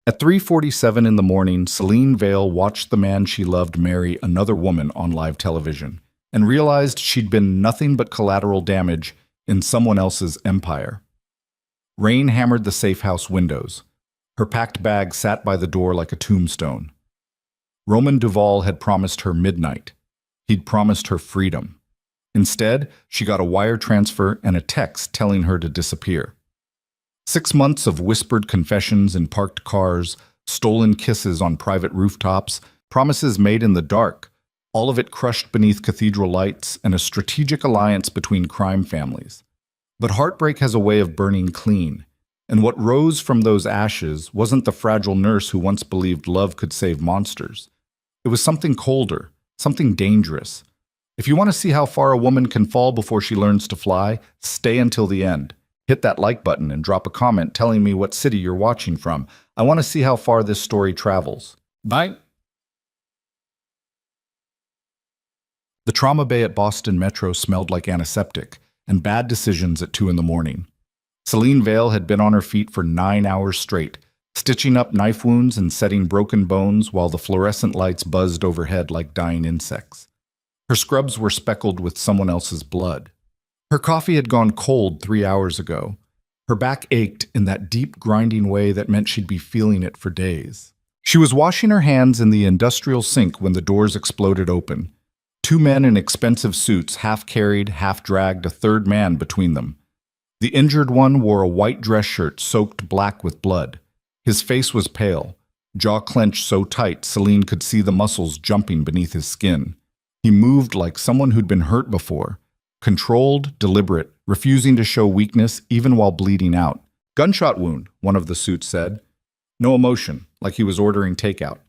At 3:47 in the morning, Celine Vale watched the man she loved marry another woman on live television and realized she'd been nothing but collateral damage in someone else's empire. Rain hammered the safe house windows. Her packed bag sat by the door like a tombstone. Roman Duval had promised her midnight. He'd promised her freedom. Instead, she got a wire transfer and a text telling her to disappear. 6 months of whispered confessions in parked cars, stolen kisses on private rooftops, promises made in the dark, all of it crushed beneath cathedral lights and a strategic alliance between crime families. But heartbreak has a way of burning clean, and what rose from those ashes wasn't the fragile nurse who once believed love could save monsters. It was something colder, something dangerous. If you want to see how far a woman can fall before she learns to fly, stay until the end. Hit that like button and drop a comment telling me what city you're watching from. I want to see how far this story travels. Bye. The trauma bay at Boston Metro smelled like antiseptic and bad decisions at 2 in the morning. Celine Vale had been on her feet for 9 hours straight, stitching up knife wounds and setting broken bones while the fluorescent lights buzzed overhead like dying insects. Her scrubs were speckled with someone else's blood. Her coffee had gone cold 3 hours ago. Her back ached in that deep, grinding way that meant she'd be feeling it for days. She was washing her hands in the industrial sink when the doors exploded open. 2 men in expensive suits half-carried, half-dragged a third man between them. The injured one wore a white dress shirt soaked black with blood. His face was pale, jaw clenched so tight Celine could see the muscles jumping beneath his skin. He moved like someone who'd been hurt before, controlled, deliberate, refusing to show weakness even while bleeding out. "Gunshot wound," one of the suits said. No emotion, like he was ordering takeout.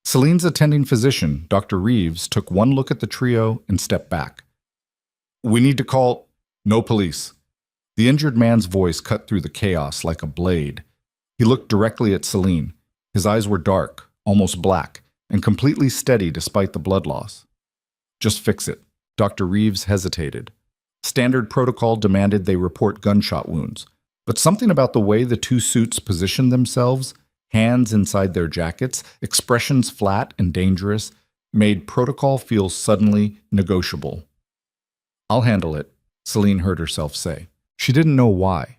Celine's attending physician, Dr. Reeves, took one look at the trio and stepped back. "We need to call—" "No police." The injured man's voice cut through the chaos like a blade. He looked directly at Celine. His eyes were dark, almost black, and completely steady despite the blood loss. "Just fix it." Dr. Reeves hesitated. Standard protocol demanded they report gunshot wounds, but something about the way the 2 suits positioned themselves, hands inside their jackets, expressions flat and dangerous, made protocol feel suddenly negotiable. "I'll handle it," Celine heard herself say. She didn't know why.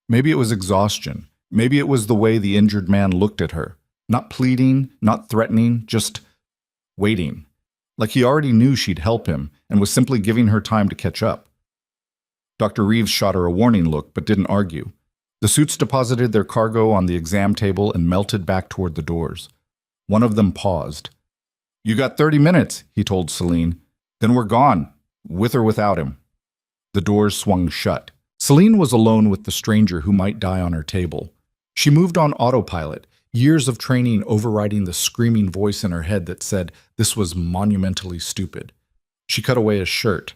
Maybe it was exhaustion. Maybe it was the way the injured man looked at her. Not pleading, not threatening, just waiting. Like he already knew she'd help him and was simply giving her time to catch up. Dr. Reeves shot her a warning look but didn't argue. The suits deposited their cargo on the exam table and melted back toward the doors. One of them paused. "You got 30 minutes, he told Celine. "Then we're gone, with or without him." The doors swung shut. Celine was alone with the stranger who might die on her table. She moved on autopilot, years of training overriding the screaming voice in her head that said this was monumentally stupid. She cut away his shirt.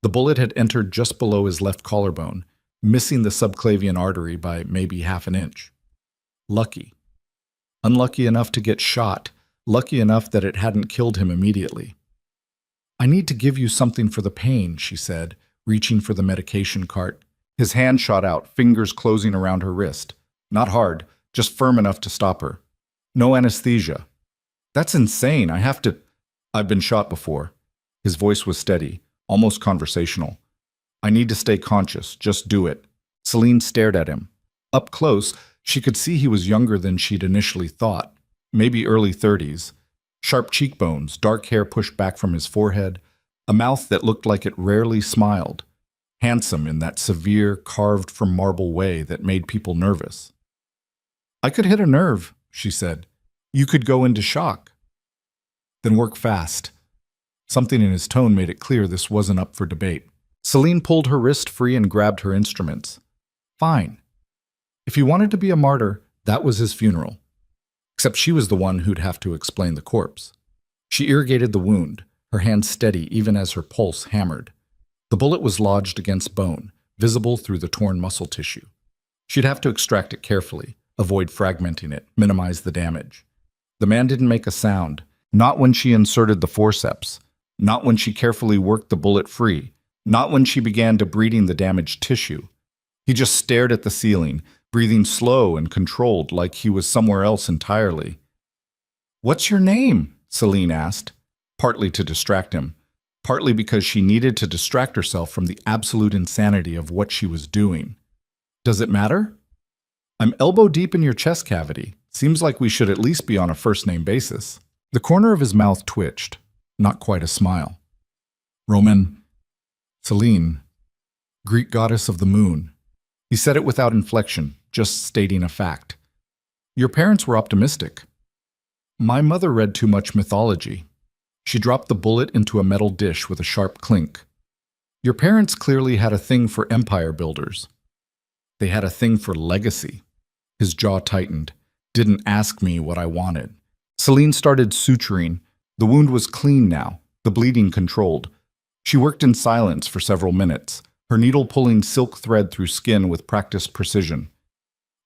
The bullet had entered just below his left collarbone, missing the subclavian artery by maybe half an inch. Lucky. Unlucky enough to get shot, lucky enough that it hadn't killed him immediately. "I need to give you something for the pain," she said, reaching for the medication cart. His hand shot out, fingers closing around her wrist. Not hard, just firm enough to stop her. "No anesthesia." "That's insane. I've been shot before." His voice was steady, almost conversational. "I need to stay conscious. Just do it." Celine stared at him. Up close, she could see he was younger than she'd initially thought, maybe early 30s. Sharp cheekbones, dark hair pushed back from his forehead, a mouth that looked like it rarely smiled. Handsome in that severe, carved-from-marble way that made people nervous. "I could hit a nerve," she said. "You could go into shock." "Then work fast." Something in his tone made it clear this wasn't up for debate. Celine pulled her wrist free and grabbed her instruments. Fine. If he wanted to be a martyr, that was his funeral. Except she was the one who'd have to explain the corpse. She irrigated the wound, her hand steady even as her pulse hammered. The bullet was lodged against bone, visible through the torn muscle tissue. She'd have to extract it carefully, avoid fragmenting it, minimize the damage. The man didn't make a sound, not when she inserted the forceps, not when she carefully worked the bullet free, not when she began debriding the damaged tissue. He just stared at the ceiling, breathing slow and controlled like he was somewhere else entirely. "What's your name?" Celine asked, partly to distract him, partly because she needed to distract herself from the absolute insanity of what she was doing. "Does it matter?" "I'm elbow deep in your chest cavity. Seems like we should at least be on a first-name basis." The corner of his mouth twitched, not quite a smile. "Roman, Celine, Greek goddess of the moon." He said it without inflection, just stating a fact. "Your parents were optimistic." "My mother read too much mythology." She dropped the bullet into a metal dish with a sharp clink. "Your parents clearly had a thing for empire builders. They had a thing for legacy." His jaw tightened. "Didn't ask me what I wanted." Celine started suturing. The wound was clean now, the bleeding controlled. She worked in silence for several minutes, her needle pulling silk thread through skin with practiced precision.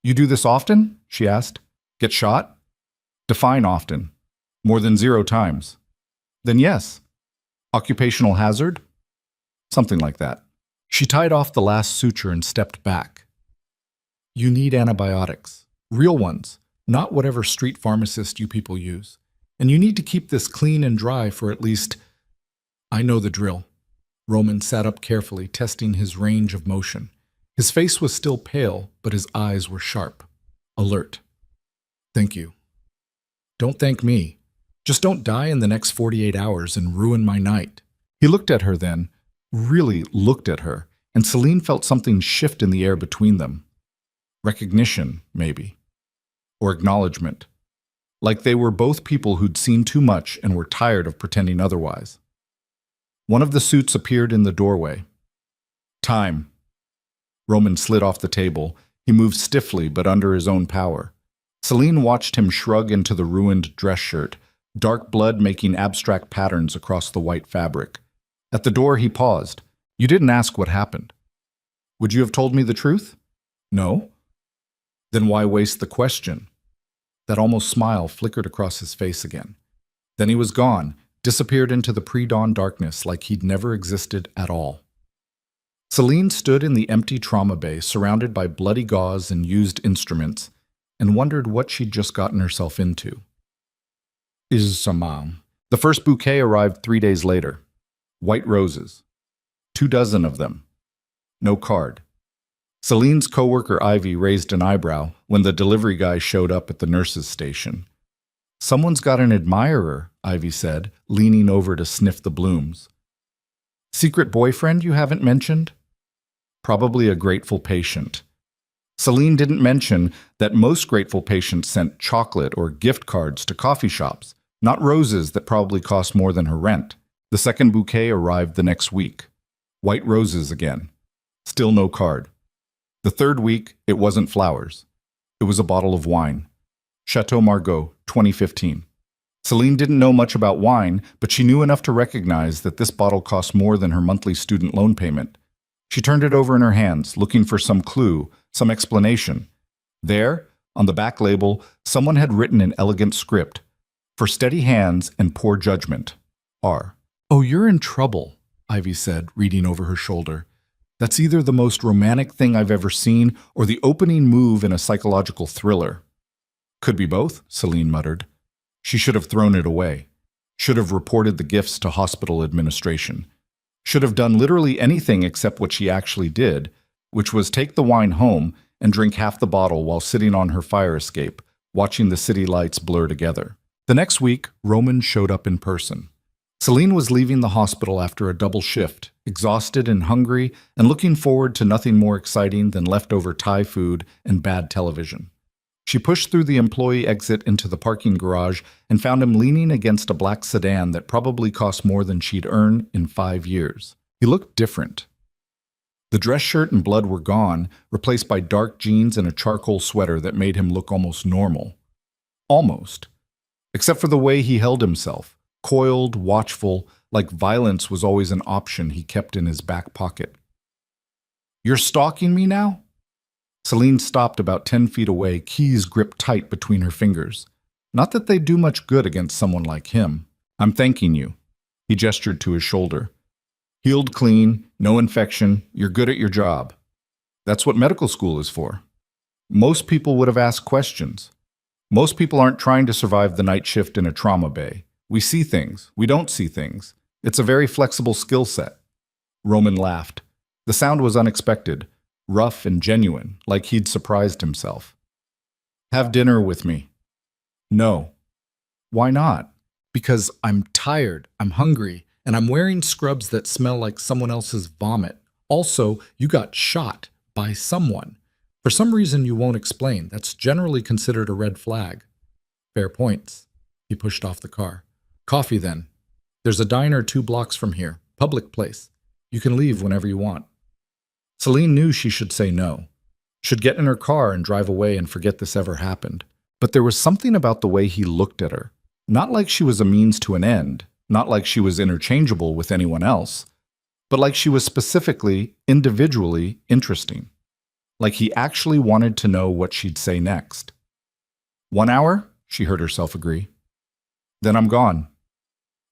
"You do this often?" she asked. "Get shot?" "Define often." "More than 0 times." "Then yes." "Occupational hazard?" "Something like that." She tied off the last suture and stepped back. "You need antibiotics. Real ones, not whatever street pharmacist you people use. And you need to keep this clean and dry for at least—" "I know the drill." Roman sat up carefully, testing his range of motion. His face was still pale, but his eyes were sharp, alert. "Thank you." "Don't thank me. Just don't die in the next 48 hours and ruin my night." He looked at her then, really looked at her, and Celine felt something shift in the air between them. Recognition, maybe. Or acknowledgement. Like they were both people who'd seen too much and were tired of pretending otherwise. One of the suits appeared in the doorway. "Time." Roman slid off the table. He moved stiffly, but under his own power. Celine watched him shrug into the ruined dress shirt, dark blood making abstract patterns across the white fabric. At the door, he paused. "You didn't ask what happened. Would you have told me the truth?" "No." "Then why waste the question?" That almost smile flickered across his face again. Then he was gone, disappeared into the pre-dawn darkness like he'd never existed at all. Celine stood in the empty trauma bay, surrounded by bloody gauze and used instruments, and wondered what she'd just gotten herself into. The first bouquet arrived 3 days later. White roses. 24 of them. No card. Celine's coworker Ivy raised an eyebrow when the delivery guy showed up at the nurse's station. "Someone's got an admirer," Ivy said, leaning over to sniff the blooms. "Secret boyfriend you haven't mentioned?" "Probably a grateful patient." Celine didn't mention that most grateful patients sent chocolate or gift cards to coffee shops, not roses that probably cost more than her rent. The second bouquet arrived the next week. White roses again. Still no card. The third week, it wasn't flowers. It was a bottle of wine. Chateau Margaux, 2015. Celine didn't know much about wine, but she knew enough to recognize that this bottle cost more than her monthly student loan payment. She turned it over in her hands, looking for some clue, some explanation. There, on the back label, someone had written in elegant script, "For steady hands and poor judgment, R." "Oh, you're in trouble," Ivy said, reading over her shoulder. "That's either the most romantic thing I've ever seen or the opening move in a psychological thriller." "Could be both," Celine muttered. She should have thrown it away. Should have reported the gifts to hospital administration. Should have done literally anything except what she actually did, which was take the wine home and drink half the bottle while sitting on her fire escape, watching the city lights blur together. The next week, Roman showed up in person. Celine was leaving the hospital after a double shift, exhausted and hungry, and looking forward to nothing more exciting than leftover Thai food and bad television. She pushed through the employee exit into the parking garage and found him leaning against a black sedan that probably cost more than she'd earned in 5 years. He looked different. The dress shirt and blood were gone, replaced by dark jeans and a charcoal sweater that made him look almost normal. Almost. Except for the way he held himself. Coiled, watchful, like violence was always an option he kept in his back pocket. "You're stalking me now?" Celine stopped about 10 feet away, keys gripped tight between her fingers. Not that they'd do much good against someone like him. "I'm thanking you." He gestured to his shoulder. "Healed clean, no infection, you're good at your job. That's what medical school is for." Most people would have asked questions. Most people aren't trying to survive the night shift in a trauma bay. We see things. We don't see things. It's a very flexible skill set. Roman laughed. The sound was unexpected, rough and genuine, like he'd surprised himself. Have dinner with me. No. Why not? Because I'm tired, I'm hungry, and I'm wearing scrubs that smell like someone else's vomit. Also, you got shot by someone. For some reason you won't explain. That's generally considered a red flag. Fair points. He pushed off the car. Coffee then. There's a diner 2 blocks from here. Public place. You can leave whenever you want. Celine knew she should say no. Should get in her car and drive away and forget this ever happened. But there was something about the way he looked at her. Not like she was a means to an end. Not like she was interchangeable with anyone else. But like she was specifically, individually interesting. Like he actually wanted to know what she'd say next. 1 hour? She heard herself agree. Then I'm gone.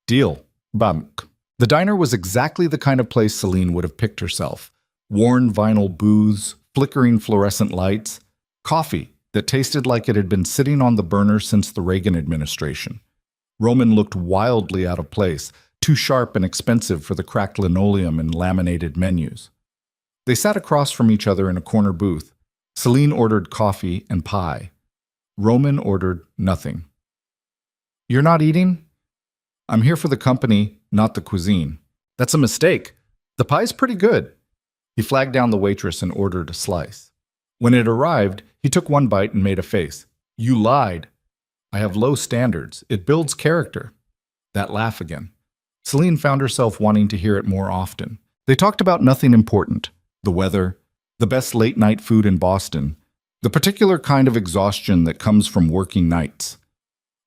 Deal. Bump. The diner was exactly the kind of place Celine would have picked herself. Worn vinyl booths, flickering fluorescent lights, coffee that tasted like it had been sitting on the burner since the Reagan administration. Roman looked wildly out of place, too sharp and expensive for the cracked linoleum and laminated menus. They sat across from each other in a corner booth. Celine ordered coffee and pie. Roman ordered nothing. You're not eating? I'm here for the company, not the cuisine. That's a mistake. The pie's pretty good. He flagged down the waitress and ordered a slice. When it arrived, he took 1 bite and made a face. You lied. I have low standards. It builds character. That laugh again. Celine found herself wanting to hear it more often. They talked about nothing important. The weather, the best late-night food in Boston, the particular kind of exhaustion that comes from working nights.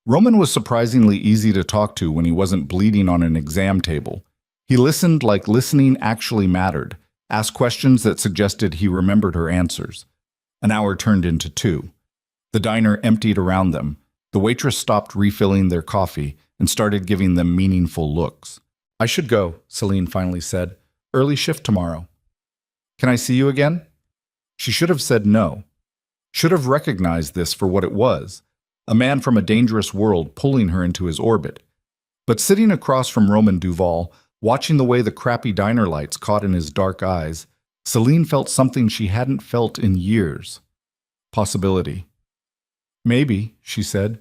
Roman was surprisingly easy to talk to when he wasn't bleeding on an exam table. He listened like listening actually mattered, asked questions that suggested he remembered her answers. An hour turned into 2. The diner emptied around them. The waitress stopped refilling their coffee and started giving them meaningful looks. I should go, Celine finally said. Early shift tomorrow. Can I see you again? She should have said no. Should have recognized this for what it was. A man from a dangerous world pulling her into his orbit. But sitting across from Roman Duval, watching the way the crappy diner lights caught in his dark eyes, Celine felt something she hadn't felt in years. Possibility. Maybe, she said.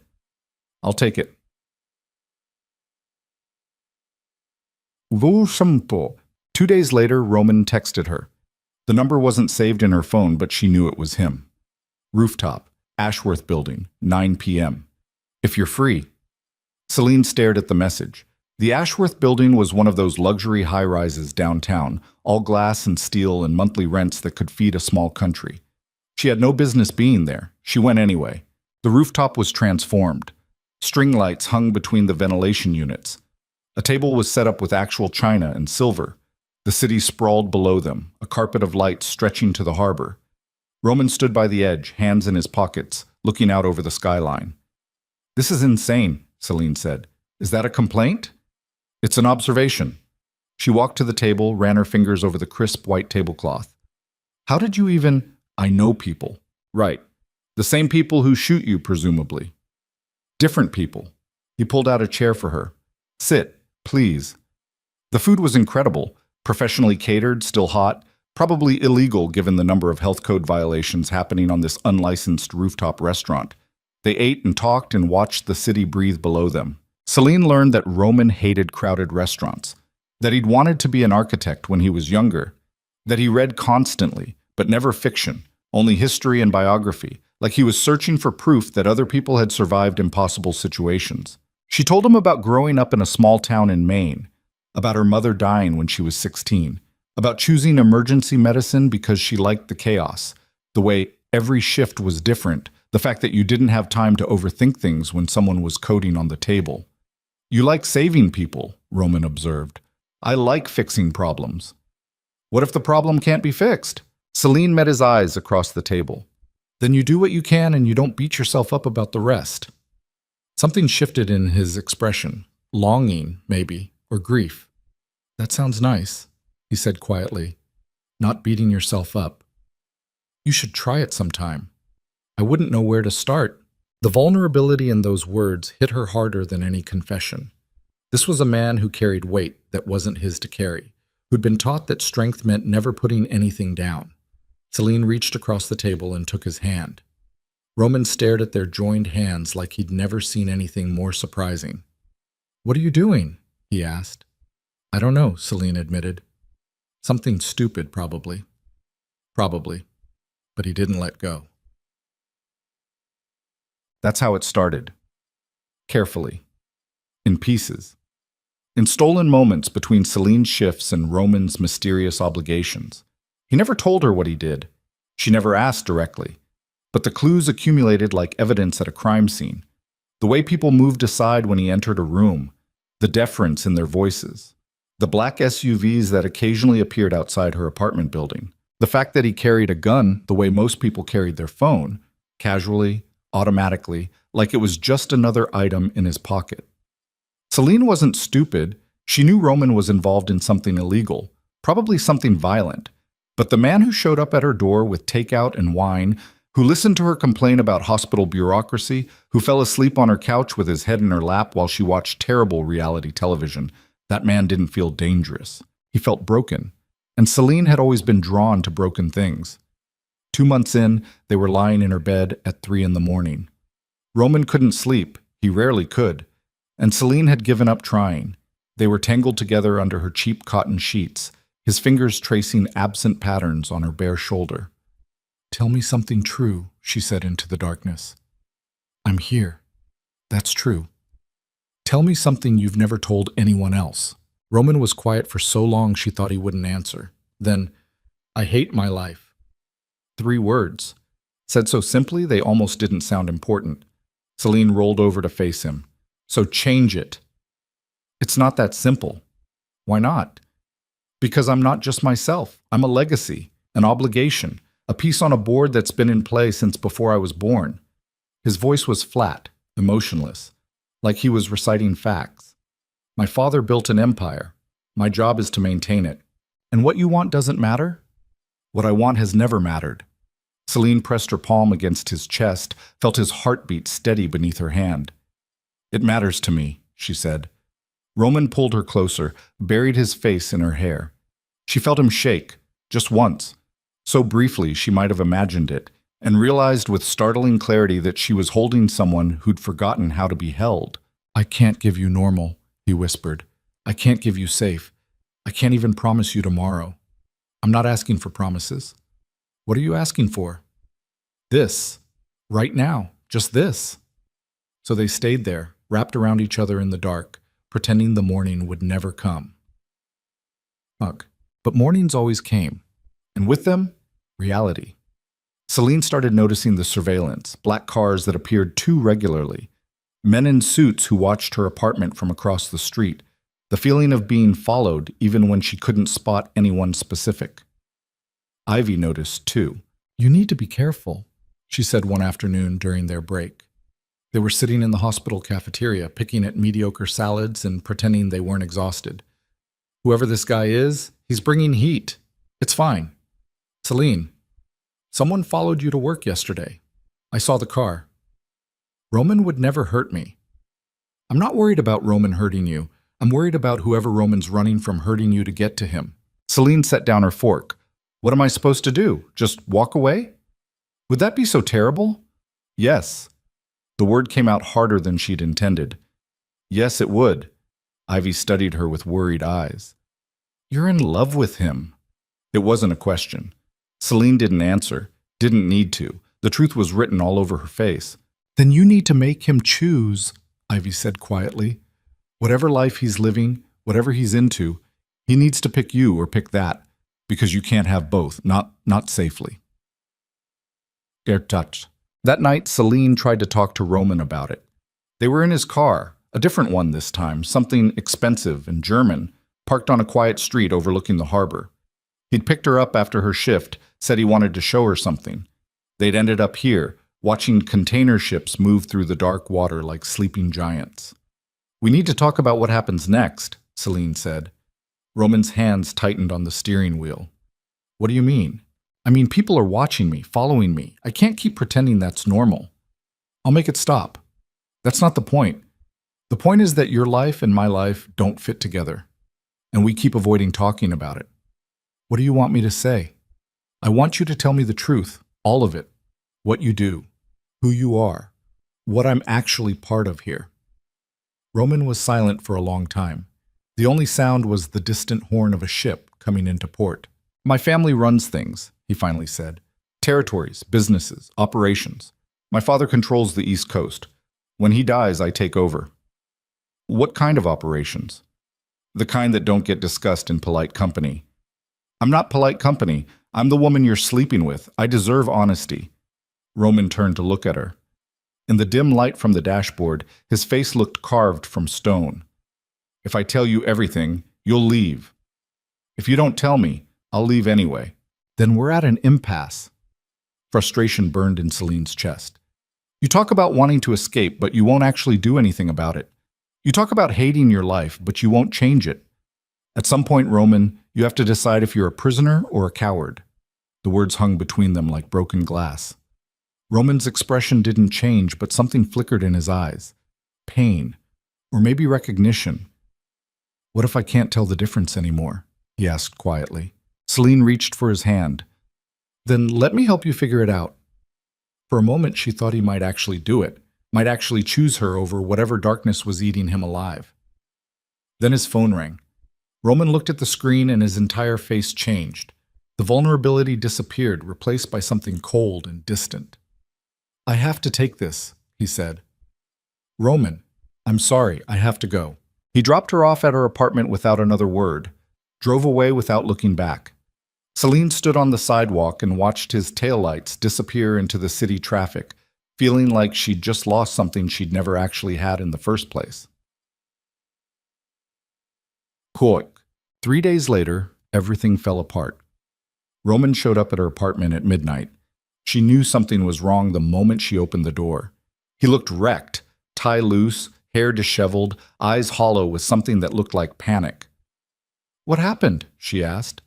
I'll take it. Vô simple. 2 days later, Roman texted her. The number wasn't saved in her phone, but she knew it was him. Rooftop, Ashworth Building, 9 p.m. If you're free. Celine stared at the message. The Ashworth Building was one of those luxury high-rises downtown, all glass and steel and monthly rents that could feed a small country. She had no business being there. She went anyway. The rooftop was transformed. String lights hung between the ventilation units. A table was set up with actual china and silver. The city sprawled below them, a carpet of light stretching to the harbor. Roman stood by the edge, hands in his pockets, looking out over the skyline. This is insane, Celine said. Is that a complaint? It's an observation. She walked to the table, ran her fingers over the crisp white tablecloth. How did you even... I know people. Right. The same people who shoot you, presumably. Different people. He pulled out a chair for her. Sit, please. The food was incredible. Professionally catered, still hot, probably illegal given the number of health code violations happening on this unlicensed rooftop restaurant. They ate and talked and watched the city breathe below them. Celine learned that Roman hated crowded restaurants, that he'd wanted to be an architect when he was younger, that he read constantly, but never fiction, only history and biography, like he was searching for proof that other people had survived impossible situations. She told him about growing up in a small town in Maine, about her mother dying when she was 16, about choosing emergency medicine because she liked the chaos, the way every shift was different, the fact that you didn't have time to overthink things when someone was coding on the table. You like saving people, Roman observed. I like fixing problems. What if the problem can't be fixed? Celine met his eyes across the table. Then you do what you can and you don't beat yourself up about the rest. Something shifted in his expression. Longing, maybe, or grief. That sounds nice, he said quietly. Not beating yourself up. You should try it sometime. I wouldn't know where to start. The vulnerability in those words hit her harder than any confession. This was a man who carried weight that wasn't his to carry, who'd been taught that strength meant never putting anything down. Celine reached across the table and took his hand. Roman stared at their joined hands like he'd never seen anything more surprising. "What are you doing?" he asked. "I don't know," Celine admitted. "Something stupid, probably." Probably. But he didn't let go. That's how it started. Carefully. In pieces. In stolen moments between Celine's shifts and Roman's mysterious obligations. He never told her what he did. She never asked directly. But the clues accumulated like evidence at a crime scene. The way people moved aside when he entered a room. The deference in their voices. The black SUVs that occasionally appeared outside her apartment building. The fact that he carried a gun the way most people carried their phone. Casually, automatically, like it was just another item in his pocket. Celine wasn't stupid. She knew Roman was involved in something illegal, probably something violent. But the man who showed up at her door with takeout and wine, who listened to her complain about hospital bureaucracy, who fell asleep on her couch with his head in her lap while she watched terrible reality television, that man didn't feel dangerous. He felt broken. And Celine had always been drawn to broken things. 2 months in, they were lying in her bed at 3 a.m. Roman couldn't sleep. He rarely could. And Celine had given up trying. They were tangled together under her cheap cotton sheets, his fingers tracing absent patterns on her bare shoulder. "Tell me something true," she said into the darkness. "I'm here. That's true. Tell me something you've never told anyone else." Roman was quiet for so long she thought he wouldn't answer. Then, "I hate my life." 3 words. Said so simply they almost didn't sound important. Celine rolled over to face him. "So change it." "It's not that simple." "Why not?" "Because I'm not just myself. I'm a legacy, an obligation, a piece on a board that's been in play since before I was born." His voice was flat, emotionless, like he was reciting facts. "My father built an empire. My job is to maintain it. And what you want doesn't matter?" "What I want has never mattered." Celine pressed her palm against his chest, felt his heartbeat steady beneath her hand. "It matters to me," she said. Roman pulled her closer, buried his face in her hair. She felt him shake, just once. So briefly she might have imagined it, and realized with startling clarity that she was holding someone who'd forgotten how to be held. "I can't give you normal," he whispered. "I can't give you safe. I can't even promise you tomorrow. I'm not asking for promises." "What are you asking for?" "This. Right now. Just this." So they stayed there, wrapped around each other in the dark, pretending the morning would never come. Ugh. But mornings always came. And with them, reality. Celine started noticing the surveillance, black cars that appeared too regularly, men in suits who watched her apartment from across the street, the feeling of being followed even when she couldn't spot anyone specific. Ivy noticed, too. "You need to be careful," she said one afternoon during their break. They were sitting in the hospital cafeteria, picking at mediocre salads and pretending they weren't exhausted. "Whoever this guy is, he's bringing heat. It's fine." "Celine, someone followed you to work yesterday. I saw the car." "Roman would never hurt me." "I'm not worried about Roman hurting you. I'm worried about whoever Roman's running from hurting you to get to him." Celine set down her fork. "What am I supposed to do? Just walk away?" "Would that be so terrible?" "Yes." The word came out harder than she'd intended. "Yes, it would." Ivy studied her with worried eyes. "You're in love with him." It wasn't a question. Celine didn't answer, didn't need to. The truth was written all over her face. "Then you need to make him choose," Ivy said quietly. "Whatever life he's living, whatever he's into, he needs to pick you or pick that, because you can't have both, not safely." Touch. That night, Celine tried to talk to Roman about it. They were in his car, a different one this time, something expensive and German, parked on a quiet street overlooking the harbor. He'd picked her up after her shift, said he wanted to show her something. They'd ended up here, watching container ships move through the dark water like sleeping giants. "We need to talk about what happens next," Celine said. Roman's hands tightened on the steering wheel. "What do you mean?" I mean, people are watching me, following me. I can't keep pretending that's normal. I'll make it stop. That's not the point. The point is that your life and my life don't fit together, and we keep avoiding talking about it. What do you want me to say? I want you to tell me the truth, all of it. What you do, who you are, what I'm actually part of here. Roman was silent for a long time. The only sound was the distant horn of a ship coming into port. My family runs things, he finally said. Territories, businesses, operations. My father controls the East Coast. When he dies, I take over. What kind of operations? The kind that don't get discussed in polite company. I'm not polite company. I'm the woman you're sleeping with. I deserve honesty. Roman turned to look at her. In the dim light from the dashboard, his face looked carved from stone. If I tell you everything, you'll leave. If you don't tell me, I'll leave anyway. Then we're at an impasse. Frustration burned in Celine's chest. You talk about wanting to escape, but you won't actually do anything about it. You talk about hating your life, but you won't change it. At some point, Roman, you have to decide if you're a prisoner or a coward. The words hung between them like broken glass. Roman's expression didn't change, but something flickered in his eyes. Pain, or maybe recognition. What if I can't tell the difference anymore? He asked quietly. Celine reached for his hand. Then let me help you figure it out. For a moment, she thought he might actually do it, might actually choose her over whatever darkness was eating him alive. Then his phone rang. Roman looked at the screen and his entire face changed. The vulnerability disappeared, replaced by something cold and distant. I have to take this, he said. Roman, I'm sorry, I have to go. He dropped her off at her apartment without another word, drove away without looking back. Celine stood on the sidewalk and watched his taillights disappear into the city traffic, feeling like she'd just lost something she'd never actually had in the first place. Quick. 3 days later, everything fell apart. Roman showed up at her apartment at midnight. She knew something was wrong the moment she opened the door. He looked wrecked, tie loose, hair disheveled, eyes hollow with something that looked like panic. What happened? She asked.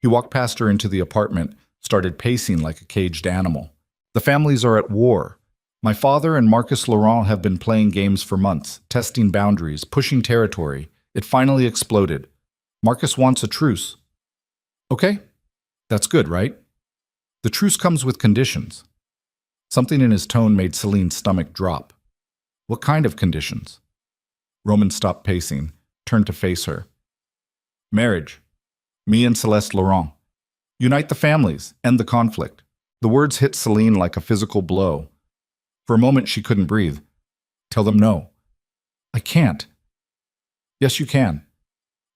He walked past her into the apartment, started pacing like a caged animal. The families are at war. My father and Marcus Laurent have been playing games for months, testing boundaries, pushing territory. It finally exploded. Marcus wants a truce. Okay, that's good, right? The truce comes with conditions. Something in his tone made Celine's stomach drop. What kind of conditions? Roman stopped pacing, turned to face her. Marriage. Me and Celeste Laurent. Unite the families, end the conflict. The words hit Celine like a physical blow. For a moment, she couldn't breathe. Tell them no. I can't. Yes, you can.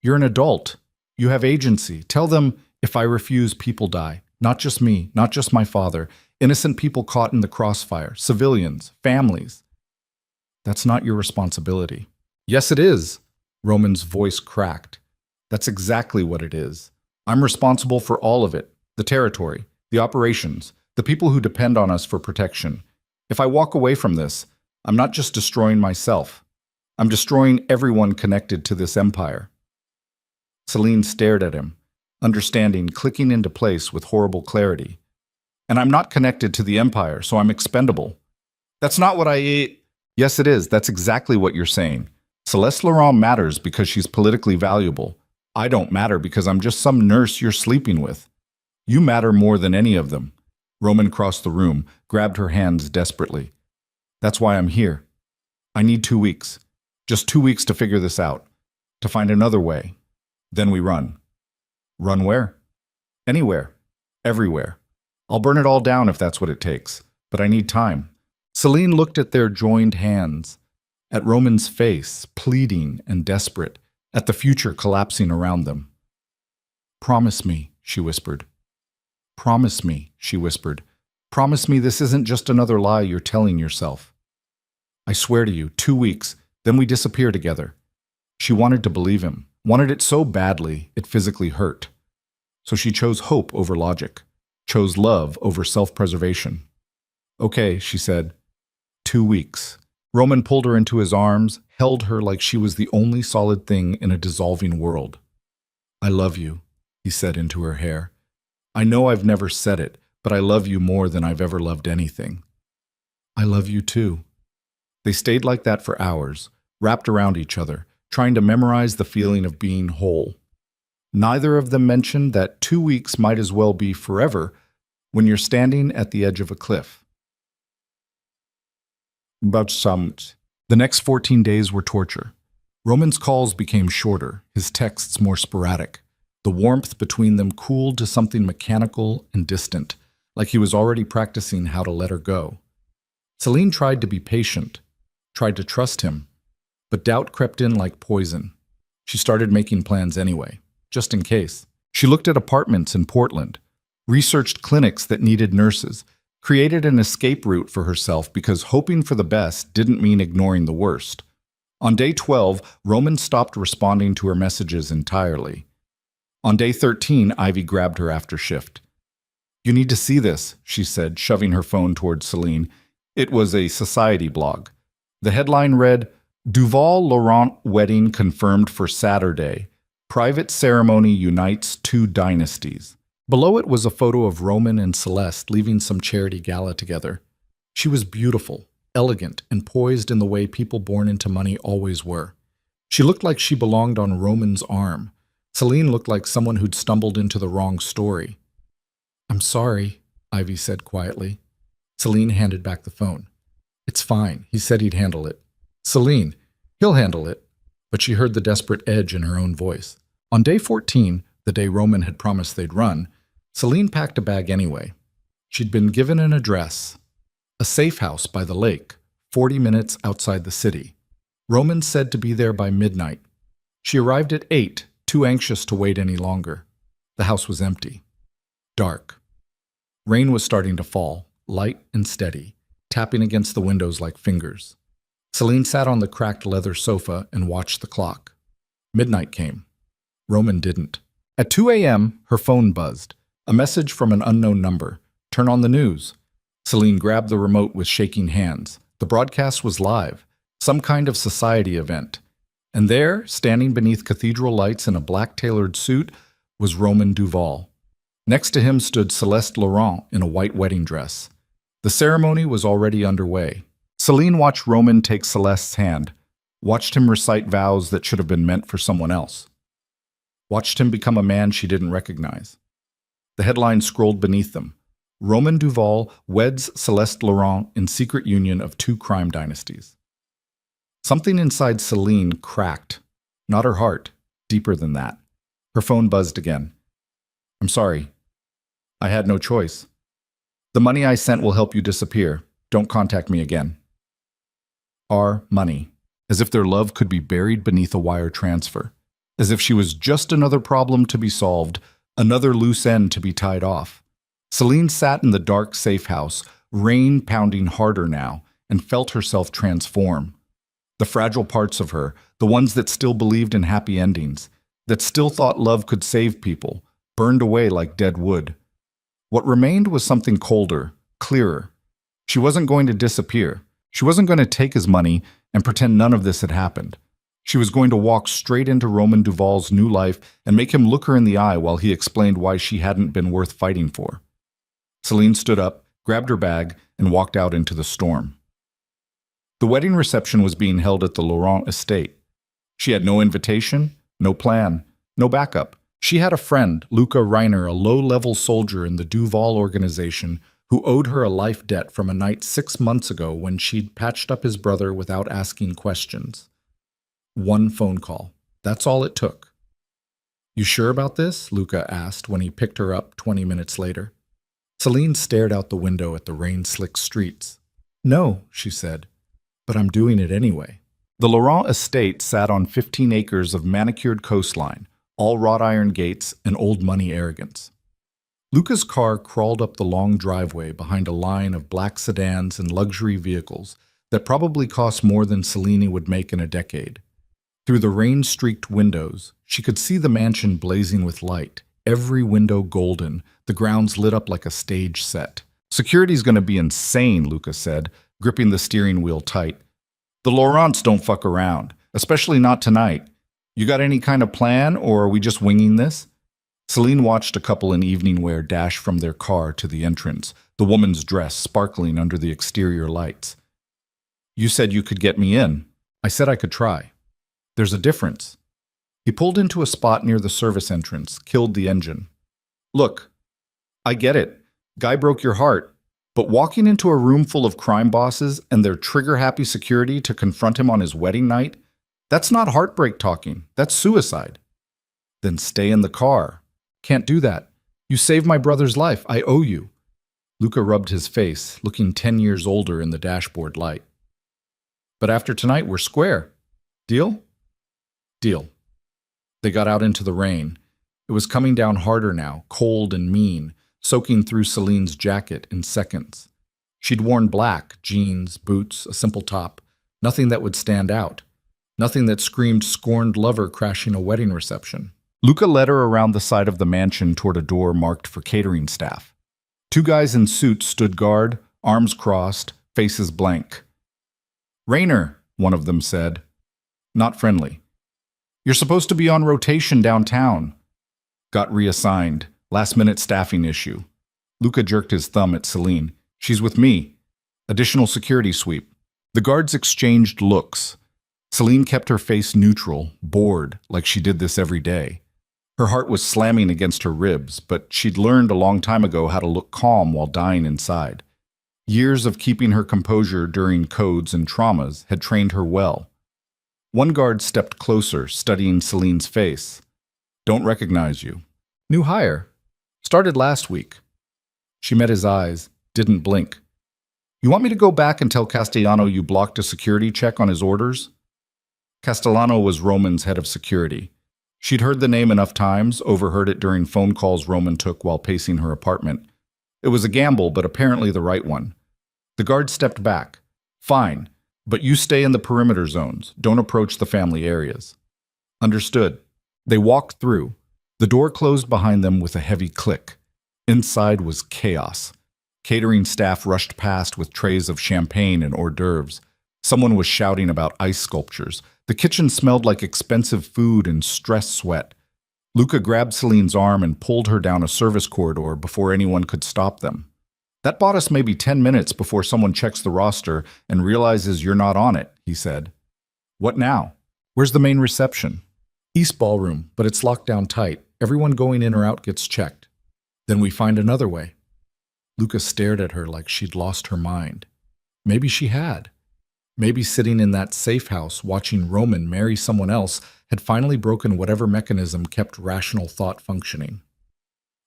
You're an adult. You have agency. Tell them, if I refuse, people die. Not just me, not just my father. Innocent people caught in the crossfire. Civilians, families. That's not your responsibility. Yes, it is. Roman's voice cracked. That's exactly what it is. I'm responsible for all of it. The territory, the operations, the people who depend on us for protection. If I walk away from this, I'm not just destroying myself. I'm destroying everyone connected to this empire. Celine stared at him, understanding clicking into place with horrible clarity. And I'm not connected to the empire, so I'm expendable. That's not what I... Yes, it is. That's exactly what you're saying. Celeste Laurent matters because she's politically valuable. I don't matter because I'm just some nurse you're sleeping with. You matter more than any of them. Roman crossed the room, grabbed her hands desperately. That's why I'm here. I need 2 weeks. Just 2 weeks to figure this out. To find another way. Then we run. Run where? Anywhere. Everywhere. I'll burn it all down if that's what it takes. But I need time. Celine looked at their joined hands, at Roman's face, pleading and desperate, at the future collapsing around them. Promise me, she whispered. Promise me, she whispered. Promise me this isn't just another lie you're telling yourself. I swear to you, 2 weeks, then we disappear together. She wanted to believe him, wanted it so badly it physically hurt. So she chose hope over logic, chose love over self-preservation. Okay, she said. 2 weeks. Roman pulled her into his arms, held her like she was the only solid thing in a dissolving world. I love you, he said into her hair. I know I've never said it, but I love you more than I've ever loved anything. I love you too. They stayed like that for hours, wrapped around each other, trying to memorize the feeling of being whole. Neither of them mentioned that 2 weeks might as well be forever when you're standing at the edge of a cliff. But the next 14 days were torture. Roman's calls became shorter, his texts more sporadic. The warmth between them cooled to something mechanical and distant, like he was already practicing how to let her go. Celine tried to be patient, tried to trust him, but doubt crept in like poison. She started making plans anyway, just in case. She looked at apartments in Portland, researched clinics that needed nurses, created an escape route for herself because hoping for the best didn't mean ignoring the worst. On day 12, Roman stopped responding to her messages entirely. On day 13, Ivy grabbed her after shift. "You need to see this," she said, shoving her phone towards Celine. It was a society blog. The headline read, "Duval-Laurent wedding confirmed for Saturday. Private ceremony unites two dynasties." Below it was a photo of Roman and Celeste leaving some charity gala together. She was beautiful, elegant, and poised in the way people born into money always were. She looked like she belonged on Roman's arm. Celine looked like someone who'd stumbled into the wrong story. "I'm sorry," Ivy said quietly. Celine handed back the phone. "It's fine. He said he'd handle it." "Celine, he'll handle it." But she heard the desperate edge in her own voice. On day 14, the day Roman had promised they'd run, Celine packed a bag anyway. She'd been given an address, a safe house by the lake, 40 minutes outside the city. Roman said to be there by midnight. She arrived at 8, too anxious to wait any longer. The house was empty. Dark. Rain was starting to fall, light and steady, tapping against the windows like fingers. Celine sat on the cracked leather sofa and watched the clock. Midnight came. Roman didn't. At 2 a.m., her phone buzzed. A message from an unknown number. "Turn on the news." Celine grabbed the remote with shaking hands. The broadcast was live, some kind of society event. And there, standing beneath cathedral lights in a black-tailored suit, was Roman Duval. Next to him stood Celeste Laurent in a white wedding dress. The ceremony was already underway. Celine watched Roman take Celeste's hand, watched him recite vows that should have been meant for someone else. Watched him become a man she didn't recognize. The headline scrolled beneath them. Roman Duval weds Celeste Laurent in secret union of two crime dynasties. Something inside Celine cracked. Not her heart, deeper than that. Her phone buzzed again. "I'm sorry. I had no choice. The money I sent will help you disappear. Don't contact me again." Our money. As if their love could be buried beneath a wire transfer. As if she was just another problem to be solved, another loose end to be tied off. Celine sat in the dark safe house, rain pounding harder now, and felt herself transform. The fragile parts of her, the ones that still believed in happy endings, that still thought love could save people, burned away like dead wood. What remained was something colder, clearer. She wasn't going to disappear. She wasn't going to take his money and pretend none of this had happened. She was going to walk straight into Roman Duval's new life and make him look her in the eye while he explained why she hadn't been worth fighting for. Celine stood up, grabbed her bag, and walked out into the storm. The wedding reception was being held at the Laurent estate. She had no invitation, no plan, no backup. She had a friend, Luca Reiner, a low-level soldier in the Duval organization, who owed her a life debt from a night 6 months ago when she'd patched up his brother without asking questions. One phone call. That's all it took. "You sure about this?" Luca asked when he picked her up 20 minutes later. Celine stared out the window at the rain-slicked streets. "No," she said, "but I'm doing it anyway." The Laurent estate sat on 15 acres of manicured coastline, all wrought iron gates and old money arrogance. Luca's car crawled up the long driveway behind a line of black sedans and luxury vehicles that probably cost more than Celine would make in a decade. Through the rain-streaked windows, she could see the mansion blazing with light, every window golden, the grounds lit up like a stage set. "Security's going to be insane," Luca said, gripping the steering wheel tight. "The Laurents don't fuck around, especially not tonight. You got any kind of plan, or are we just winging this?" Celine watched a couple in evening wear dash from their car to the entrance, the woman's dress sparkling under the exterior lights. You said you could get me in. I said I could try. There's a difference. He pulled into a spot near the service entrance, killed the engine. Look, I get it. Guy broke your heart. But walking into a room full of crime bosses and their trigger-happy security to confront him on his wedding night, that's not heartbreak talking. That's suicide. Then stay in the car. Can't do that. You saved my brother's life. I owe you. Luca rubbed his face, looking 10 years older in the dashboard light. But after tonight, we're square. Deal? Deal. They got out into the rain. It was coming down harder now, cold and mean, soaking through Celine's jacket in seconds. She'd worn black, jeans, boots, a simple top, nothing that would stand out, nothing that screamed scorned lover crashing a wedding reception. Luca led her around the side of the mansion toward a door marked for catering staff. Two guys in suits stood guard, arms crossed, faces blank. "Rainer," one of them said. Not friendly. "You're supposed to be on rotation downtown." Got reassigned. Last-minute staffing issue. Luca jerked his thumb at Celine. "She's with me. Additional security sweep." The guards exchanged looks. Celine kept her face neutral, bored, like she did this every day. Her heart was slamming against her ribs, but she'd learned a long time ago how to look calm while dying inside. Years of keeping her composure during codes and traumas had trained her well. One guard stepped closer, studying Celine's face. "Don't recognize you." "New hire. Started last week." She met his eyes, didn't blink. "You want me to go back and tell Castellano you blocked a security check on his orders?" Castellano was Roman's head of security. She'd heard the name enough times, overheard it during phone calls Roman took while pacing her apartment. It was a gamble, but apparently the right one. The guard stepped back. "Fine, but you stay in the perimeter zones. Don't approach the family areas." Understood. They walked through. The door closed behind them with a heavy click. Inside was chaos. Catering staff rushed past with trays of champagne and hors d'oeuvres. Someone was shouting about ice sculptures. The kitchen smelled like expensive food and stress sweat. Luca grabbed Celine's arm and pulled her down a service corridor before anyone could stop them. "That bought us maybe 10 minutes before someone checks the roster and realizes you're not on it," he said. "What now? Where's the main reception?" "East ballroom, but it's locked down tight. Everyone going in or out gets checked." "Then we find another way." Luca stared at her like she'd lost her mind. Maybe she had. Maybe sitting in that safe house watching Roman marry someone else had finally broken whatever mechanism kept rational thought functioning.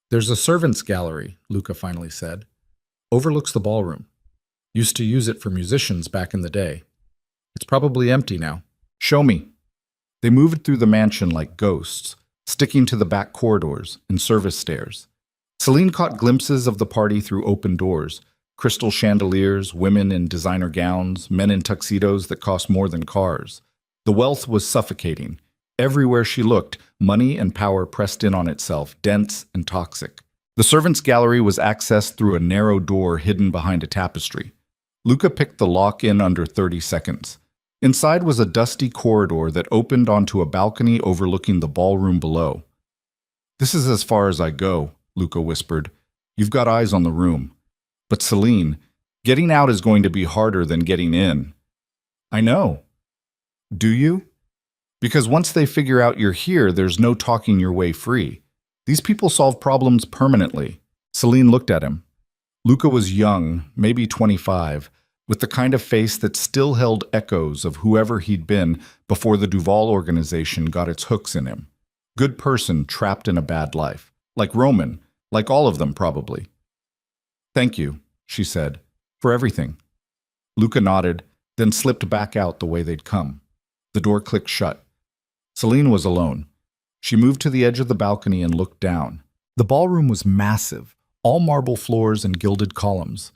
"There's a servants' gallery," Luca finally said. "Overlooks the ballroom. Used to use it for musicians back in the day. It's probably empty now. Show me." They moved through the mansion like ghosts, sticking to the back corridors and service stairs. Celine caught glimpses of the party through open doors, crystal chandeliers, women in designer gowns, men in tuxedos that cost more than cars. The wealth was suffocating. Everywhere she looked, money and power pressed in on itself, dense and toxic. The servants' gallery was accessed through a narrow door hidden behind a tapestry. Luca picked the lock in under 30 seconds. Inside was a dusty corridor that opened onto a balcony overlooking the ballroom below. "This is as far as I go," Luca whispered. "You've got eyes on the room. But Celine, getting out is going to be harder than getting in." "I know." "Do you?" "Because once they figure out you're here, there's no talking your way free. These people solve problems permanently." Celine looked at him. Luca was young, maybe 25, with the kind of face that still held echoes of whoever he'd been before the Duval organization got its hooks in him. Good person trapped in a bad life. Like Roman, like all of them probably. "Thank you," she said, "for everything." Luca nodded, then slipped back out the way they'd come. The door clicked shut. Celine was alone. She moved to the edge of the balcony and looked down. The ballroom was massive, all marble floors and gilded columns.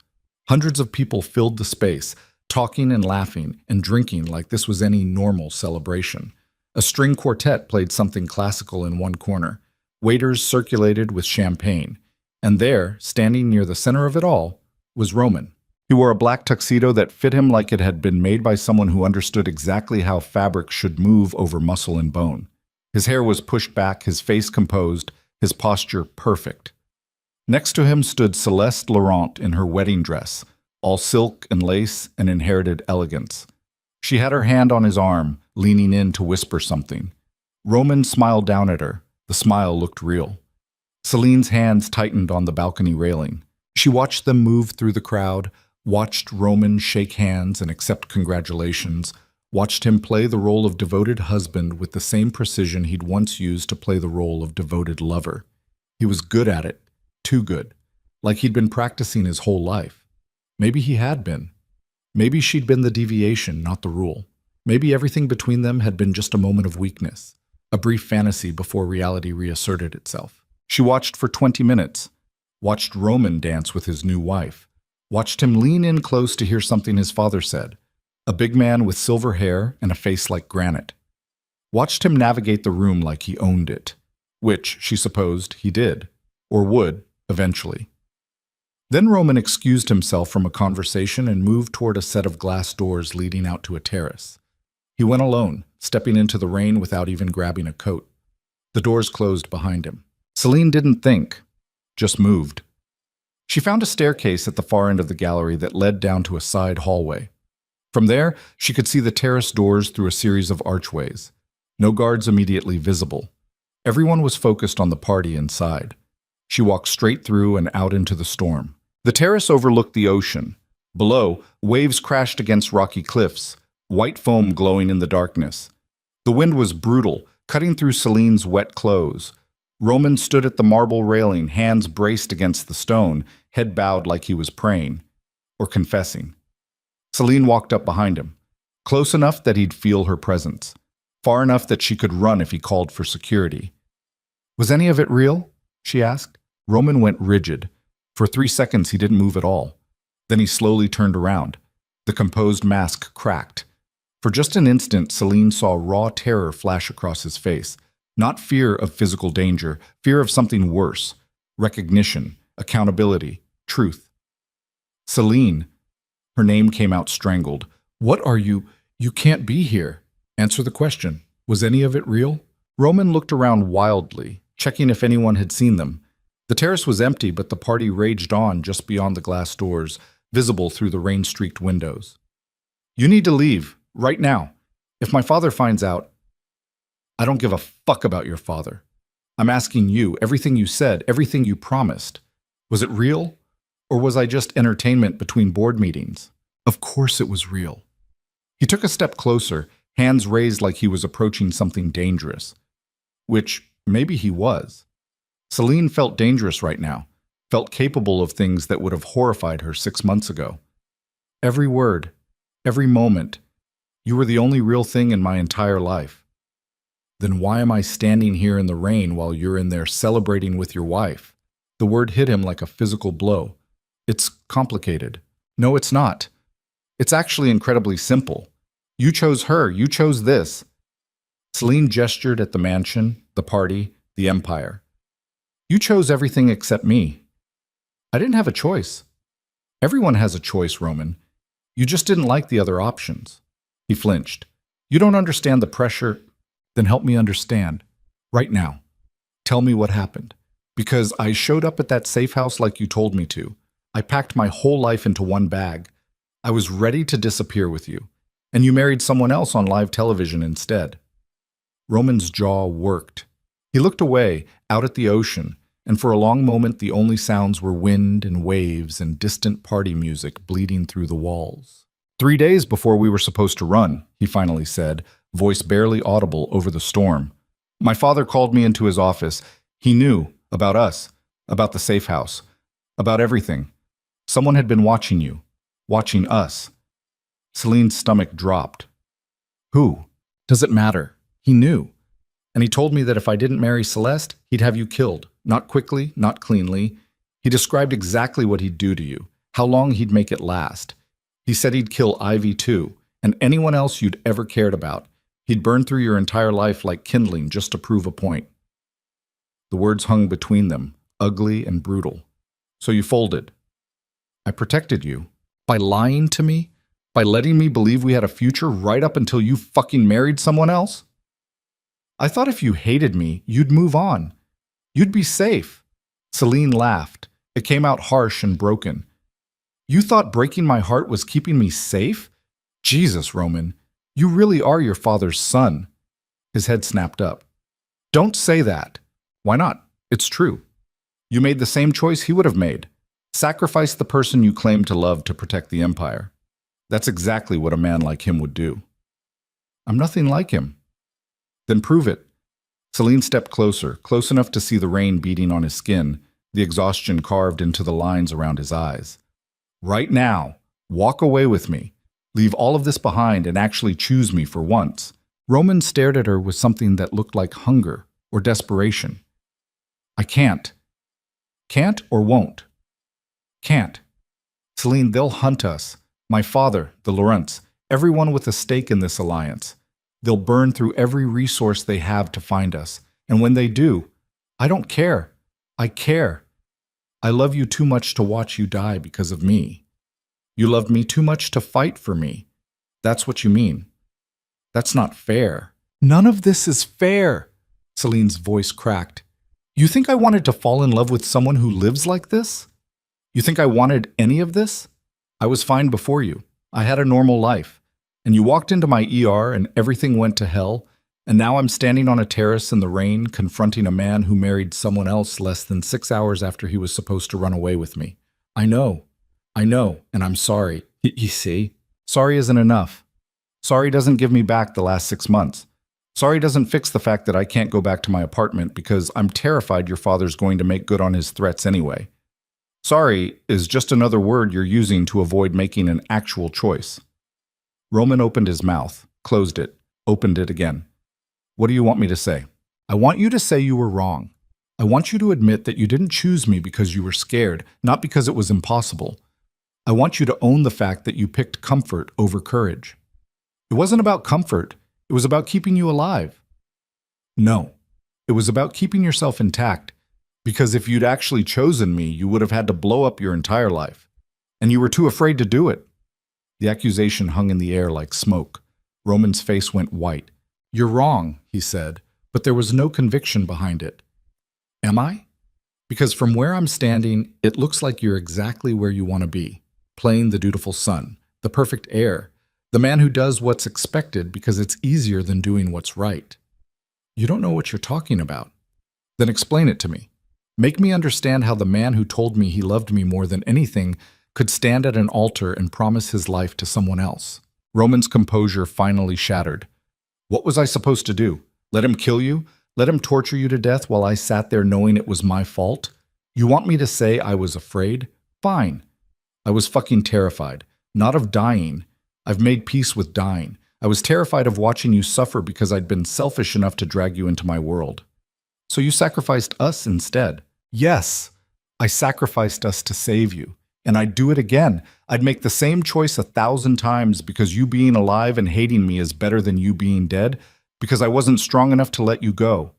Hundreds of people filled the space, talking and laughing and drinking like this was any normal celebration. A string quartet played something classical in one corner. Waiters circulated with champagne. And there, standing near the center of it all, was Roman. He wore a black tuxedo that fit him like it had been made by someone who understood exactly how fabric should move over muscle and bone. His hair was pushed back, his face composed, his posture perfect. Next to him stood Celeste Laurent in her wedding dress, all silk and lace and inherited elegance. She had her hand on his arm, leaning in to whisper something. Roman smiled down at her. The smile looked real. Celine's hands tightened on the balcony railing. She watched them move through the crowd, watched Roman shake hands and accept congratulations, watched him play the role of devoted husband with the same precision he'd once used to play the role of devoted lover. He was good at it, too good, like he'd been practicing his whole life. Maybe he had been. Maybe she'd been the deviation, not the rule. Maybe everything between them had been just a moment of weakness, a brief fantasy before reality reasserted itself. She watched for 20 minutes, watched Roman dance with his new wife, watched him lean in close to hear something his father said, a big man with silver hair and a face like granite. Watched him navigate the room like he owned it, which, she supposed, he did, or would, eventually. Then Roman excused himself from a conversation and moved toward a set of glass doors leading out to a terrace. He went alone, stepping into the rain without even grabbing a coat. The doors closed behind him. Celine didn't think, just moved. She found a staircase at the far end of the gallery that led down to a side hallway. From there, she could see the terrace doors through a series of archways. No guards immediately visible. Everyone was focused on the party inside. She walked straight through and out into the storm. The terrace overlooked the ocean. Below, waves crashed against rocky cliffs, white foam glowing in the darkness. The wind was brutal, cutting through Celine's wet clothes. Roman stood at the marble railing, hands braced against the stone, head bowed like he was praying, or confessing. Celine walked up behind him, close enough that he'd feel her presence, far enough that she could run if he called for security. "Was any of it real?" she asked. Roman went rigid. For 3 seconds he didn't move at all. Then he slowly turned around. The composed mask cracked. For just an instant, Celine saw raw terror flash across his face. Not fear of physical danger, fear of something worse. Recognition, accountability, truth. "Celine." Her name came out strangled. "What are you? You can't be here." "Answer the question. Was any of it real?" Roman looked around wildly, checking if anyone had seen them. The terrace was empty, but the party raged on just beyond the glass doors, visible through the rain-streaked windows. "You need to leave, right now. If my father finds out..." "I don't give a fuck about your father. I'm asking you, everything you said, everything you promised. Was it real? Or was I just entertainment between board meetings?" "Of course it was real." He took a step closer, hands raised like he was approaching something dangerous. Which maybe he was. Celine felt dangerous right now, felt capable of things that would have horrified her 6 months ago. "Every word, every moment. You were the only real thing in my entire life." "Then why am I standing here in the rain while you're in there celebrating with your wife?" The word hit him like a physical blow. "It's complicated." "No, it's not. It's actually incredibly simple. You chose her. You chose this." Celine gestured at the mansion, the party, the empire. "You chose everything except me. I didn't have a choice. Everyone has a choice, Roman. You just didn't like the other options." He flinched. "You don't understand the pressure." "Then help me understand. Right now. Tell me what happened. Because I showed up at that safe house like you told me to. I packed my whole life into one bag. I was ready to disappear with you. And you married someone else on live television instead." Roman's jaw worked. He looked away, out at the ocean, and for a long moment the only sounds were wind and waves and distant party music bleeding through the walls. 3 days before we were supposed to run," he finally said, voice barely audible over the storm. "My father called me into his office. He knew about us, about the safe house, about everything. Someone had been watching you, watching us." Celine's stomach dropped. "Who? Does it matter? He knew. And he told me that if I didn't marry Celeste, he'd have you killed. Not quickly, not cleanly. He described exactly what he'd do to you, how long he'd make it last. He said he'd kill Ivy too, and anyone else you'd ever cared about. He'd burn through your entire life like kindling just to prove a point." The words hung between them, ugly and brutal. "So you folded. I protected you. By lying to me? By letting me believe we had a future right up until you fucking married someone else? I thought if you hated me, you'd move on. You'd be safe. Celine laughed. It came out harsh and broken. You thought breaking my heart was keeping me safe? Jesus, Roman, you really are your father's son. His head snapped up. Don't say that. Why not? It's true. You made the same choice he would have made. Sacrifice the person you claim to love to protect the empire. That's exactly what a man like him would do. I'm nothing like him. Then prove it. Celine stepped closer, close enough to see the rain beating on his skin, the exhaustion carved into the lines around his eyes. Right now, walk away with me. Leave all of this behind and actually choose me for once. Roman stared at her with something that looked like hunger or desperation. I can't. Can't or won't? Can't. Celine, they'll hunt us. My father, the Laurents, everyone with a stake in this alliance. They'll burn through every resource they have to find us. And when they do, I don't care. I care. I love you too much to watch you die because of me. You love me too much to fight for me. That's what you mean. That's not fair. None of this is fair. Celine's voice cracked. You think I wanted to fall in love with someone who lives like this? You think I wanted any of this? I was fine before you. I had a normal life. And you walked into my ER and everything went to hell, and now I'm standing on a terrace in the rain confronting a man who married someone else less than 6 hours after he was supposed to run away with me. I know, and I'm sorry. You see? Sorry isn't enough. Sorry doesn't give me back the last 6 months. Sorry doesn't fix the fact that I can't go back to my apartment because I'm terrified your father's going to make good on his threats anyway. Sorry is just another word you're using to avoid making an actual choice. Roman opened his mouth, closed it, opened it again. What do you want me to say? I want you to say you were wrong. I want you to admit that you didn't choose me because you were scared, not because it was impossible. I want you to own the fact that you picked comfort over courage. It wasn't about comfort. It was about keeping you alive. No, it was about keeping yourself intact, because if you'd actually chosen me, you would have had to blow up your entire life. And you were too afraid to do it. The accusation hung in the air like smoke. Roman's face went white. You're wrong, he said, but there was no conviction behind it. Am I? Because from where I'm standing, it looks like you're exactly where you want to be, playing the dutiful son, the perfect heir, the man who does what's expected because it's easier than doing what's right. You don't know what you're talking about. Then explain it to me. Make me understand how the man who told me he loved me more than anything could stand at an altar and promise his life to someone else. Roman's composure finally shattered. What was I supposed to do? Let him kill you? Let him torture you to death while I sat there knowing it was my fault? You want me to say I was afraid? Fine. I was fucking terrified. Not of dying. I've made peace with dying. I was terrified of watching you suffer because I'd been selfish enough to drag you into my world. So you sacrificed us instead. Yes, I sacrificed us to save you. And I'd do it again. I'd make the same choice 1,000 times because you being alive and hating me is better than you being dead, because I wasn't strong enough to let you go.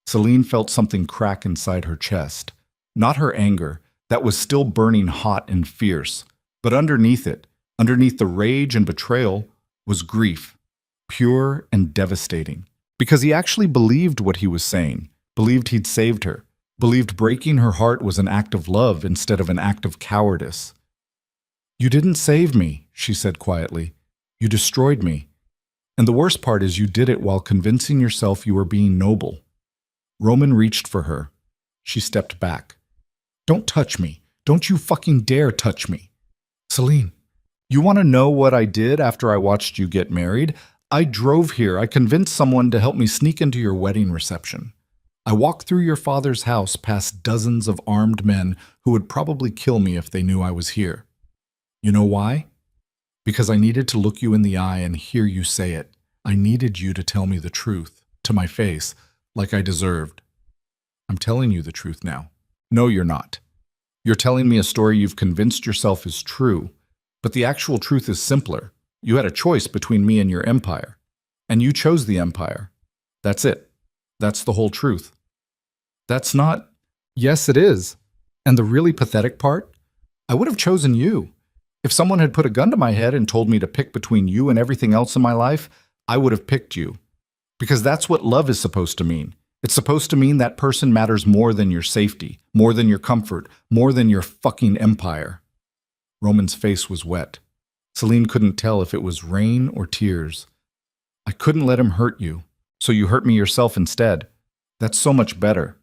Celine felt something crack inside her chest. Not her anger, that was still burning hot and fierce, but underneath it, underneath the rage and betrayal, was grief, pure and devastating. Because he actually believed what he was saying, believed he'd saved her, believed breaking her heart was an act of love instead of an act of cowardice. You didn't save me, she said quietly. You destroyed me. And the worst part is you did it while convincing yourself you were being noble. Roman reached for her. She stepped back. Don't touch me. Don't you fucking dare touch me. Celine, you want to know what I did after I watched you get married? I drove here. I convinced someone to help me sneak into your wedding reception. I walked through your father's house past dozens of armed men who would probably kill me if they knew I was here. You know why? Because I needed to look you in the eye and hear you say it. I needed you to tell me the truth, to my face, like I deserved. I'm telling you the truth now. No, you're not. You're telling me a story you've convinced yourself is true, but the actual truth is simpler. You had a choice between me and your empire, and you chose the empire. That's it. That's the whole truth. That's not... Yes, it is. And the really pathetic part? I would have chosen you. If someone had put a gun to my head and told me to pick between you and everything else in my life, I would have picked you. Because that's what love is supposed to mean. It's supposed to mean that person matters more than your safety, more than your comfort, more than your fucking empire. Roman's face was wet. Celine couldn't tell if it was rain or tears. I couldn't let him hurt you, so you hurt me yourself instead. That's so much better.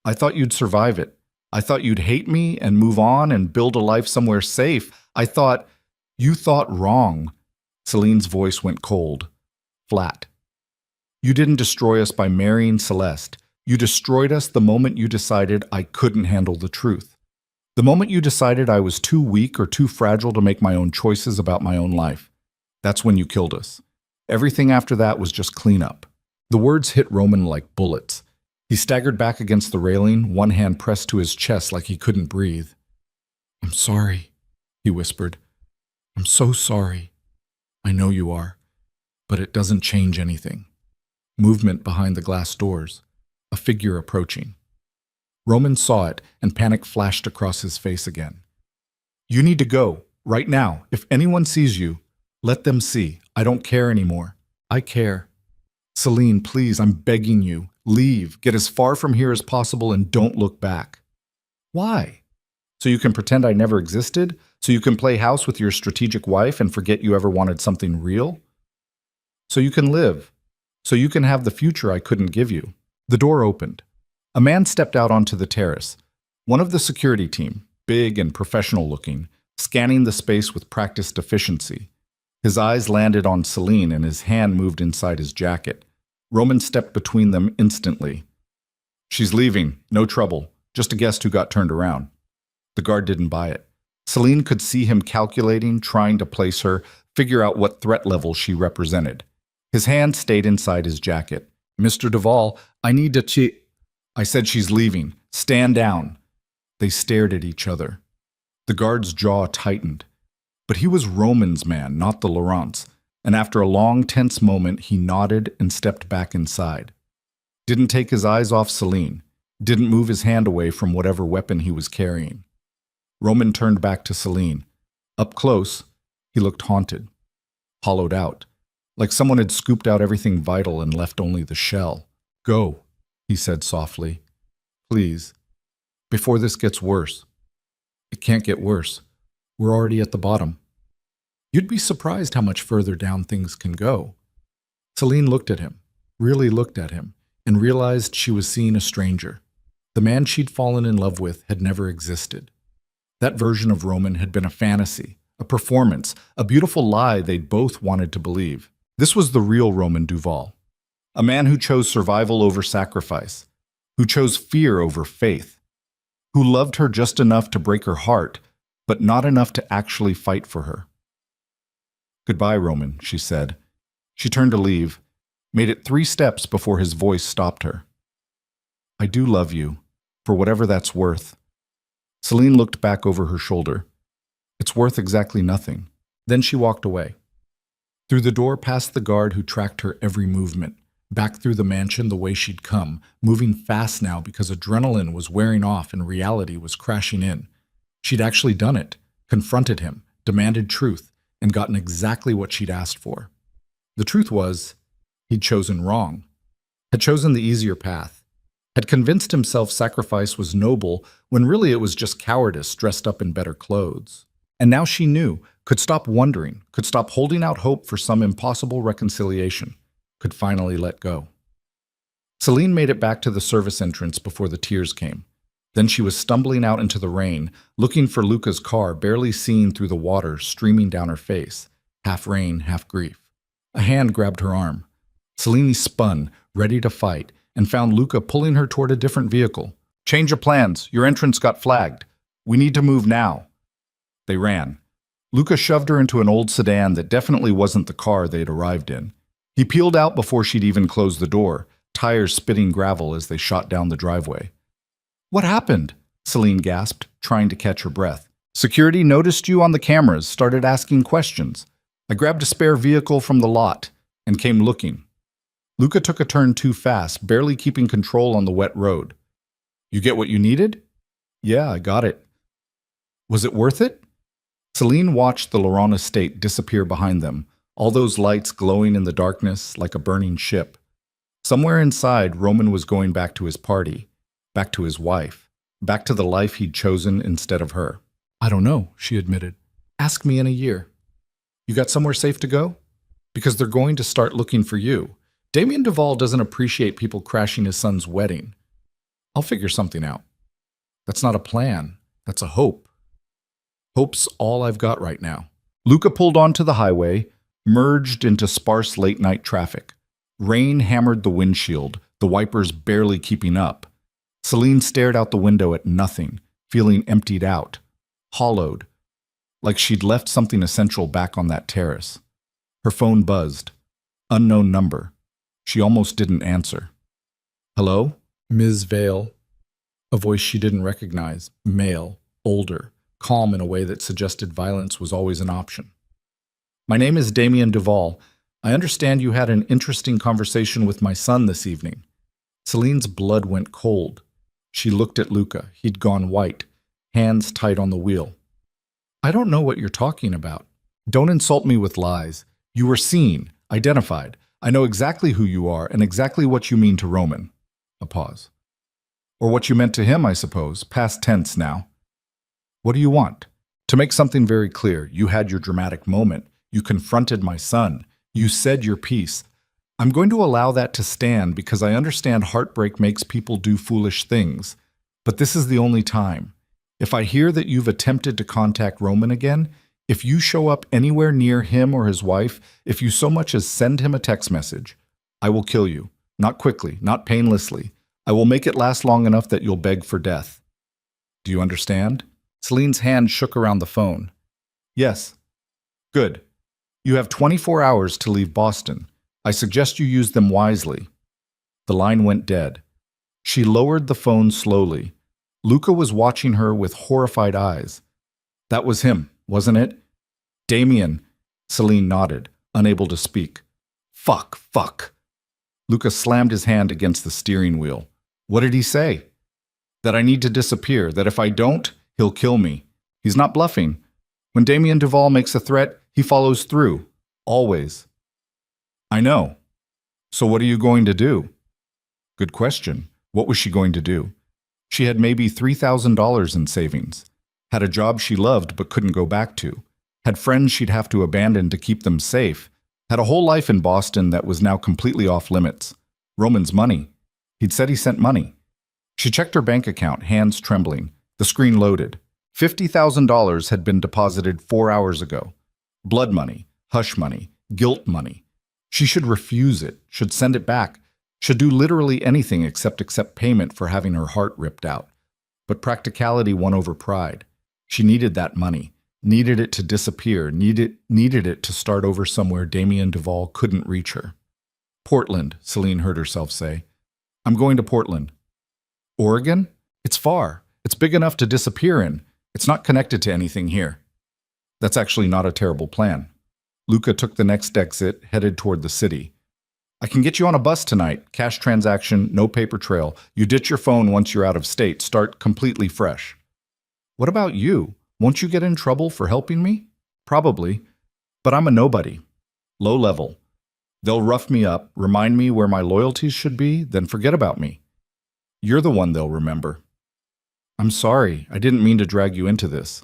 I thought you'd survive it. I thought you'd hate me and move on and build a life somewhere safe. You thought wrong. Celine's voice went cold, flat. You didn't destroy us by marrying Celeste. You destroyed us the moment you decided I couldn't handle the truth. The moment you decided I was too weak or too fragile to make my own choices about my own life. That's when you killed us. Everything after that was just cleanup. The words hit Roman like bullets. He staggered back against the railing, one hand pressed to his chest like he couldn't breathe. I'm sorry, he whispered. I'm so sorry. I know you are, but it doesn't change anything. Movement behind the glass doors. A figure approaching. Roman saw it, and panic flashed across his face again. You need to go, right now. If anyone sees you, let them see. I don't care anymore. I care. Celine, please, I'm begging you. Leave. Get as far from here as possible and don't look back. Why? So you can pretend I never existed? So you can play house with your strategic wife and forget you ever wanted something real? So you can live. So you can have the future I couldn't give you. The door opened. A man stepped out onto the terrace. One of the security team, big and professional looking, scanning the space with practiced efficiency. His eyes landed on Celine and his hand moved inside his jacket. Roman stepped between them instantly. She's leaving. No trouble. Just a guest who got turned around. The guard didn't buy it. Celine could see him calculating, trying to place her, figure out what threat level she represented. His hand stayed inside his jacket. Mr. Duvall, I need to I said she's leaving. Stand down. They stared at each other. The guard's jaw tightened. But he was Roman's man, not the Laurent's, and after a long, tense moment, he nodded and stepped back inside. Didn't take his eyes off Celine. Didn't move his hand away from whatever weapon he was carrying. Roman turned back to Celine. Up close, he looked haunted, hollowed out, like someone had scooped out everything vital and left only the shell. Go, he said softly. Please, before this gets worse. It can't get worse. We're already at the bottom. You'd be surprised how much further down things can go. Celine looked at him, really looked at him, and realized she was seeing a stranger. The man she'd fallen in love with had never existed. That version of Roman had been a fantasy, a performance, a beautiful lie they'd both wanted to believe. This was the real Roman Duvall, a man who chose survival over sacrifice, who chose fear over faith, who loved her just enough to break her heart, but not enough to actually fight for her. Goodbye, Roman, she said. She turned to leave, made it 3 steps before his voice stopped her. I do love you, for whatever that's worth. Celine looked back over her shoulder. It's worth exactly nothing. Then she walked away. Through the door past the guard who tracked her every movement, back through the mansion the way she'd come, moving fast now because adrenaline was wearing off and reality was crashing in. She'd actually done it, confronted him, demanded truth, and gotten exactly what she'd asked for. The truth was, he'd chosen wrong, had chosen the easier path, had convinced himself sacrifice was noble when really it was just cowardice dressed up in better clothes. And now she knew, could stop wondering, could stop holding out hope for some impossible reconciliation, could finally let go. Celine made it back to the service entrance before the tears came. Then she was stumbling out into the rain, looking for Luca's car, barely seen through the water streaming down her face, half rain, half grief. A hand grabbed her arm. Celine spun, ready to fight, and found Luca pulling her toward a different vehicle. Change of plans. Your entrance got flagged. We need to move now. They ran. Luca shoved her into an old sedan that definitely wasn't the car they'd arrived in. He peeled out before she'd even closed the door, tires spitting gravel as they shot down the driveway. What happened? Celine gasped, trying to catch her breath. Security noticed you on the cameras, started asking questions. I grabbed a spare vehicle from the lot and came looking. Luca took a turn too fast, barely keeping control on the wet road. You get what you needed? Yeah, I got it. Was it worth it? Celine watched the Laurent estate disappear behind them, all those lights glowing in the darkness like a burning ship. Somewhere inside, Roman was going back to his party, back to his wife, back to the life he'd chosen instead of her. I don't know, she admitted. Ask me in a year. You got somewhere safe to go? Because they're going to start looking for you. Damien Duval doesn't appreciate people crashing his son's wedding. I'll figure something out. That's not a plan. That's a hope. Hope's all I've got right now. Luca pulled onto the highway, merged into sparse late-night traffic. Rain hammered the windshield, the wipers barely keeping up. Celine stared out the window at nothing, feeling emptied out, hollowed, like she'd left something essential back on that terrace. Her phone buzzed. Unknown number. She almost didn't answer. Hello? Ms. Vale. A voice she didn't recognize. Male, older, calm in a way that suggested violence was always an option. My name is Damien Duval. I understand you had an interesting conversation with my son this evening. Celine's blood went cold. She looked at Luca. He'd gone white, hands tight on the wheel. I don't know what you're talking about. Don't insult me with lies. You were seen, identified. I know exactly who you are and exactly what you mean to Roman. A pause. Or what you meant to him, I suppose, past tense now. What do you want? To make something very clear, you had your dramatic moment. You confronted my son. You said your piece. I'm going to allow that to stand because I understand heartbreak makes people do foolish things. But this is the only time. If I hear that you've attempted to contact Roman again, if you show up anywhere near him or his wife, if you so much as send him a text message, I will kill you. Not quickly, not painlessly. I will make it last long enough that you'll beg for death. Do you understand? Celine's hand shook around the phone. Yes. Good. You have 24 hours to leave Boston. I suggest you use them wisely. The line went dead. She lowered the phone slowly. Luca was watching her with horrified eyes. That was him, wasn't it? Damien. Celine nodded, unable to speak. Fuck. Luca slammed his hand against the steering wheel. What did he say? That I need to disappear, that if I don't, he'll kill me. He's not bluffing. When Damien Duval makes a threat, he follows through. Always. I know. So what are you going to do? Good question. What was she going to do? She had maybe $3,000 in savings. Had a job she loved but couldn't go back to. Had friends she'd have to abandon to keep them safe. Had a whole life in Boston that was now completely off limits. Roman's money. He'd said he sent money. She checked her bank account, hands trembling. The screen loaded. $50,000 had been deposited 4 hours ago. Blood money, hush money, guilt money. She should refuse it, should send it back, should do literally anything except accept payment for having her heart ripped out. But practicality won over pride. She needed that money, needed it to disappear, needed it to start over somewhere Damien Duval couldn't reach her. Portland, Celine heard herself say. I'm going to Portland. Oregon? It's far. It's big enough to disappear in. It's not connected to anything here. That's actually not a terrible plan. Luca took the next exit, headed toward the city. I can get you on a bus tonight. Cash transaction, no paper trail. You ditch your phone once you're out of state. Start completely fresh. What about you? Won't you get in trouble for helping me? Probably. But I'm a nobody. Low level. They'll rough me up, remind me where my loyalties should be, then forget about me. You're the one they'll remember. I'm sorry. I didn't mean to drag you into this.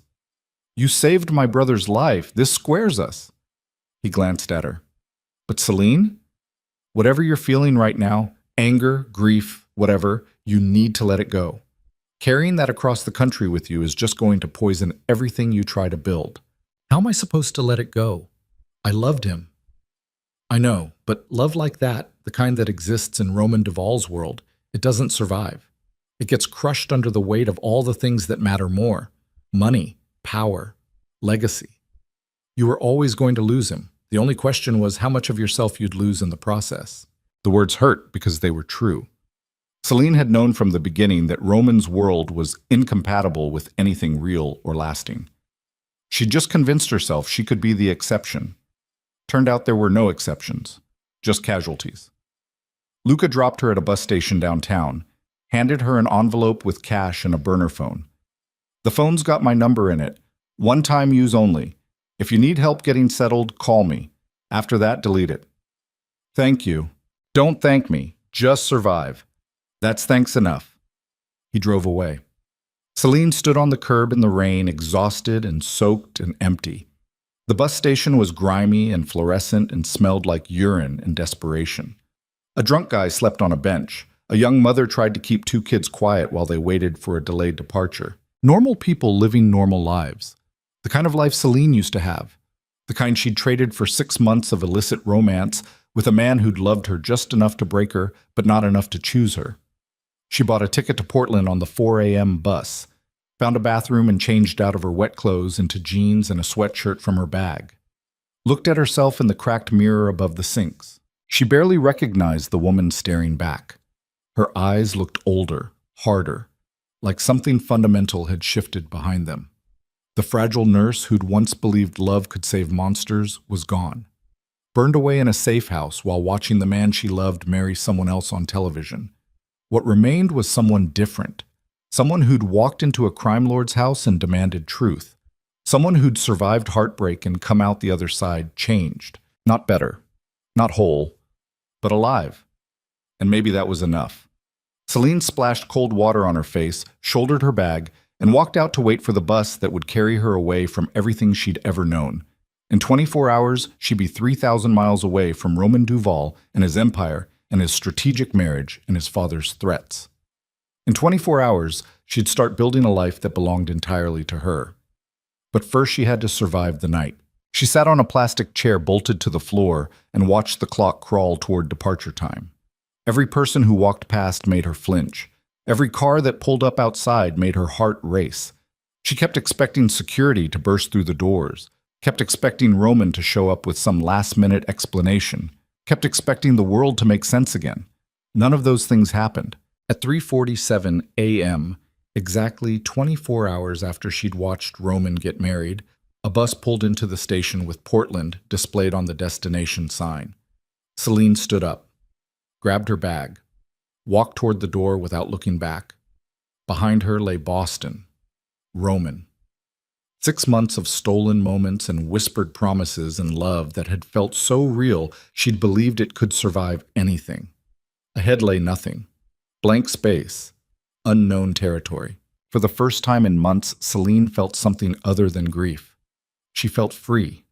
You saved my brother's life. This squares us. He glanced at her. But Celine? Whatever you're feeling right now, anger, grief, whatever, you need to let it go. Carrying that across the country with you is just going to poison everything you try to build. How am I supposed to let it go? I loved him. I know, but love like that, the kind that exists in Roman Duval's world, it doesn't survive. It gets crushed under the weight of all the things that matter more. Money, power, legacy. You were always going to lose him. The only question was how much of yourself you'd lose in the process. The words hurt because they were true. Celine had known from the beginning that Roman's world was incompatible with anything real or lasting. She'd just convinced herself she could be the exception. Turned out there were no exceptions, just casualties. Luca dropped her at a bus station downtown, handed her an envelope with cash and a burner phone. The phone's got my number in it. One-time use only. If you need help getting settled, call me. After that, delete it. Thank you. Don't thank me. Just survive. That's thanks enough." He drove away. Celine stood on the curb in the rain, exhausted and soaked and empty. The bus station was grimy and fluorescent and smelled like urine and desperation. A drunk guy slept on a bench. A young mother tried to keep two kids quiet while they waited for a delayed departure. Normal people living normal lives. The kind of life Celine used to have. The kind she'd traded for 6 months of illicit romance with a man who'd loved her just enough to break her, but not enough to choose her. She bought a ticket to Portland on the 4 a.m. bus, found a bathroom and changed out of her wet clothes into jeans and a sweatshirt from her bag. Looked at herself in the cracked mirror above the sinks. She barely recognized the woman staring back. Her eyes looked older, harder, like something fundamental had shifted behind them. The fragile nurse who'd once believed love could save monsters was gone. Burned away in a safe house while watching the man she loved marry someone else on television. What remained was someone different. Someone who'd walked into a crime lord's house and demanded truth. Someone who'd survived heartbreak and come out the other side changed. Not better, not whole, but alive. And maybe that was enough. Celine splashed cold water on her face, shouldered her bag, and walked out to wait for the bus that would carry her away from everything she'd ever known. In 24 hours, she'd be 3,000 miles away from Roman Duval and his empire and his strategic marriage and his father's threats. In 24 hours, she'd start building a life that belonged entirely to her. But first she had to survive the night. She sat on a plastic chair bolted to the floor and watched the clock crawl toward departure time. Every person who walked past made her flinch. Every car that pulled up outside made her heart race. She kept expecting security to burst through the doors, kept expecting Roman to show up with some last-minute explanation, kept expecting the world to make sense again. None of those things happened. At 3:47 a.m., exactly 24 hours after she'd watched Roman get married, a bus pulled into the station with Portland displayed on the destination sign. Celine stood up, grabbed her bag, walked toward the door without looking back. Behind her lay Boston, Roman. 6 months of stolen moments and whispered promises and love that had felt so real she'd believed it could survive anything. Ahead lay nothing. Blank space. Unknown territory. For the first time in months, Celine felt something other than grief. She felt free.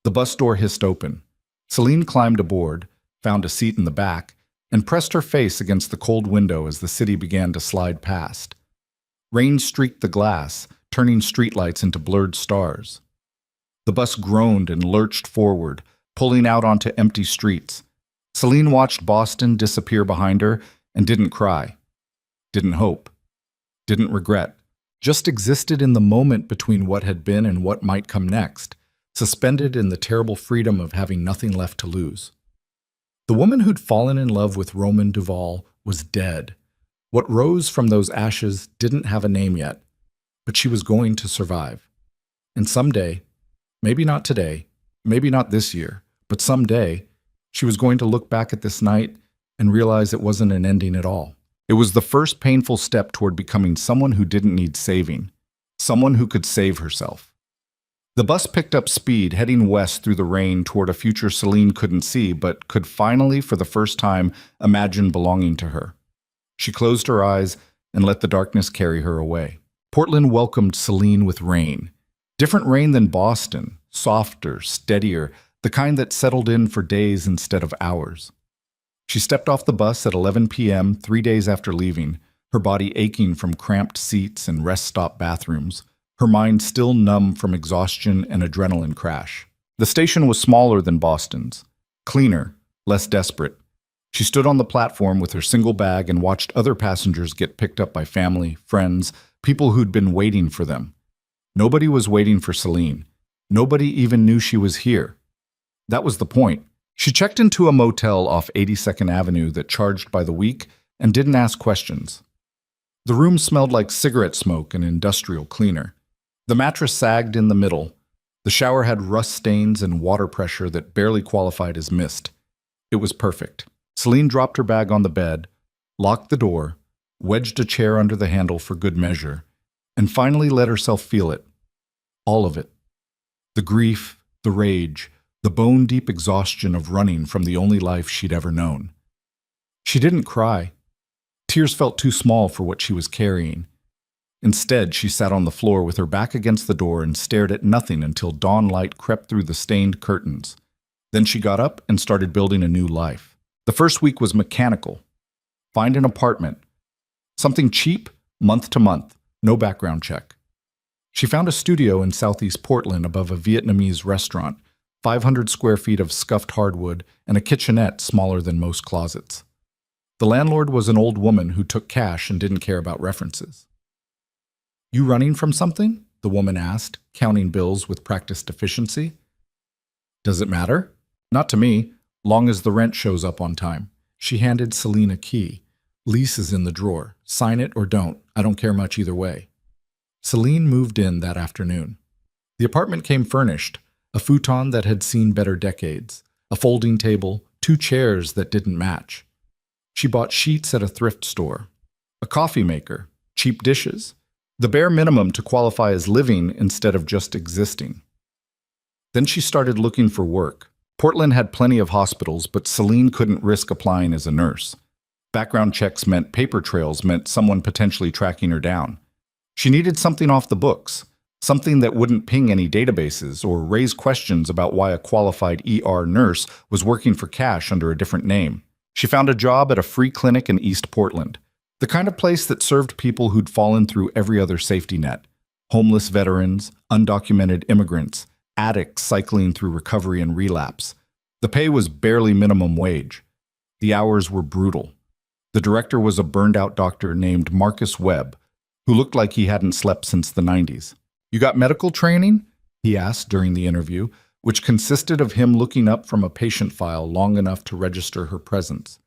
The bus door hissed open. Celine climbed aboard, found a seat in the back, and pressed her face against the cold window as the city began to slide past. Rain streaked the glass, turning streetlights into blurred stars. The bus groaned and lurched forward, pulling out onto empty streets. Celine watched Boston disappear behind her and didn't cry, didn't hope, didn't regret, just existed in the moment between what had been and what might come next, suspended in the terrible freedom of having nothing left to lose. The woman who'd fallen in love with Roman Duval was dead. What rose from those ashes didn't have a name yet, but she was going to survive. And someday, maybe not today, maybe not this year, but someday, she was going to look back at this night and realize it wasn't an ending at all. It was the first painful step toward becoming someone who didn't need saving, someone who could save herself. The bus picked up speed, heading west through the rain toward a future Celine couldn't see, but could finally, for the first time, imagine belonging to her. She closed her eyes and let the darkness carry her away. Portland welcomed Celine with rain. Different rain than Boston, softer, steadier, the kind that settled in for days instead of hours. She stepped off the bus at 11 p.m. 3 days after leaving, her body aching from cramped seats and rest-stop bathrooms, her mind still numb from exhaustion and adrenaline crash. The station was smaller than Boston's, cleaner, less desperate. She stood on the platform with her single bag and watched other passengers get picked up by family, friends, people who'd been waiting for them. Nobody was waiting for Celine. Nobody even knew she was here. That was the point. She checked into a motel off 82nd Avenue that charged by the week and didn't ask questions. The room smelled like cigarette smoke and industrial cleaner. The mattress sagged in the middle. The shower had rust stains and water pressure that barely qualified as mist. It was perfect. Celine dropped her bag on the bed, locked the door, wedged a chair under the handle for good measure, and finally let herself feel it. All of it. The grief, the rage, the bone-deep exhaustion of running from the only life she'd ever known. She didn't cry. Tears felt too small for what she was carrying. Instead, she sat on the floor with her back against the door and stared at nothing until dawn light crept through the stained curtains. Then she got up and started building a new life. The first week was mechanical. Find an apartment. Something cheap, month to month, no background check. She found a studio in southeast Portland above a Vietnamese restaurant, 500 square feet of scuffed hardwood, and a kitchenette smaller than most closets. The landlord was an old woman who took cash and didn't care about references. "You running from something?" the woman asked, counting bills with practiced efficiency. "Does it matter?" "Not to me, long as the rent shows up on time." She handed Celine a key. "Lease is in the drawer. Sign it or don't. I don't care much either way." Celine moved in that afternoon. The apartment came furnished, a futon that had seen better decades, a folding table, 2 chairs that didn't match. She bought sheets at a thrift store, a coffee maker, cheap dishes, the bare minimum to qualify as living instead of just existing. Then she started looking for work. Portland had plenty of hospitals, but Celine couldn't risk applying as a nurse. Background checks meant paper trails meant someone potentially tracking her down. She needed something off the books, something that wouldn't ping any databases or raise questions about why a qualified ER nurse was working for cash under a different name. She found a job at a free clinic in East Portland, the kind of place that served people who'd fallen through every other safety net: homeless veterans, undocumented immigrants, addicts cycling through recovery and relapse. The pay was barely minimum wage. The hours were brutal. The director was a burned-out doctor named Marcus Webb, who looked like he hadn't slept since the 90s. "You got medical training?" he asked during the interview, which consisted of him looking up from a patient file long enough to register her presence.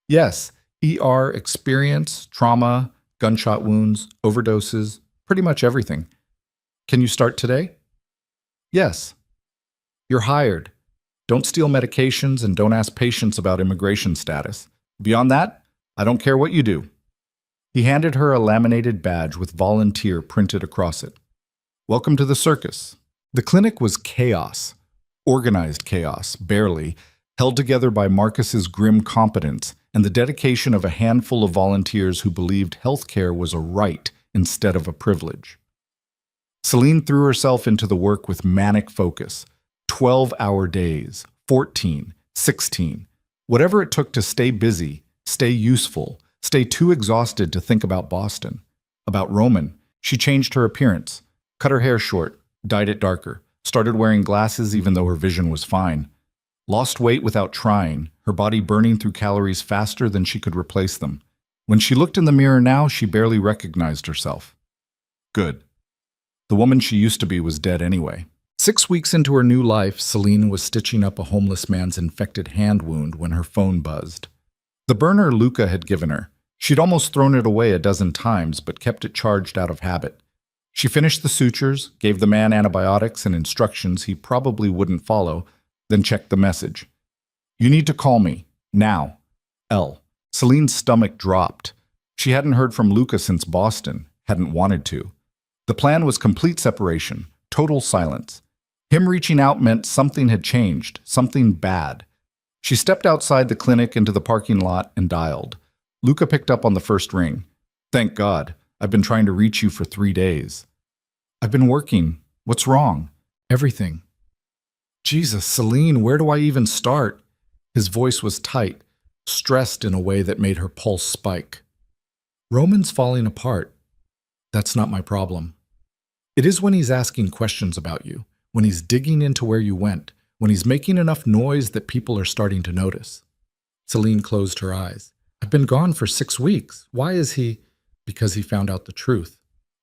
"Yes, ER experience, trauma, gunshot wounds, overdoses, pretty much everything." "Can you start today?" "Yes." "You're hired. Don't steal medications and don't ask patients about immigration status. Beyond that, I don't care what you do." He handed her a laminated badge with volunteer printed across it. "Welcome to the circus." The clinic was chaos. Organized chaos, barely, held together by Marcus's grim competence and the dedication of a handful of volunteers who believed healthcare was a right instead of a privilege. Celine threw herself into the work with manic focus. 12-hour days, 14, 16, whatever it took to stay busy, stay useful, stay too exhausted to think about Boston. About Roman, she changed her appearance, cut her hair short, dyed it darker, started wearing glasses even though her vision was fine. Lost weight without trying, her body burning through calories faster than she could replace them. When she looked in the mirror now, she barely recognized herself. Good. The woman she used to be was dead anyway. 6 weeks into her new life, Celine was stitching up a homeless man's infected hand wound when her phone buzzed. The burner Luca had given her. She'd almost thrown it away a dozen times, but kept it charged out of habit. She finished the sutures, gave the man antibiotics and instructions he probably wouldn't follow, then checked the message. "You need to call me. Now. L." Celine's stomach dropped. She hadn't heard from Luca since Boston, hadn't wanted to. The plan was complete separation, total silence. Him reaching out meant something had changed, something bad. She stepped outside the clinic into the parking lot and dialed. Luca picked up on the first ring. "Thank God. I've been trying to reach you for 3 days." "I've been working. What's wrong?" "Everything." "Jesus, Celine, where do I even start?" His voice was tight, stressed in a way that made her pulse spike. "Roman's falling apart. That's not my problem. It is when he's asking questions about you, when he's digging into where you went, when he's making enough noise that people are starting to notice." Celine closed her eyes. "I've been gone for 6 weeks. Why is he—" "Because he found out the truth.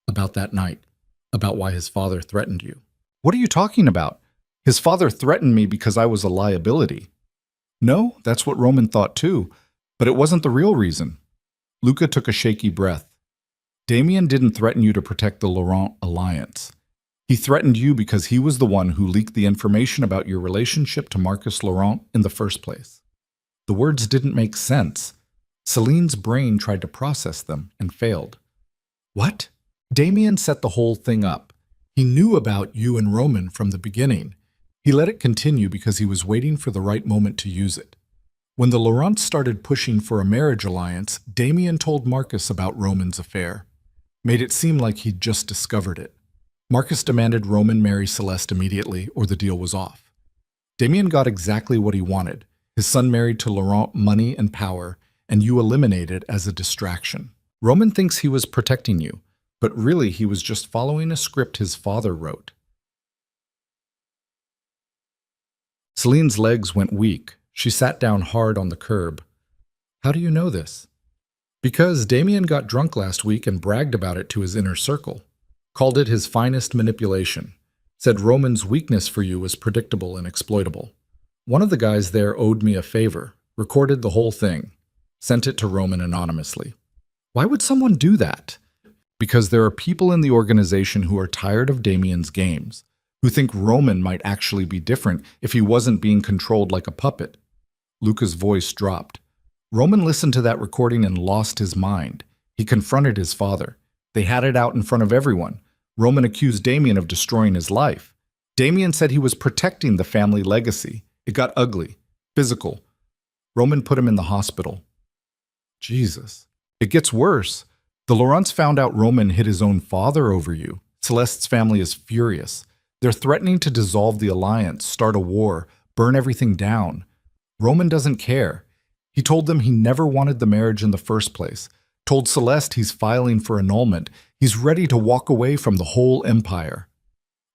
About that night. About why his father threatened you." "What are you talking about? His father threatened me because I was a liability." "No, that's what Roman thought too, but it wasn't the real reason." Luca took a shaky breath. "Damien didn't threaten you to protect the Laurent alliance. He threatened you because he was the one who leaked the information about your relationship to Marcus Laurent in the first place." The words didn't make sense. Celine's brain tried to process them and failed. "What?" "Damien set the whole thing up. He knew about you and Roman from the beginning. He let it continue because he was waiting for the right moment to use it. When the Laurents started pushing for a marriage alliance, Damien told Marcus about Roman's affair. Made it seem like he'd just discovered it. Marcus demanded Roman marry Celeste immediately, or the deal was off. Damien got exactly what he wanted. His son married to Laurent, money and power, and you eliminated as a distraction. Roman thinks he was protecting you, but really he was just following a script his father wrote. Celine's legs went weak. She sat down hard on the curb. How do you know this? Because Damien got drunk last week and bragged about it to his inner circle. Called it his finest manipulation. Said Roman's weakness for you was predictable and exploitable. One of the guys there owed me a favor, recorded the whole thing, sent it to Roman anonymously. Why would someone do that? Because there are people in the organization who are tired of Damien's games, who think Roman might actually be different if he wasn't being controlled like a puppet. Luca's voice dropped. Roman listened to that recording and lost his mind. He confronted his father. They had it out in front of everyone. Roman accused Damien of destroying his life. Damien said he was protecting the family legacy. It got ugly, physical. Roman put him in the hospital. Jesus. It gets worse. The Laurents found out Roman hit his own father over you. Celeste's family is furious. They're threatening to dissolve the alliance, start a war, burn everything down. Roman doesn't care. He told them he never wanted the marriage in the first place. Told Celeste he's filing for annulment. He's ready to walk away from the whole empire.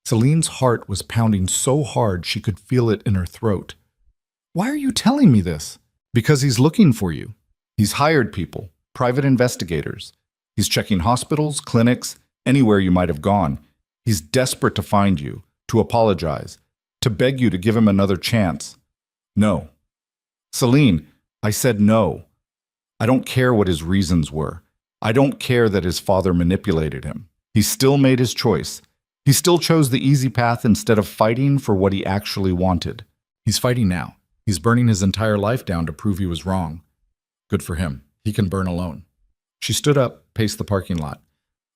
Celine's heart was pounding so hard she could feel it in her throat. Why are you telling me this? Because he's looking for you. He's hired people, private investigators. He's checking hospitals, clinics, anywhere you might have gone. He's desperate to find you, to apologize, to beg you to give him another chance. No. Celine, I said no. I don't care what his reasons were. I don't care that his father manipulated him. He still made his choice. He still chose the easy path instead of fighting for what he actually wanted. He's fighting now. He's burning his entire life down to prove he was wrong. Good for him. He can burn alone. She stood up, paced the parking lot.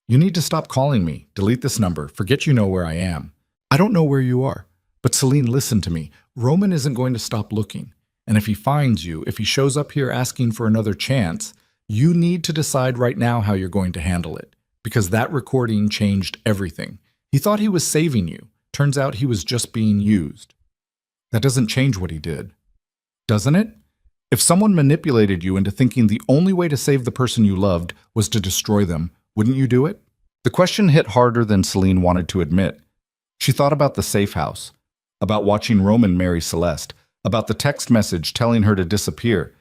You need to stop calling me. Delete this number. Forget you know where I am. I don't know where you are. But Celine, listen to me. Roman isn't going to stop looking. And if he finds you, if he shows up here asking for another chance, you need to decide right now how you're going to handle it. Because that recording changed everything. He thought he was saving you. Turns out he was just being used. That doesn't change what he did. Doesn't it? If someone manipulated you into thinking the only way to save the person you loved was to destroy them, wouldn't you do it? The question hit harder than Celine wanted to admit. She thought about the safe house, about watching Roman marry Celeste, about the text message telling her to disappear.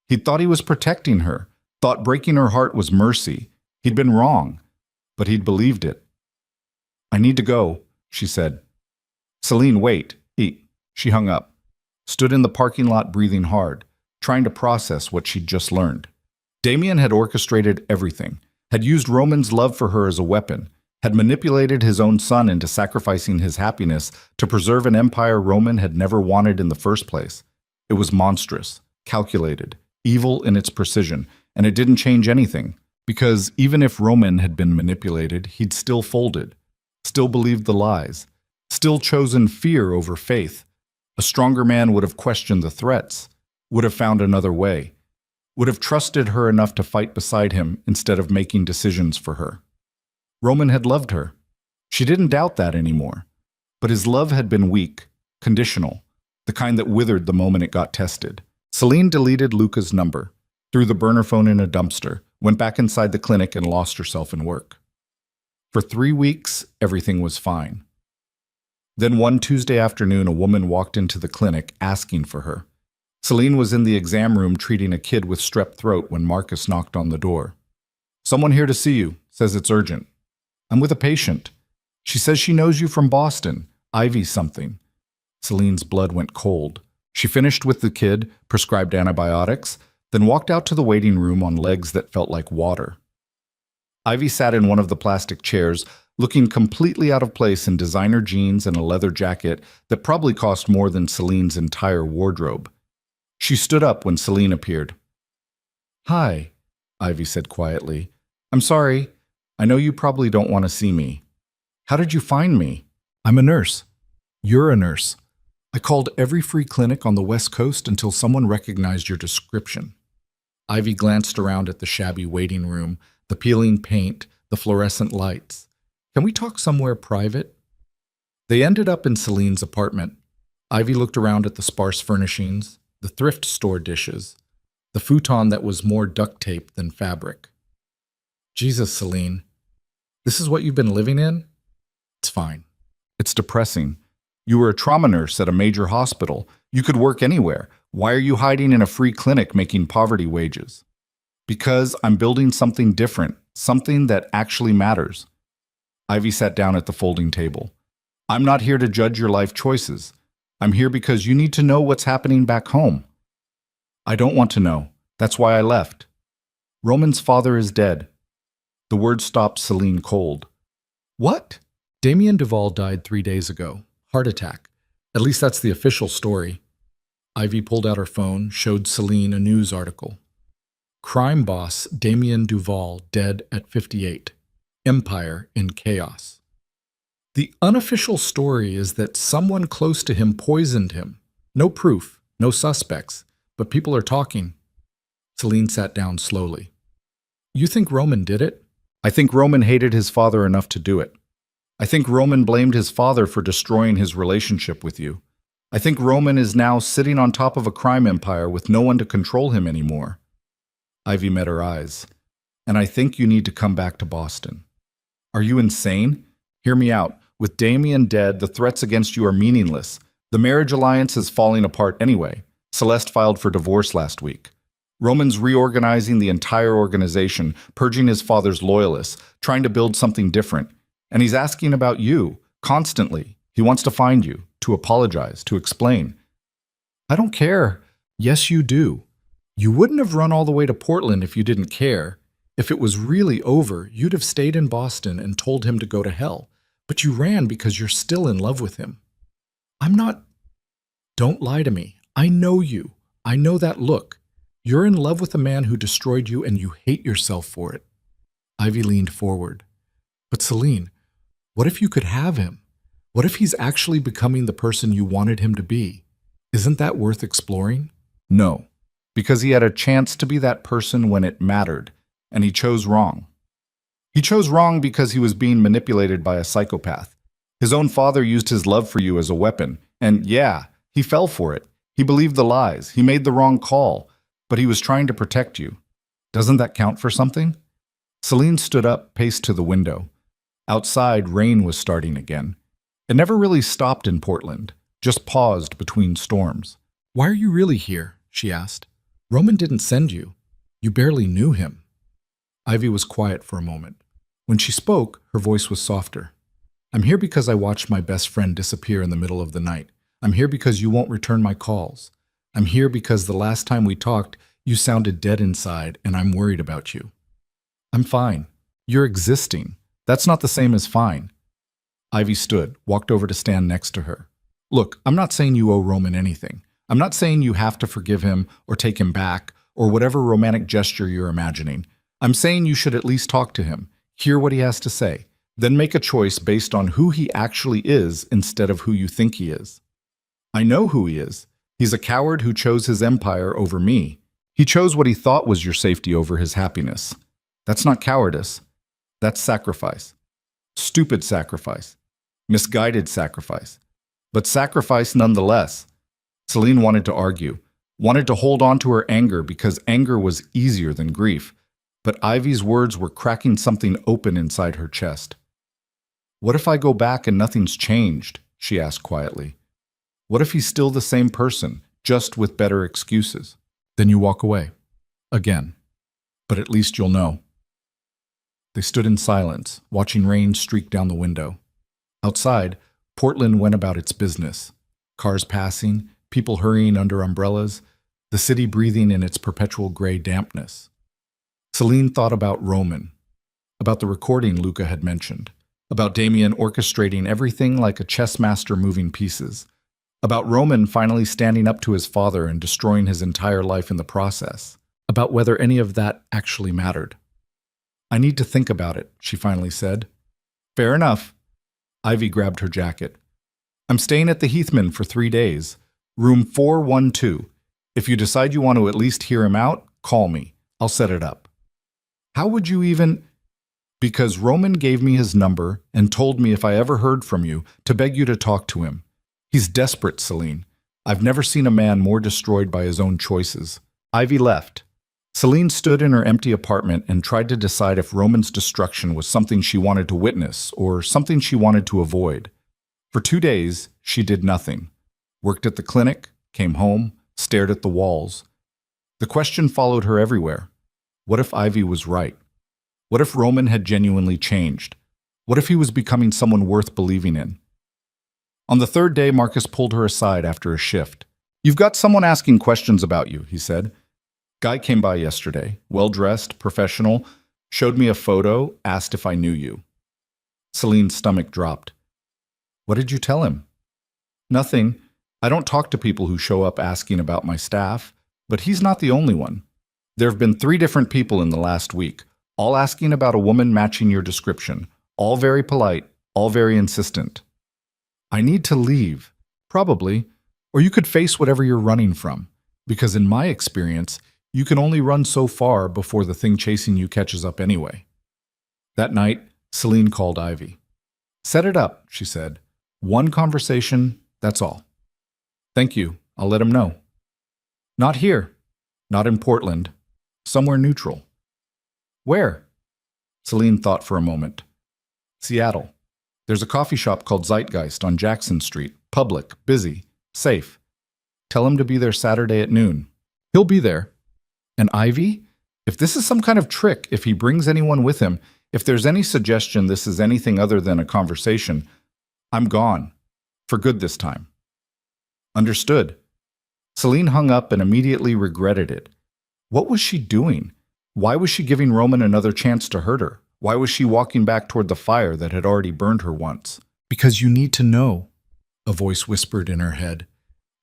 He'd thought he was protecting her, thought breaking her heart was mercy. He'd been wrong, but he'd believed it. I need to go, she said. Celine, wait. She hung up, stood in the parking lot breathing hard, trying to process what she'd just learned. Damien had orchestrated everything, had used Roman's love for her as a weapon, had manipulated his own son into sacrificing his happiness to preserve an empire Roman had never wanted in the first place. It was monstrous, calculated, evil in its precision, and it didn't change anything, because even if Roman had been manipulated, he'd still folded, still believed the lies, still chosen fear over faith. A stronger man would have questioned the threats, would have found another way, would have trusted her enough to fight beside him instead of making decisions for her. Roman had loved her. She didn't doubt that anymore. But his love had been weak, conditional, the kind that withered the moment it got tested. Celine deleted Luca's number, threw the burner phone in a dumpster, went back inside the clinic and lost herself in work. For 3 weeks, everything was fine. Then one Tuesday afternoon, a woman walked into the clinic asking for her. Celine was in the exam room treating a kid with strep throat when Marcus knocked on the door. Someone here to see you, says it's urgent. I'm with a patient. She says she knows you from Boston, Ivy something. Celine's blood went cold. She finished with the kid, prescribed antibiotics, then walked out to the waiting room on legs that felt like water. Ivy sat in one of the plastic chairs, looking completely out of place in designer jeans and a leather jacket that probably cost more than Celine's entire wardrobe. She stood up when Celine appeared. Hi, Ivy said quietly. I'm sorry. I know you probably don't want to see me. How did you find me? I'm a nurse. You're a nurse. I called every free clinic on the West Coast until someone recognized your description. Ivy glanced around at the shabby waiting room, the peeling paint, the fluorescent lights. Can we talk somewhere private? They ended up in Celine's apartment. Ivy looked around at the sparse furnishings, the thrift store dishes, the futon that was more duct tape than fabric. Jesus, Celine, this is what you've been living in? It's fine. It's depressing. You were a trauma nurse at a major hospital. You could work anywhere. Why are you hiding in a free clinic making poverty wages? Because I'm building something different, something that actually matters. Ivy sat down at the folding table. I'm not here to judge your life choices. I'm here because you need to know what's happening back home. I don't want to know. That's why I left. Roman's father is dead. The word stopped Celine cold. What? Damien Duval died 3 days ago. Heart attack. At least that's the official story. Ivy pulled out her phone, showed Celine a news article. Crime boss Damien Duval dead at 58. Empire in chaos. The unofficial story is that someone close to him poisoned him. No proof, no suspects, but people are talking. Celine sat down slowly. You think Roman did it? I think Roman hated his father enough to do it. I think Roman blamed his father for destroying his relationship with you. I think Roman is now sitting on top of a crime empire with no one to control him anymore. Ivy met her eyes. And I think you need to come back to Boston. Are you insane? Hear me out. With Damien dead, the threats against you are meaningless. The marriage alliance is falling apart anyway. Celeste filed for divorce last week. Roman's reorganizing the entire organization, purging his father's loyalists, trying to build something different. And he's asking about you, constantly. He wants to find you, to apologize, to explain. I don't care. Yes, you do. You wouldn't have run all the way to Portland if you didn't care. If it was really over, you'd have stayed in Boston and told him to go to hell. But you ran because you're still in love with him. I'm not. Don't lie to me. I know you. I know that look. You're in love with a man who destroyed you and you hate yourself for it. Ivy leaned forward. But Celine, what if you could have him? What if he's actually becoming the person you wanted him to be? Isn't that worth exploring? No, because he had a chance to be that person when it mattered, and he chose wrong. He chose wrong because he was being manipulated by a psychopath. His own father used his love for you as a weapon, and yeah, he fell for it. He believed the lies. He made the wrong call, but he was trying to protect you. Doesn't that count for something? Celine stood up, paced to the window. Outside, rain was starting again. It never really stopped in Portland, just paused between storms. Why are you really here? She asked. Roman didn't send you. You barely knew him. Ivy was quiet for a moment. When she spoke, her voice was softer. I'm here because I watched my best friend disappear in the middle of the night. I'm here because you won't return my calls. I'm here because the last time we talked, you sounded dead inside, and I'm worried about you. I'm fine. You're existing. That's not the same as fine. Ivy stood, walked over to stand next to her. Look, I'm not saying you owe Roman anything. I'm not saying you have to forgive him or take him back or whatever romantic gesture you're imagining. I'm saying you should at least talk to him, hear what he has to say, then make a choice based on who he actually is instead of who you think he is. I know who he is. He's a coward who chose his empire over me. He chose what he thought was your safety over his happiness. That's not cowardice. That's sacrifice. Stupid sacrifice. Misguided sacrifice. But sacrifice nonetheless. Celine wanted to argue, wanted to hold on to her anger because anger was easier than grief. But Ivy's words were cracking something open inside her chest. What if I go back and nothing's changed? She asked quietly. What if he's still the same person, just with better excuses? Then you walk away. Again. But at least you'll know. They stood in silence, watching rain streak down the window. Outside, Portland went about its business. Cars passing, people hurrying under umbrellas, the city breathing in its perpetual gray dampness. Celine thought about Roman, about the recording Luca had mentioned, about Damien orchestrating everything like a chess master moving pieces, about Roman finally standing up to his father and destroying his entire life in the process, about whether any of that actually mattered. I need to think about it, she finally said. Fair enough. Ivy grabbed her jacket. I'm staying at the Heathman for 3 days. Room 412. If you decide you want to at least hear him out, call me. I'll set it up. How would you even... Because Roman gave me his number and told me if I ever heard from you, to beg you to talk to him. He's desperate, Celine. I've never seen a man more destroyed by his own choices. Ivy left. Celine stood in her empty apartment and tried to decide if Roman's destruction was something she wanted to witness or something she wanted to avoid. For 2 days, she did nothing. Worked at the clinic, came home, stared at the walls. The question followed her everywhere. What if Ivy was right? What if Roman had genuinely changed? What if he was becoming someone worth believing in? On the 3rd day, Marcus pulled her aside after a shift. "You've got someone asking questions about you," he said. "Guy came by yesterday, well-dressed, professional, showed me a photo, asked if I knew you." Celine's stomach dropped. "What did you tell him?" "Nothing. I don't talk to people who show up asking about my staff, but he's not the only one. There have been 3 different people in the last week, all asking about a woman matching your description, all very polite, all very insistent." "I need to leave." "Probably. Or you could face whatever you're running from, because in my experience, you can only run so far before the thing chasing you catches up anyway." That night, Celine called Ivy. "Set it up," she said. "One conversation, that's all." "Thank you. I'll let him know." "Not here. Not in Portland. Somewhere neutral." "Where?" Celine thought for a moment. "Seattle. There's a coffee shop called Zeitgeist on Jackson Street. Public, busy, safe. Tell him to be there Saturday at noon. He'll be there." "And Ivy? If this is some kind of trick, if he brings anyone with him, if there's any suggestion this is anything other than a conversation, I'm gone. For good this time." "Understood." Celine hung up and immediately regretted it. What was she doing? Why was she giving Roman another chance to hurt her? Why was she walking back toward the fire that had already burned her once? "Because you need to know," a voice whispered in her head.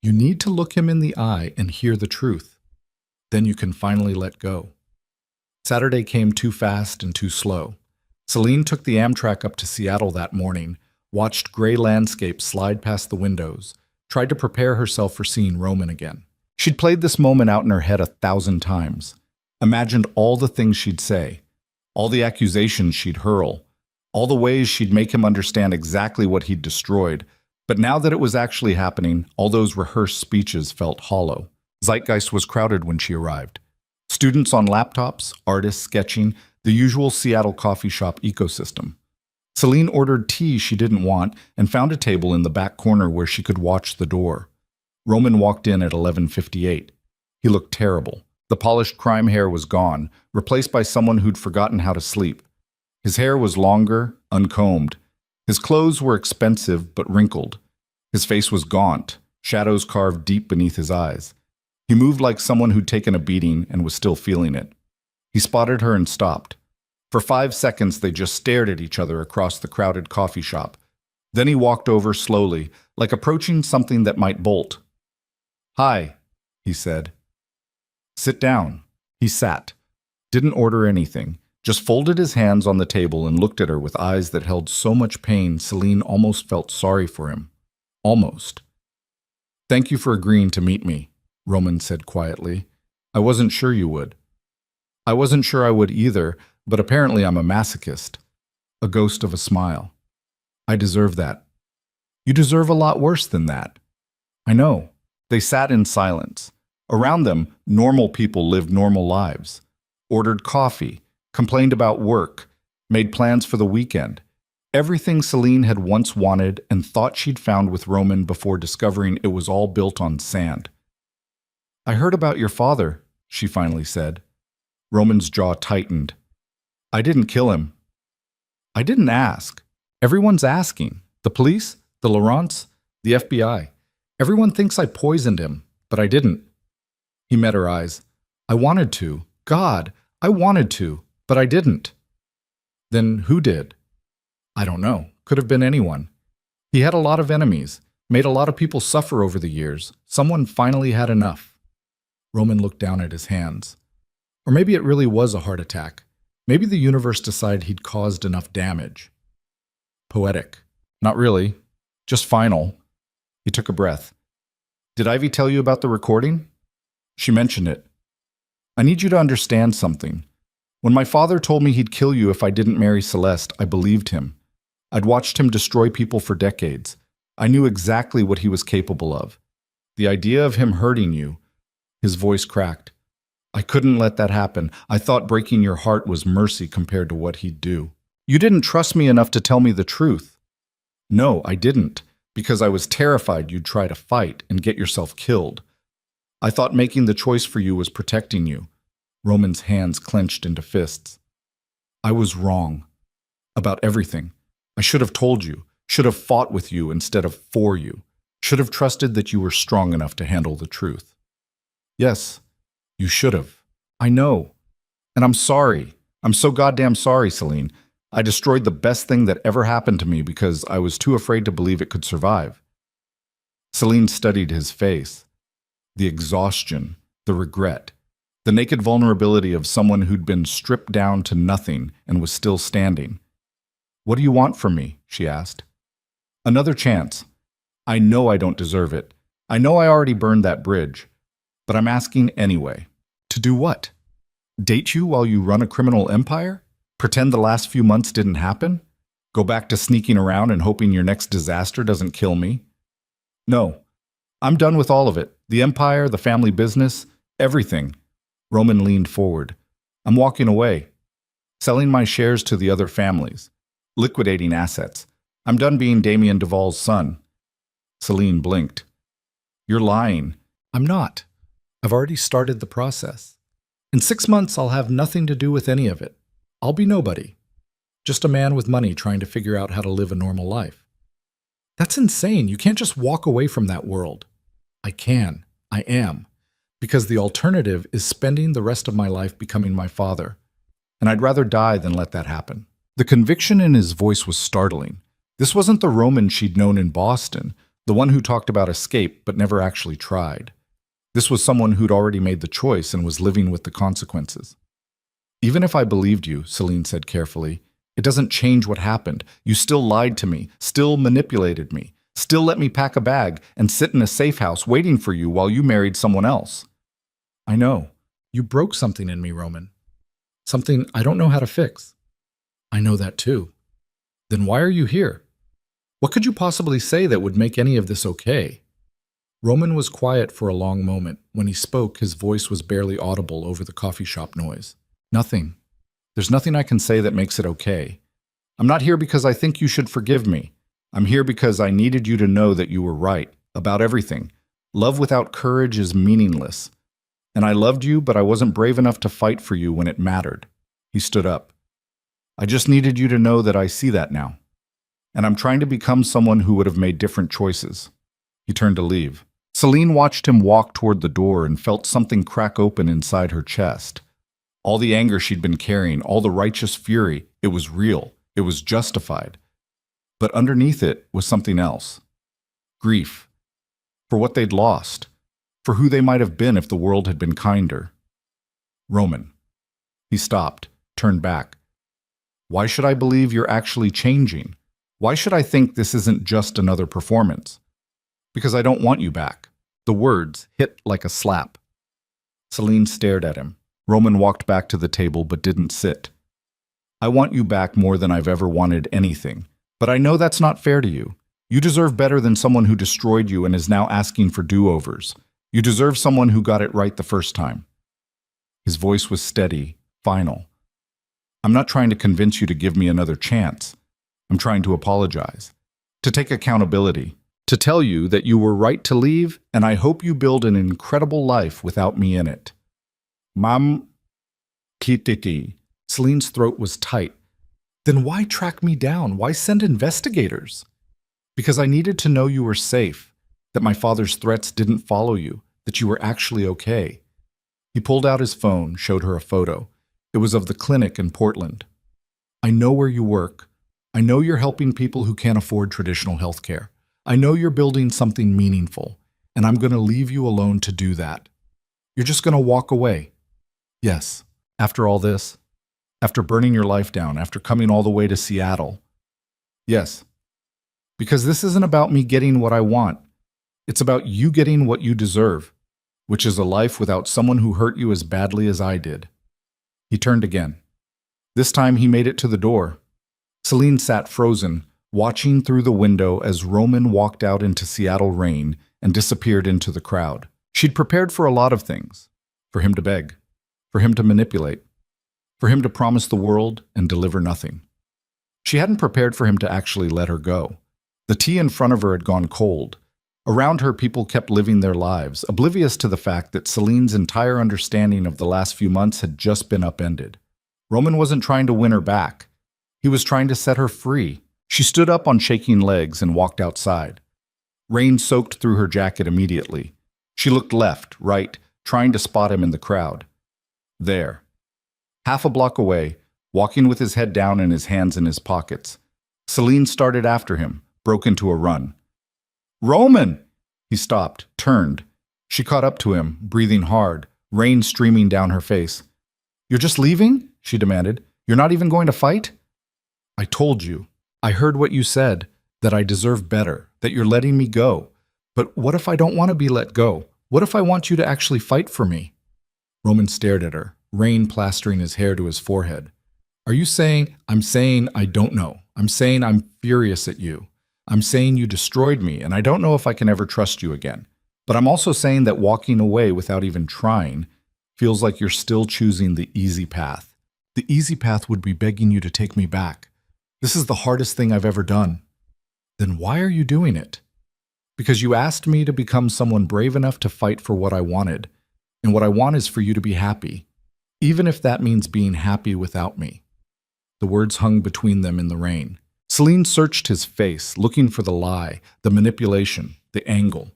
"You need to look him in the eye and hear the truth. Then you can finally let go." Saturday came too fast and too slow. Celine took the Amtrak up to Seattle that morning, watched gray landscapes slide past the windows, tried to prepare herself for seeing Roman again. She'd played this moment out in her head 1,000 times, imagined all the things she'd say, all the accusations she'd hurl, all the ways she'd make him understand exactly what he'd destroyed. But now that it was actually happening, all those rehearsed speeches felt hollow. Zeitgeist was crowded when she arrived. Students on laptops, artists sketching, the usual Seattle coffee shop ecosystem. Celine ordered tea she didn't want and found a table in the back corner where she could watch the door. Roman walked in at 11:58. He looked terrible. The polished crime hair was gone, replaced by someone who'd forgotten how to sleep. His hair was longer, uncombed. His clothes were expensive but wrinkled. His face was gaunt, shadows carved deep beneath his eyes. He moved like someone who'd taken a beating and was still feeling it. He spotted her and stopped. For 5 seconds, they just stared at each other across the crowded coffee shop. Then he walked over slowly, like approaching something that might bolt. "Hi," he said. "Sit down." He sat. Didn't order anything. Just folded his hands on the table and looked at her with eyes that held so much pain Celine almost felt sorry for him. Almost. "Thank you for agreeing to meet me," Roman said quietly. "I wasn't sure you would." "I wasn't sure I would either, but apparently I'm a masochist." A ghost of a smile. "I deserve that." "You deserve a lot worse than that." "I know." They sat in silence. Around them, normal people lived normal lives. Ordered coffee, complained about work, made plans for the weekend. Everything Celine had once wanted and thought she'd found with Roman before discovering it was all built on sand. "I heard about your father," she finally said. Roman's jaw tightened. "I didn't kill him." "I didn't ask. Everyone's asking. The police, the Laurents, the FBI. Everyone thinks I poisoned him, but I didn't." He met her eyes. "I wanted to. God, I wanted to, but I didn't." "Then who did?" "I don't know. Could have been anyone. He had a lot of enemies, made a lot of people suffer over the years. Someone finally had enough." Roman looked down at his hands. Or maybe it really was a heart attack. Maybe the universe decided he'd caused enough damage. Poetic. Not really. Just final. He took a breath. Did Ivy tell you about the recording? She mentioned it. I need you to understand something. When my father told me he'd kill you if I didn't marry Celeste, I believed him. I'd watched him destroy people for decades. I knew exactly what he was capable of. The idea of him hurting you, his voice cracked. I couldn't let that happen. I thought breaking your heart was mercy compared to what he'd do. You didn't trust me enough to tell me the truth. No, I didn't, because I was terrified you'd try to fight and get yourself killed. I thought making the choice for you was protecting you. Roman's hands clenched into fists. I was wrong. About everything. I should have told you, should have fought with you instead of for you, should have trusted that you were strong enough to handle the truth. Yes, you should have. I know. And I'm sorry. I'm so goddamn sorry, Celine. I destroyed the best thing that ever happened to me because I was too afraid to believe it could survive. Celine studied his face. The exhaustion, the regret, the naked vulnerability of someone who'd been stripped down to nothing and was still standing. What do you want from me? She asked. Another chance. I know I don't deserve it. I know I already burned that bridge. But I'm asking anyway. To do what? Date you while you run a criminal empire? Pretend the last few months didn't happen? Go back to sneaking around and hoping your next disaster doesn't kill me? No. I'm done with all of it. The empire, the family business, everything. Roman leaned forward. I'm walking away. Selling my shares to the other families. Liquidating assets. I'm done being Damien Duval's son. Celine blinked. You're lying. I'm not. I've already started the process. In 6 months, I'll have nothing to do with any of it. I'll be nobody. Just a man with money trying to figure out how to live a normal life. That's insane. You can't just walk away from that world. I can. I am. Because the alternative is spending the rest of my life becoming my father. And I'd rather die than let that happen. The conviction in his voice was startling. This wasn't the Roman she'd known in Boston, the one who talked about escape but never actually tried. This was someone who'd already made the choice and was living with the consequences. Even if I believed you, Celine said carefully, it doesn't change what happened. You still lied to me, still manipulated me, still let me pack a bag and sit in a safe house waiting for you while you married someone else. I know. You broke something in me, Roman. Something I don't know how to fix. I know that too. Then why are you here? What could you possibly say that would make any of this okay? Roman was quiet for a long moment. When he spoke, his voice was barely audible over the coffee shop noise. Nothing. There's nothing I can say that makes it okay. I'm not here because I think you should forgive me. I'm here because I needed you to know that you were right about everything. Love without courage is meaningless. And I loved you, but I wasn't brave enough to fight for you when it mattered. He stood up. I just needed you to know that I see that now. And I'm trying to become someone who would have made different choices. He turned to leave. Celine watched him walk toward the door and felt something crack open inside her chest. All the anger she'd been carrying, all the righteous fury, it was real. It was justified. But underneath it was something else. Grief. For what they'd lost. For who they might have been if the world had been kinder. Roman. He stopped, turned back. Why should I believe you're actually changing? Why should I think this isn't just another performance? Because I don't want you back. The words hit like a slap. Celine stared at him. Roman walked back to the table but didn't sit. I want you back more than I've ever wanted anything. But I know that's not fair to you. You deserve better than someone who destroyed you and is now asking for do-overs. You deserve someone who got it right the first time. His voice was steady, final. I'm not trying to convince you to give me another chance. I'm trying to apologize, to take accountability, to tell you that you were right to leave, and I hope you build an incredible life without me in it. Mam kititi. Celine's throat was tight. Then why track me down? Why send investigators? Because I needed to know you were safe, that my father's threats didn't follow you, that you were actually okay. He pulled out his phone, showed her a photo. It was of the clinic in Portland. I know where you work. I know you're helping people who can't afford traditional health care. I know you're building something meaningful, and I'm going to leave you alone to do that. You're just going to walk away. Yes, after all this, after burning your life down, after coming all the way to Seattle. Yes, because this isn't about me getting what I want. It's about you getting what you deserve, which is a life without someone who hurt you as badly as I did. He turned again. This time he made it to the door. Celine sat frozen, watching through the window as Roman walked out into Seattle rain and disappeared into the crowd. She'd prepared for a lot of things. For him to beg. For him to manipulate. For him to promise the world and deliver nothing. She hadn't prepared for him to actually let her go. The tea in front of her had gone cold. Around her, people kept living their lives, oblivious to the fact that Celine's entire understanding of the last few months had just been upended. Roman wasn't trying to win her back. He was trying to set her free. She stood up on shaking legs and walked outside. Rain soaked through her jacket immediately. She looked left, right, trying to spot him in the crowd. There. Half a block away, walking with his head down and his hands in his pockets. Celine started after him, broke into a run. Roman! He stopped, turned. She caught up to him, breathing hard, rain streaming down her face. You're just leaving? She demanded. You're not even going to fight? I told you. I heard what you said, that I deserve better, that you're letting me go. But what if I don't want to be let go? What if I want you to actually fight for me? Roman stared at her, rain plastering his hair to his forehead. Are you saying? I'm saying I don't know. I'm saying I'm furious at you. I'm saying you destroyed me, and I don't know if I can ever trust you again. But I'm also saying that walking away without even trying feels like you're still choosing the easy path. The easy path would be begging you to take me back. This is the hardest thing I've ever done. Then why are you doing it? Because you asked me to become someone brave enough to fight for what I wanted. And what I want is for you to be happy, even if that means being happy without me. The words hung between them in the rain. Celine searched his face, looking for the lie, the manipulation, the angle.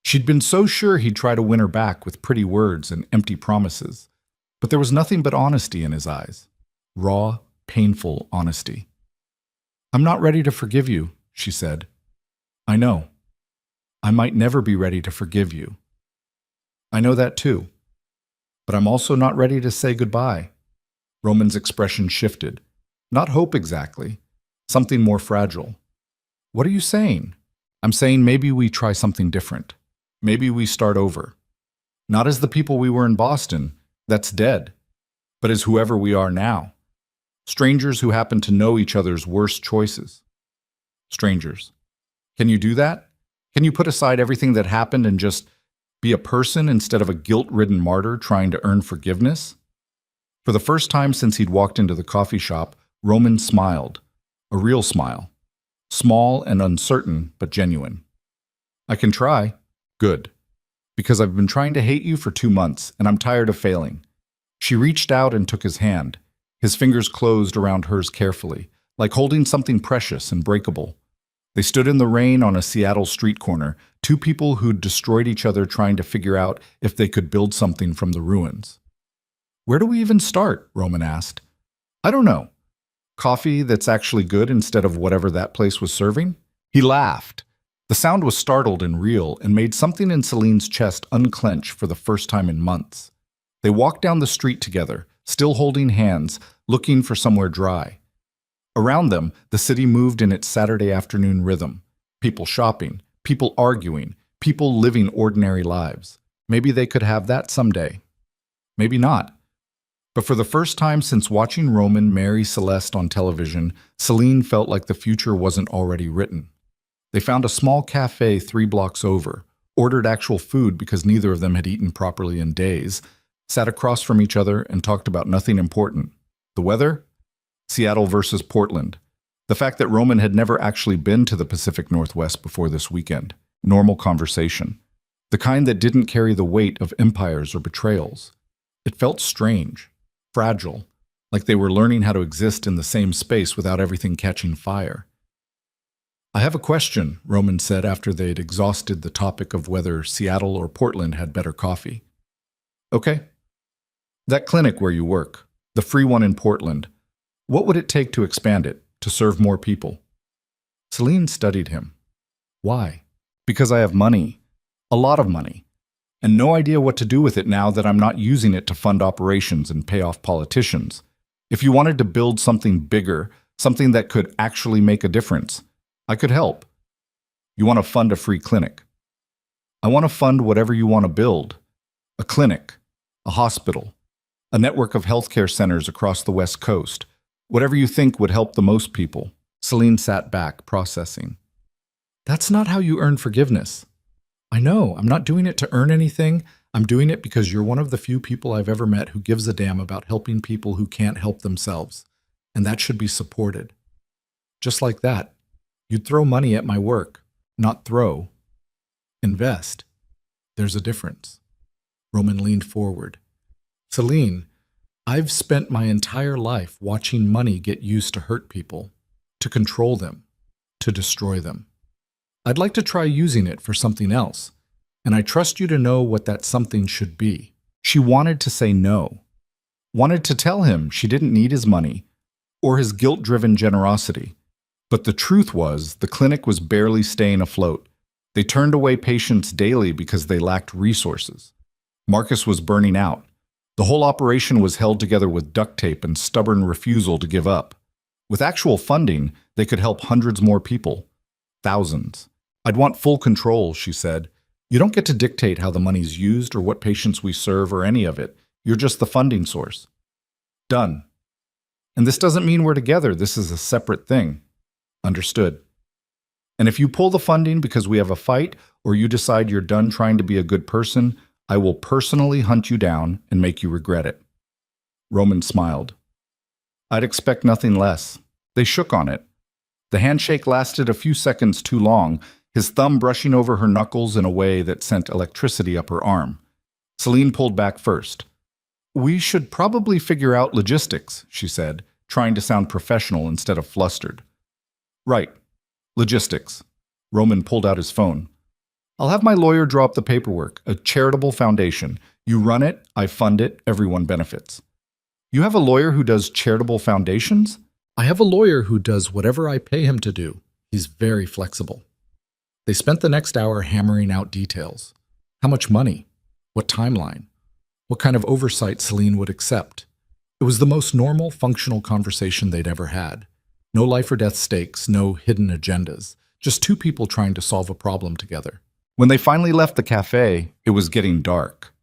She'd been so sure he'd try to win her back with pretty words and empty promises. But there was nothing but honesty in his eyes. Raw, painful honesty. I'm not ready to forgive you, she said. I know. I might never be ready to forgive you. I know that too. But I'm also not ready to say goodbye. Roman's expression shifted. Not hope exactly. Something more fragile. What are you saying? I'm saying maybe we try something different. Maybe we start over. Not as the people we were in Boston, that's dead, but as whoever we are now. Strangers who happen to know each other's worst choices. Strangers. Can you do that? Can you put aside everything that happened and just be a person instead of a guilt-ridden martyr trying to earn forgiveness? For the first time since he'd walked into the coffee shop, Roman smiled. A real smile. Small and uncertain, but genuine. I can try. Good. Because I've been trying to hate you for 2 months, and I'm tired of failing. She reached out and took his hand. His fingers closed around hers carefully, like holding something precious and breakable. They stood in the rain on a Seattle street corner, two people who'd destroyed each other trying to figure out if they could build something from the ruins. Where do we even start? Roman asked. I don't know. Coffee that's actually good instead of whatever that place was serving? He laughed. The sound was startled and real and made something in Celine's chest unclench for the first time in months. They walked down the street together, still holding hands, looking for somewhere dry. Around them, the city moved in its Saturday afternoon rhythm. People shopping, people arguing, people living ordinary lives. Maybe they could have that someday. Maybe not. But for the first time since watching Roman marry Celeste on television, Celine felt like the future wasn't already written. They found a small cafe 3 blocks over, ordered actual food because neither of them had eaten properly in days, sat across from each other and talked about nothing important. The weather? Seattle versus Portland. The fact that Roman had never actually been to the Pacific Northwest before this weekend. Normal conversation. The kind that didn't carry the weight of empires or betrayals. It felt strange. Fragile, like they were learning how to exist in the same space without everything catching fire. I have a question, Roman said after they'd exhausted the topic of whether Seattle or Portland had better coffee. Okay. That clinic where you work, the free one in Portland, what would it take to expand it, to serve more people? Celine studied him. Why? Because I have money. A lot of money. And no idea what to do with it now that I'm not using it to fund operations and pay off politicians. If you wanted to build something bigger, something that could actually make a difference, I could help. You want to fund a free clinic. I want to fund whatever you want to build. A clinic, a hospital, a network of healthcare centers across the West Coast. Whatever you think would help the most people. Celine sat back, processing. That's not how you earn forgiveness. I know, I'm not doing it to earn anything. I'm doing it because you're one of the few people I've ever met who gives a damn about helping people who can't help themselves. And that should be supported. Just like that. You'd throw money at my work, not throw. Invest. There's a difference. Roman leaned forward. Celine, I've spent my entire life watching money get used to hurt people, to control them, to destroy them. I'd like to try using it for something else, and I trust you to know what that something should be. She wanted to say no, wanted to tell him she didn't need his money or his guilt-driven generosity. But the truth was, the clinic was barely staying afloat. They turned away patients daily because they lacked resources. Marcus was burning out. The whole operation was held together with duct tape and stubborn refusal to give up. With actual funding, they could help hundreds more people. Thousands. I'd want full control, she said. You don't get to dictate how the money's used or what patients we serve or any of it. You're just the funding source. Done. And this doesn't mean we're together. This is a separate thing. Understood. And if you pull the funding because we have a fight or you decide you're done trying to be a good person, I will personally hunt you down and make you regret it. Roman smiled. I'd expect nothing less. They shook on it. The handshake lasted a few seconds too long, his thumb brushing over her knuckles in a way that sent electricity up her arm. Celine pulled back first. We should probably figure out logistics, she said, trying to sound professional instead of flustered. Right. Logistics. Roman pulled out his phone. I'll have my lawyer draw up the paperwork, a charitable foundation. You run it, I fund it, everyone benefits. You have a lawyer who does charitable foundations? I have a lawyer who does whatever I pay him to do. He's very flexible. They spent the next hour hammering out details. How much money? What timeline? What kind of oversight Celine would accept? It was the most normal, functional conversation they'd ever had. No life or death stakes, no hidden agendas. Just two people trying to solve a problem together. When they finally left the cafe, it was getting dark.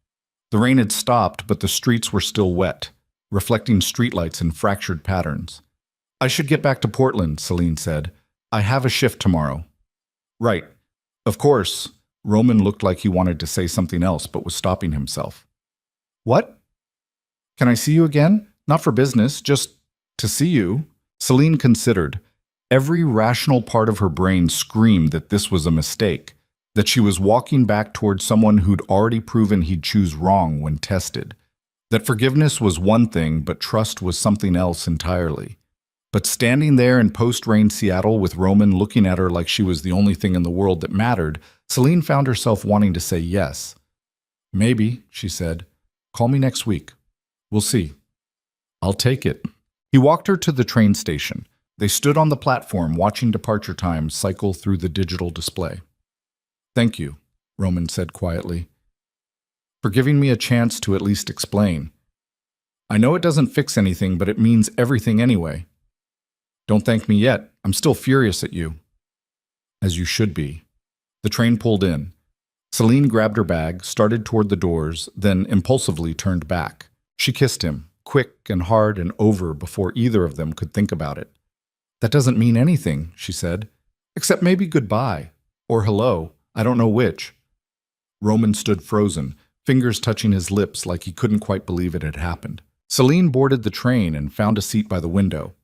The rain had stopped, but the streets were still wet, reflecting streetlights in fractured patterns. I should get back to Portland, Celine said. I have a shift tomorrow. Right. Of course. Roman looked like he wanted to say something else, but was stopping himself. What? Can I see you again? Not for business, just to see you. Celine considered. Every rational part of her brain screamed that this was a mistake, that she was walking back towards someone who'd already proven he'd choose wrong when tested, that forgiveness was one thing, but trust was something else entirely. But standing there in post-rain Seattle with Roman looking at her like she was the only thing in the world that mattered, Celine found herself wanting to say yes. Maybe, she said. Call me next week. We'll see. I'll take it. He walked her to the train station. They stood on the platform watching departure times cycle through the digital display. Thank you, Roman said quietly, for giving me a chance to at least explain. I know it doesn't fix anything, but it means everything anyway. Don't thank me yet. I'm still furious at you. As you should be. The train pulled in. Celine grabbed her bag, started toward the doors, then impulsively turned back. She kissed him, quick and hard and over before either of them could think about it. That doesn't mean anything, she said, except maybe goodbye, or hello, I don't know which. Roman stood frozen, fingers touching his lips like he couldn't quite believe it had happened. Celine boarded the train and found a seat by the window.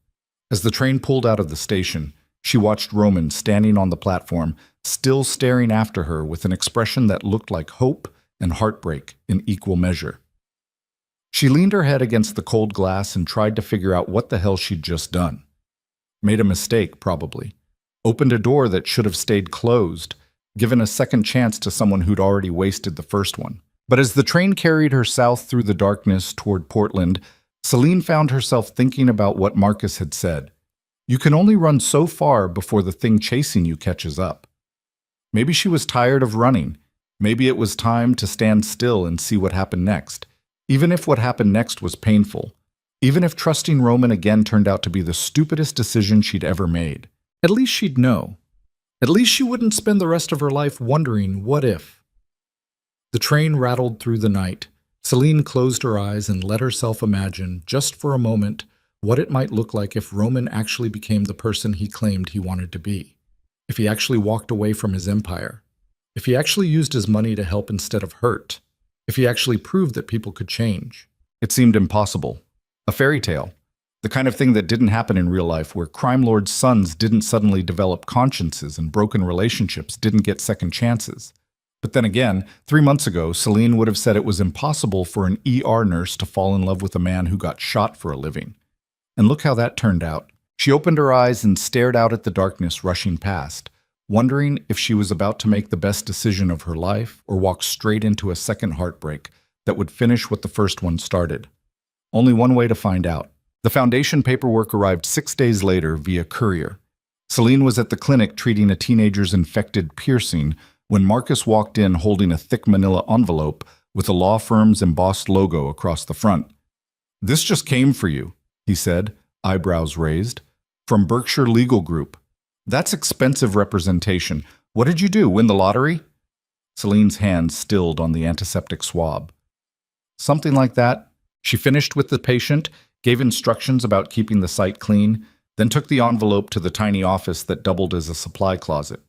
As the train pulled out of the station, she watched Roman standing on the platform, still staring after her with an expression that looked like hope and heartbreak in equal measure. She leaned her head against the cold glass and tried to figure out what the hell she'd just done. Made a mistake, probably. Opened a door that should have stayed closed, given a second chance to someone who'd already wasted the first one. But as the train carried her south through the darkness toward Portland, Celine found herself thinking about what Marcus had said. You can only run so far before the thing chasing you catches up. Maybe she was tired of running. Maybe it was time to stand still and see what happened next. Even if what happened next was painful. Even if trusting Roman again turned out to be the stupidest decision she'd ever made. At least she'd know. At least she wouldn't spend the rest of her life wondering what if. The train rattled through the night. Celine closed her eyes and let herself imagine, just for a moment, what it might look like if Roman actually became the person he claimed he wanted to be. If he actually walked away from his empire. If he actually used his money to help instead of hurt. If he actually proved that people could change. It seemed impossible. A fairy tale. The kind of thing that didn't happen in real life, where crime lords' sons didn't suddenly develop consciences and broken relationships didn't get second chances. But then again, 3 months ago, Celine would have said it was impossible for an ER nurse to fall in love with a man who got shot for a living. And look how that turned out. She opened her eyes and stared out at the darkness rushing past, wondering if she was about to make the best decision of her life or walk straight into a second heartbreak that would finish what the first one started. Only one way to find out. The foundation paperwork arrived 6 days later via courier. Celine was at the clinic treating a teenager's infected piercing when Marcus walked in holding a thick manila envelope with a law firm's embossed logo across the front. "This just came for you," he said, eyebrows raised. "From Berkshire Legal Group. That's expensive representation. What did you do, win the lottery?" Celine's hand stilled on the antiseptic swab. "Something like that." She finished with the patient, gave instructions about keeping the site clean, then took the envelope to the tiny office that doubled as a supply closet.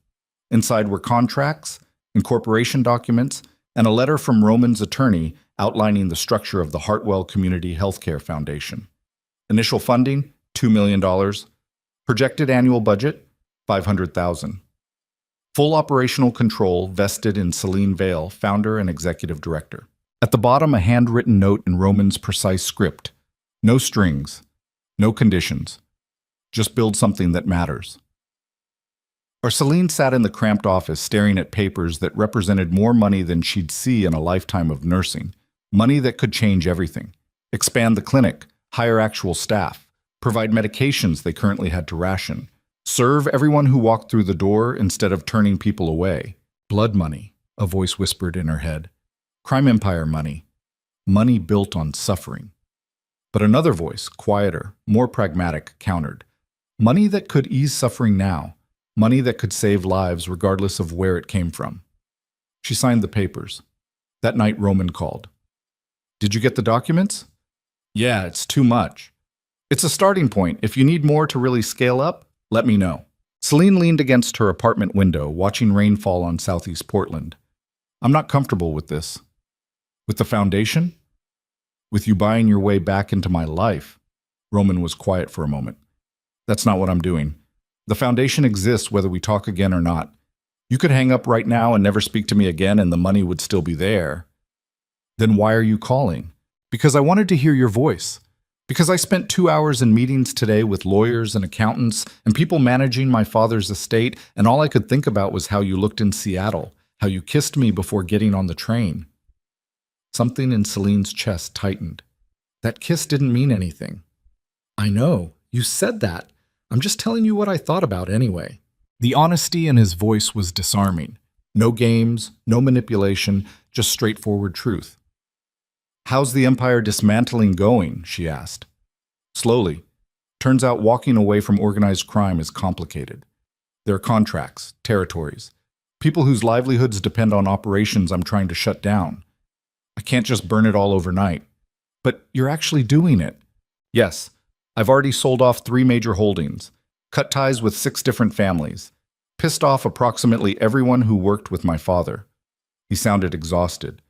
Inside were contracts, incorporation documents, and a letter from Roman's attorney outlining the structure of the Hartwell Community Healthcare Foundation. Initial funding, $2 million. Projected annual budget, $500,000. Full operational control vested in Celine Vale, founder and executive director. At the bottom, a handwritten note in Roman's precise script. No strings, no conditions. Just build something that matters. Celine sat in the cramped office staring at papers that represented more money than she'd see in a lifetime of nursing. Money that could change everything. Expand the clinic, hire actual staff, provide medications they currently had to ration, serve everyone who walked through the door instead of turning people away. Blood money, a voice whispered in her head. Crime empire money. Money built on suffering. But another voice, quieter, more pragmatic, countered. Money that could ease suffering now. Money that could save lives regardless of where it came from. She signed the papers. That night Roman called. "Did you get the documents?" "Yeah, it's too much." "It's a starting point. If you need more to really scale up, let me know." Celine leaned against her apartment window, watching rain fall on southeast Portland. "I'm not comfortable with this." "With the foundation?" "With you buying your way back into my life." Roman was quiet for a moment. "That's not what I'm doing. The foundation exists whether we talk again or not. You could hang up right now and never speak to me again and the money would still be there." "Then why are you calling?" "Because I wanted to hear your voice. Because I spent 2 hours in meetings today with lawyers and accountants and people managing my father's estate, and all I could think about was how you looked in Seattle, how you kissed me before getting on the train." Something in Celine's chest tightened. "That kiss didn't mean anything." "I know. You said that. I'm just telling you what I thought about anyway." The honesty in his voice was disarming. No games, no manipulation, just straightforward truth. "How's the empire dismantling going?" she asked. "Slowly. Turns out walking away from organized crime is complicated. There are contracts, territories, people whose livelihoods depend on operations I'm trying to shut down. I can't just burn it all overnight." "But you're actually doing it." "Yes. I've already sold off 3 major holdings, cut ties with 6 different families, pissed off approximately everyone who worked with my father." He sounded exhausted.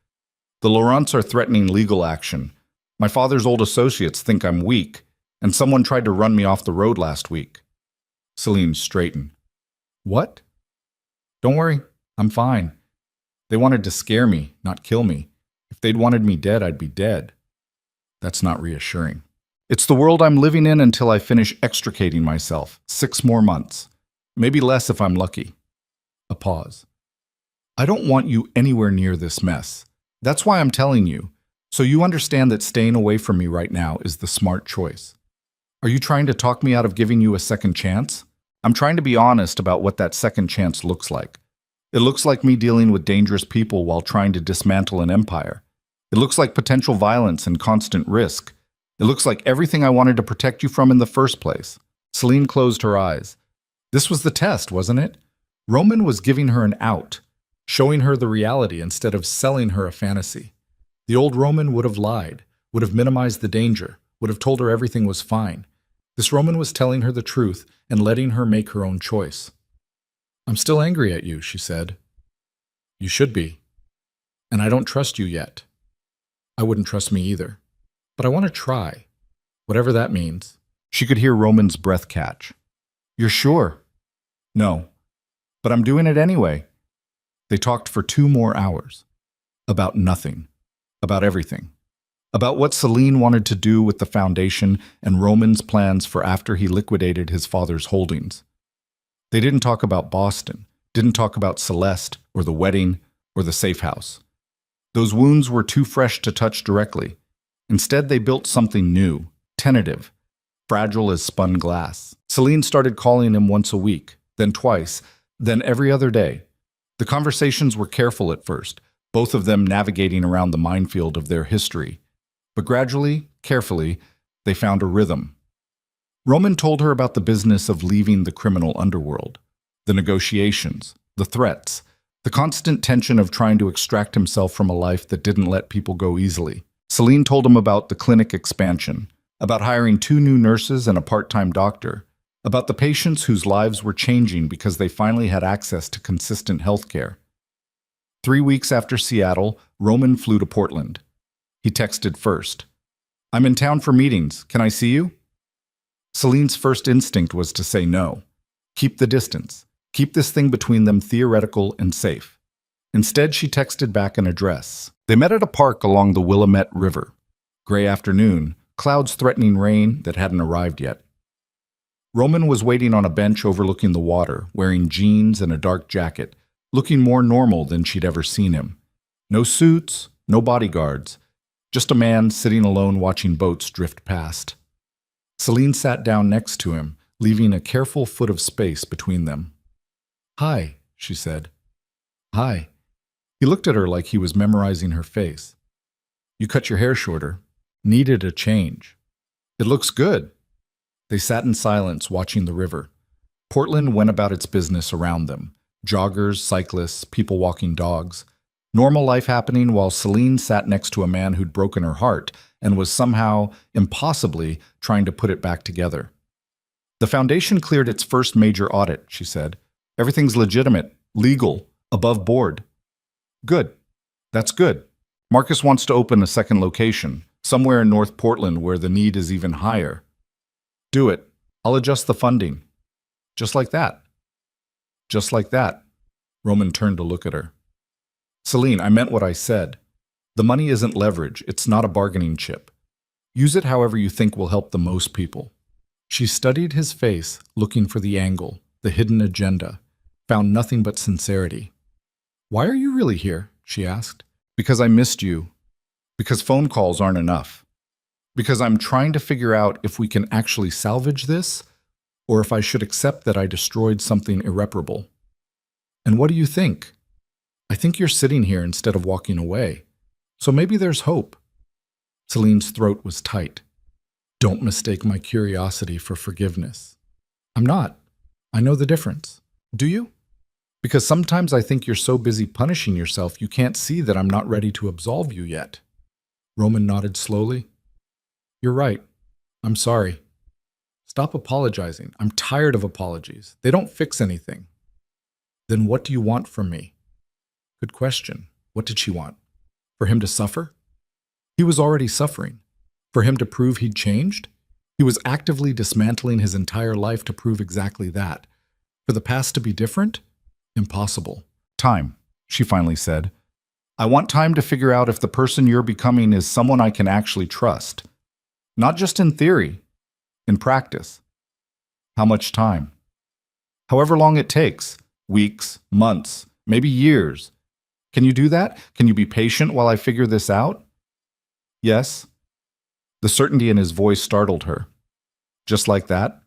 "The Laurents are threatening legal action. My father's old associates think I'm weak, and someone tried to run me off the road last week." Celine straightened. "What?" "Don't worry, I'm fine. They wanted to scare me, not kill me. If they'd wanted me dead, I'd be dead." That's not reassuring. "It's the world I'm living in until I finish extricating myself. 6 more months. Maybe less if I'm lucky." A pause. "I don't want you anywhere near this mess. That's why I'm telling you, so you understand that staying away from me right now is the smart choice. Are you trying to talk me out of giving you a second chance? I'm trying to be honest about what that second chance looks like. It looks like me dealing with dangerous people while trying to dismantle an empire. It looks like potential violence and constant risk. It looks like everything I wanted to protect you from in the first place." Celine closed her eyes. This was the test, wasn't it? Roman was giving her an out. showing her the reality instead of selling her a fantasy. The old Roman would have lied, would have minimized the danger, would have told her everything was fine. This Roman was telling her the truth and letting her make her own choice. "I'm still angry at you," she said. "You should be. And I don't trust you yet. I wouldn't trust me either. But I want to try, whatever that means." She could hear Roman's breath catch. "You're sure?" "No, but I'm doing it anyway." They talked for 2 more hours. About nothing. About everything. About what Celine wanted to do with the foundation and Roman's plans for after he liquidated his father's holdings. They didn't talk about Boston, didn't talk about Celeste or the wedding or the safe house. Those wounds were too fresh to touch directly. Instead, they built something new, tentative, fragile as spun glass. Celine started calling him once a week, then twice, then every other day. The conversations were careful at first, both of them navigating around the minefield of their history. But gradually, carefully, they found a rhythm. Roman told her about the business of leaving the criminal underworld, the negotiations, the threats, the constant tension of trying to extract himself from a life that didn't let people go easily. Celine told him about the clinic expansion, about hiring 2 new nurses and a part-time doctor, about the patients whose lives were changing because they finally had access to consistent health care. 3 weeks after Seattle, Roman flew to Portland. He texted first. "I'm in town for meetings. Can I see you?" Celine's first instinct was to say no. Keep the distance. Keep this thing between them theoretical and safe. Instead, she texted back an address. They met at a park along the Willamette River. Gray afternoon, clouds threatening rain that hadn't arrived yet. Roman was waiting on a bench overlooking the water, wearing jeans and a dark jacket, looking more normal than she'd ever seen him. No suits, no bodyguards, just a man sitting alone watching boats drift past. Celine sat down next to him, leaving a careful foot of space between them. "Hi," she said. "Hi." He looked at her like he was memorizing her face. "You cut your hair shorter. Needed a change." "It looks good." They sat in silence, watching the river. Portland went about its business around them. Joggers, cyclists, people walking dogs. Normal life happening while Celine sat next to a man who'd broken her heart and was somehow, impossibly, trying to put it back together. "The foundation cleared its first major audit," she said. "Everything's legitimate, legal, above board." "Good. That's good. Marcus wants to open a second location, somewhere in North Portland where the need is even higher." "Do it. I'll adjust the funding." "Just like that." "Just like that." Roman turned to look at her. "Celine, I meant what I said. The money isn't leverage. It's not a bargaining chip. Use it however you think will help the most people." She studied his face, looking for the angle, the hidden agenda, found nothing but sincerity. "Why are you really here?" she asked. "Because I missed you. Because phone calls aren't enough. Because I'm trying to figure out if we can actually salvage this, or if I should accept that I destroyed something irreparable. And what do you think? I think you're sitting here instead of walking away. So maybe there's hope." Celine's throat was tight. "Don't mistake my curiosity for forgiveness." "I'm not. I know the difference." "Do you?" "Because sometimes I think you're so busy punishing yourself you can't see that I'm not ready to absolve you yet." Roman nodded slowly. "You're right. I'm sorry. Stop apologizing. I'm tired of apologies. They don't fix anything." "Then what do you want from me?" Good question. What did she want? For him to suffer? He was already suffering. For him to prove he'd changed? He was actively dismantling his entire life to prove exactly that. For the past to be different? Impossible. "Time," she finally said. "I want time to figure out if the person you're becoming is someone I can actually trust. Not just in theory, in practice." "How much time?" "However long it takes. Weeks, months, maybe years. Can you do that? Can you be patient while I figure this out?" "Yes." The certainty in his voice startled her. "Just like that?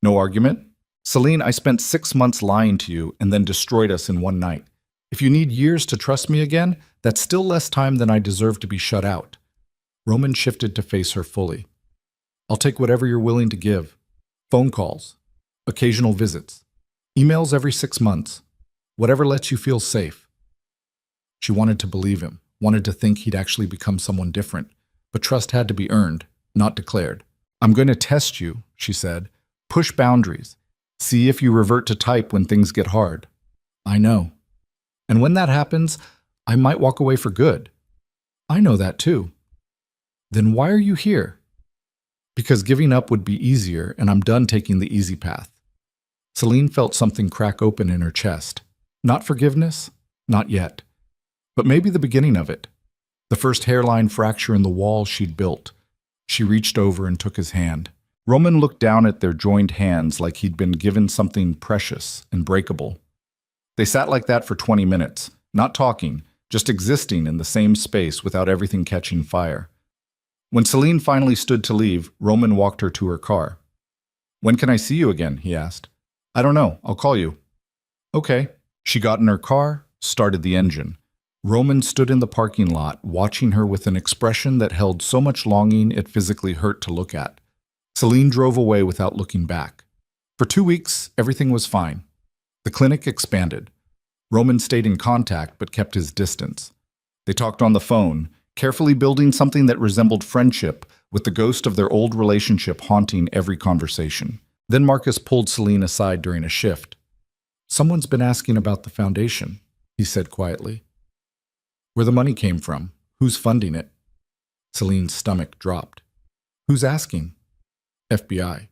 No argument?" "Celine, I spent 6 months lying to you and then destroyed us in one night. If you need years to trust me again, that's still less time than I deserve to be shut out." Roman shifted to face her fully. "I'll take whatever you're willing to give. Phone calls, occasional visits, emails every 6 months, whatever lets you feel safe. She wanted to believe him, wanted to think he'd actually become someone different. But trust had to be earned, not declared. I'm going to test you, she said. Push boundaries. See if you revert to type when things get hard. I know. And when that happens, I might walk away for good. I know that too. Then why are you here? Because giving up would be easier, and I'm done taking the easy path. Celine felt something crack open in her chest. Not forgiveness? Not yet. But maybe the beginning of it. The first hairline fracture in the wall she'd built. She reached over and took his hand. Roman looked down at their joined hands like he'd been given something precious and breakable. They sat like that for 20 minutes, not talking, just existing in the same space without everything catching fire. When Celine finally stood to leave, Roman walked her to her car. When can I see you again? He asked. I don't know. I'll call you. Okay. She got in her car, started the engine. Roman stood in the parking lot, watching her with an expression that held so much longing it physically hurt to look at. Celine drove away without looking back. For 2 weeks, everything was fine. The clinic expanded. Roman stayed in contact but kept his distance. They talked on the phone, carefully building something that resembled friendship, with the ghost of their old relationship haunting every conversation. Then Marcus pulled Celine aside during a shift. Someone's been asking about the foundation, he said quietly. Where the money came from, who's funding it? Celine's stomach dropped. Who's asking? FBI.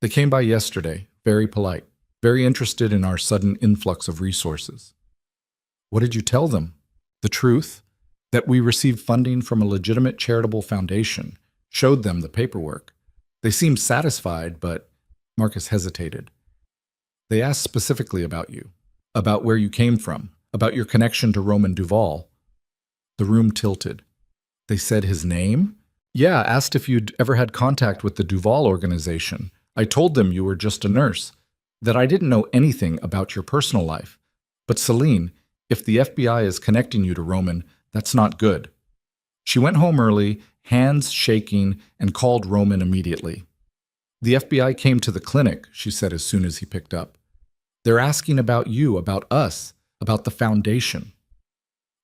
They came by yesterday, very polite, very interested in our sudden influx of resources. What did you tell them? The truth? That we received funding from a legitimate charitable foundation. Showed them the paperwork. They seemed satisfied, but Marcus hesitated. They asked specifically about you, about where you came from, about your connection to Roman Duval. The room tilted. They said his name? Yeah, asked if you'd ever had contact with the Duval organization. I told them you were just a nurse, that I didn't know anything about your personal life. But Celine, if the FBI is connecting you to Roman, that's not good. She went home early, hands shaking, and called Roman immediately. The FBI came to the clinic, she said as soon as he picked up. They're asking about you, about us, about the foundation.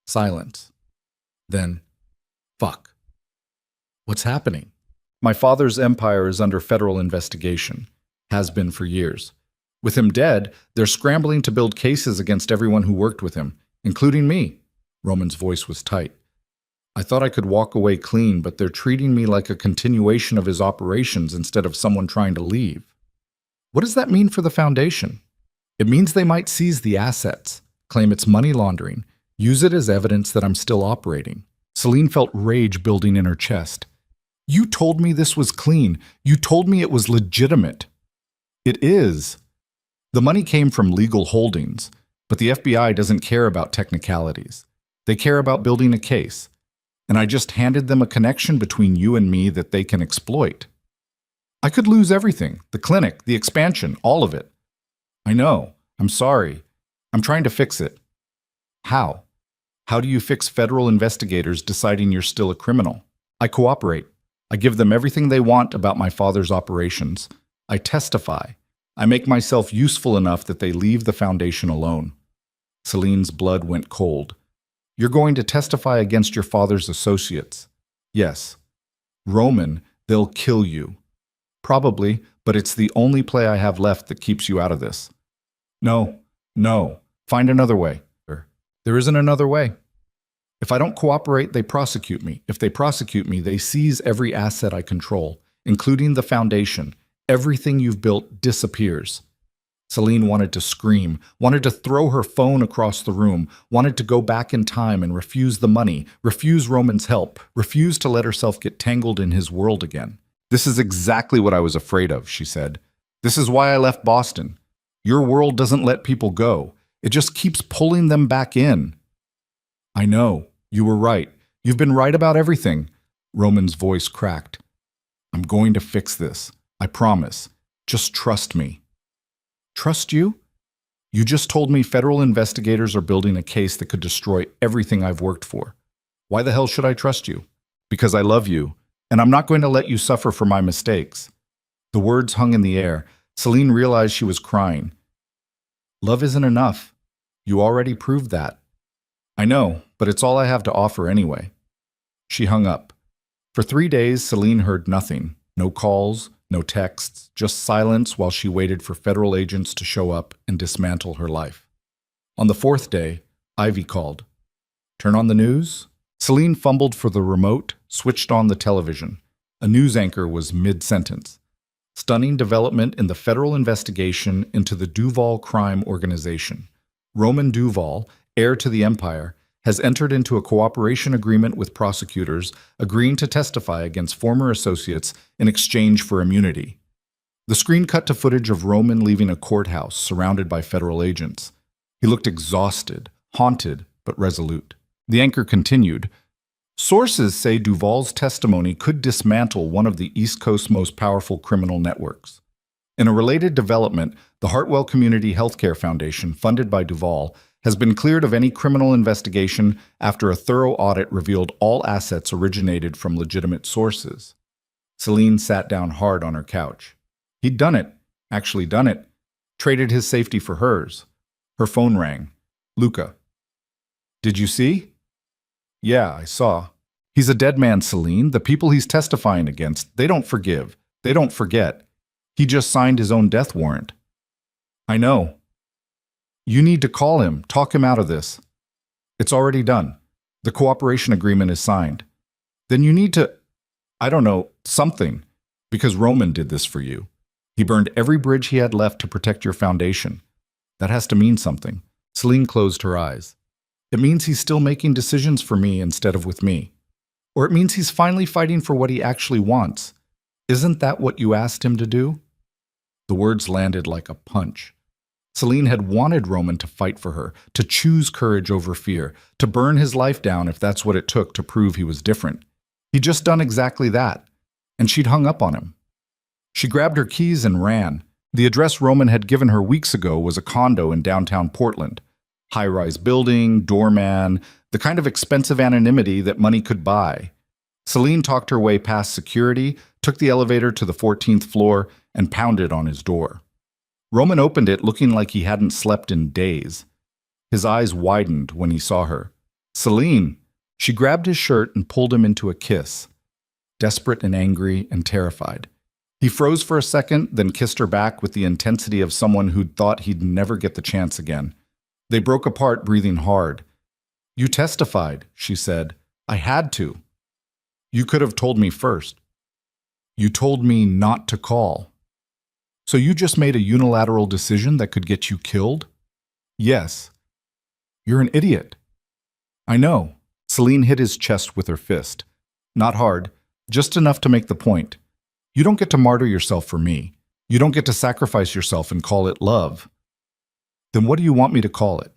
Silence. Then, fuck. What's happening? My father's empire is under federal investigation. Has been for years. With him dead, they're scrambling to build cases against everyone who worked with him, including me. Roman's voice was tight. I thought I could walk away clean, but they're treating me like a continuation of his operations instead of someone trying to leave. What does that mean for the foundation? It means they might seize the assets, claim it's money laundering, use it as evidence that I'm still operating. Celine felt rage building in her chest. You told me this was clean. You told me it was legitimate. It is. The money came from legal holdings, but the FBI doesn't care about technicalities. They care about building a case. And I just handed them a connection between you and me that they can exploit. I could lose everything, the clinic, the expansion, all of it. I know. I'm sorry. I'm trying to fix it. How? How do you fix federal investigators deciding you're still a criminal? I cooperate. I give them everything they want about my father's operations. I testify. I make myself useful enough that they leave the foundation alone. Celine's blood went cold. You're going to testify against your father's associates. Yes. Roman, they'll kill you. Probably, but it's the only play I have left that keeps you out of this. No. Find another way. There isn't another way. If I don't cooperate, they prosecute me. If they prosecute me, they seize every asset I control, including the foundation. Everything you've built disappears. Celine wanted to scream, wanted to throw her phone across the room, wanted to go back in time and refuse the money, refuse Roman's help, refuse to let herself get tangled in his world again. This is exactly what I was afraid of, she said. This is why I left Boston. Your world doesn't let people go. It just keeps pulling them back in. I know. You were right. You've been right about everything. Roman's voice cracked. I'm going to fix this. I promise. Just trust me. Trust you? You just told me federal investigators are building a case that could destroy everything I've worked for. Why the hell should I trust you? Because I love you, and I'm not going to let you suffer for my mistakes. The words hung in the air. Celine realized she was crying. Love isn't enough. You already proved that. I know, but it's all I have to offer anyway. She hung up. For 3 days, Celine heard nothing. No calls, no texts, just silence while she waited for federal agents to show up and dismantle her life. On the fourth day, Ivy called. Turn on the news? Celine fumbled for the remote, switched on the television. A news anchor was mid-sentence. Stunning development in the federal investigation into the Duval crime organization. Roman Duval, heir to the empire, has entered into a cooperation agreement with prosecutors, agreeing to testify against former associates in exchange for immunity. The screen cut to footage of Roman leaving a courthouse surrounded by federal agents. He looked exhausted, haunted, but resolute. The anchor continued. Sources say Duval's testimony could dismantle one of the East Coast's most powerful criminal networks. In a related development, the Hartwell Community Healthcare Foundation, funded by Duval, has been cleared of any criminal investigation after a thorough audit revealed all assets originated from legitimate sources. Celine sat down hard on her couch. He'd done it, actually done it, traded his safety for hers. Her phone rang. Luca. Did you see? Yeah, I saw. He's a dead man, Celine. The people he's testifying against, they don't forgive. They don't forget. He just signed his own death warrant. I know. You need to call him, talk him out of this. It's already done. The cooperation agreement is signed. Then you need to, I don't know, something, because Roman did this for you. He burned every bridge he had left to protect your foundation. That has to mean something. Celine closed her eyes. It means he's still making decisions for me instead of with me. Or it means he's finally fighting for what he actually wants. Isn't that what you asked him to do? The words landed like a punch. Celine had wanted Roman to fight for her, to choose courage over fear, to burn his life down if that's what it took to prove he was different. He'd just done exactly that, and she'd hung up on him. She grabbed her keys and ran. The address Roman had given her weeks ago was a condo in downtown Portland. High-rise building, doorman, the kind of expensive anonymity that money could buy. Celine talked her way past security, took the elevator to the 14th floor, and pounded on his door. Roman opened it looking like he hadn't slept in days. His eyes widened when he saw her. Celine! She grabbed his shirt and pulled him into a kiss. Desperate and angry and terrified. He froze for a second, then kissed her back with the intensity of someone who'd thought he'd never get the chance again. They broke apart, breathing hard. You testified, she said. I had to. You could have told me first. You told me not to call. So you just made a unilateral decision that could get you killed? Yes. You're an idiot. I know. Celine hit his chest with her fist. Not hard, just enough to make the point. You don't get to martyr yourself for me. You don't get to sacrifice yourself and call it love. Then what do you want me to call it?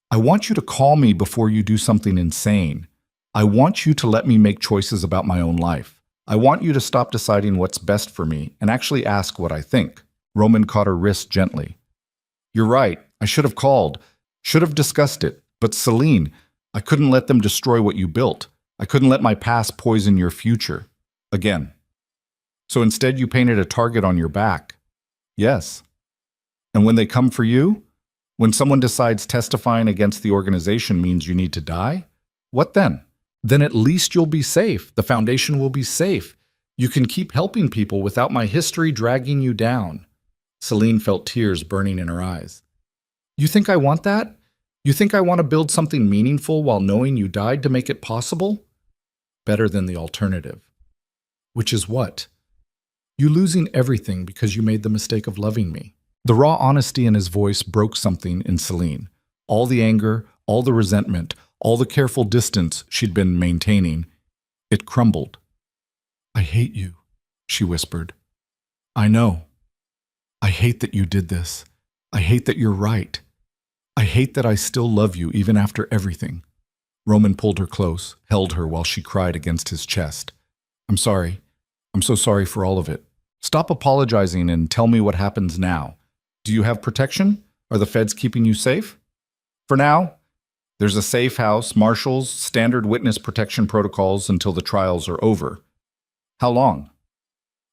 I want you to call me before you do something insane. I want you to let me make choices about my own life. I want you to stop deciding what's best for me and actually ask what I think. Roman caught her wrist gently. You're right. I should have called. Should have discussed it. But Celine, I couldn't let them destroy what you built. I couldn't let my past poison your future. Again. So instead you painted a target on your back. Yes. And when they come for you? When someone decides testifying against the organization means you need to die? What then? Then at least you'll be safe. The foundation will be safe. You can keep helping people without my history dragging you down. Celine felt tears burning in her eyes. You think I want that? You think I want to build something meaningful while knowing you died to make it possible? Better than the alternative. Which is what? You losing everything because you made the mistake of loving me. The raw honesty in his voice broke something in Celine. All the anger, all the resentment, all the careful distance she'd been maintaining, it crumbled. I hate you, she whispered. I know. I hate that you did this. I hate that you're right. I hate that I still love you even after everything. Roman pulled her close, held her while she cried against his chest. I'm sorry. I'm so sorry for all of it. Stop apologizing and tell me what happens now. Do you have protection? Are the feds keeping you safe? For now, there's a safe house, marshals, standard witness protection protocols until the trials are over. How long?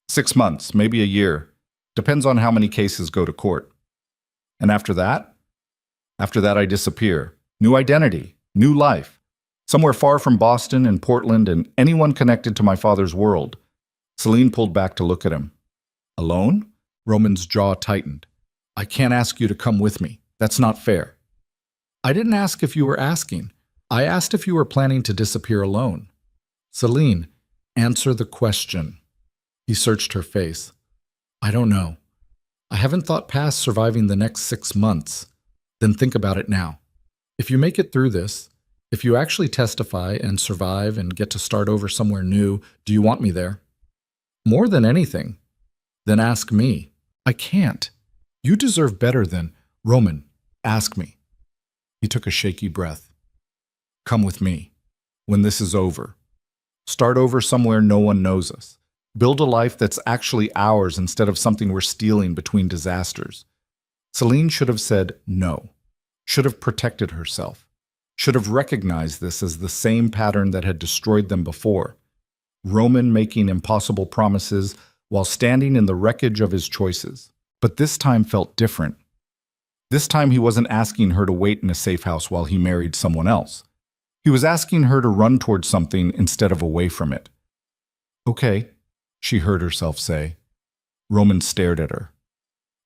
6 months, maybe a year. Depends on how many cases go to court. And after that? After that, I disappear. New identity. New life. Somewhere far from Boston and Portland and anyone connected to my father's world. Celine pulled back to look at him. Alone? Roman's jaw tightened. I can't ask you to come with me. That's not fair. I didn't ask if you were asking. I asked if you were planning to disappear alone. Celine, answer the question. He searched her face. I don't know. I haven't thought past surviving the next 6 months. Then think about it now. If you make it through this, if you actually testify and survive and get to start over somewhere new, do you want me there? More than anything. Then ask me. I can't. You deserve better than, Roman, ask me. He took a shaky breath. Come with me. When this is over. Start over somewhere no one knows us. Build a life that's actually ours instead of something we're stealing between disasters. Celine should have said no. Should have protected herself. Should have recognized this as the same pattern that had destroyed them before. Roman making impossible promises while standing in the wreckage of his choices. But this time felt different. This time he wasn't asking her to wait in a safe house while he married someone else. He was asking her to run towards something instead of away from it. Okay, she heard herself say. Roman stared at her.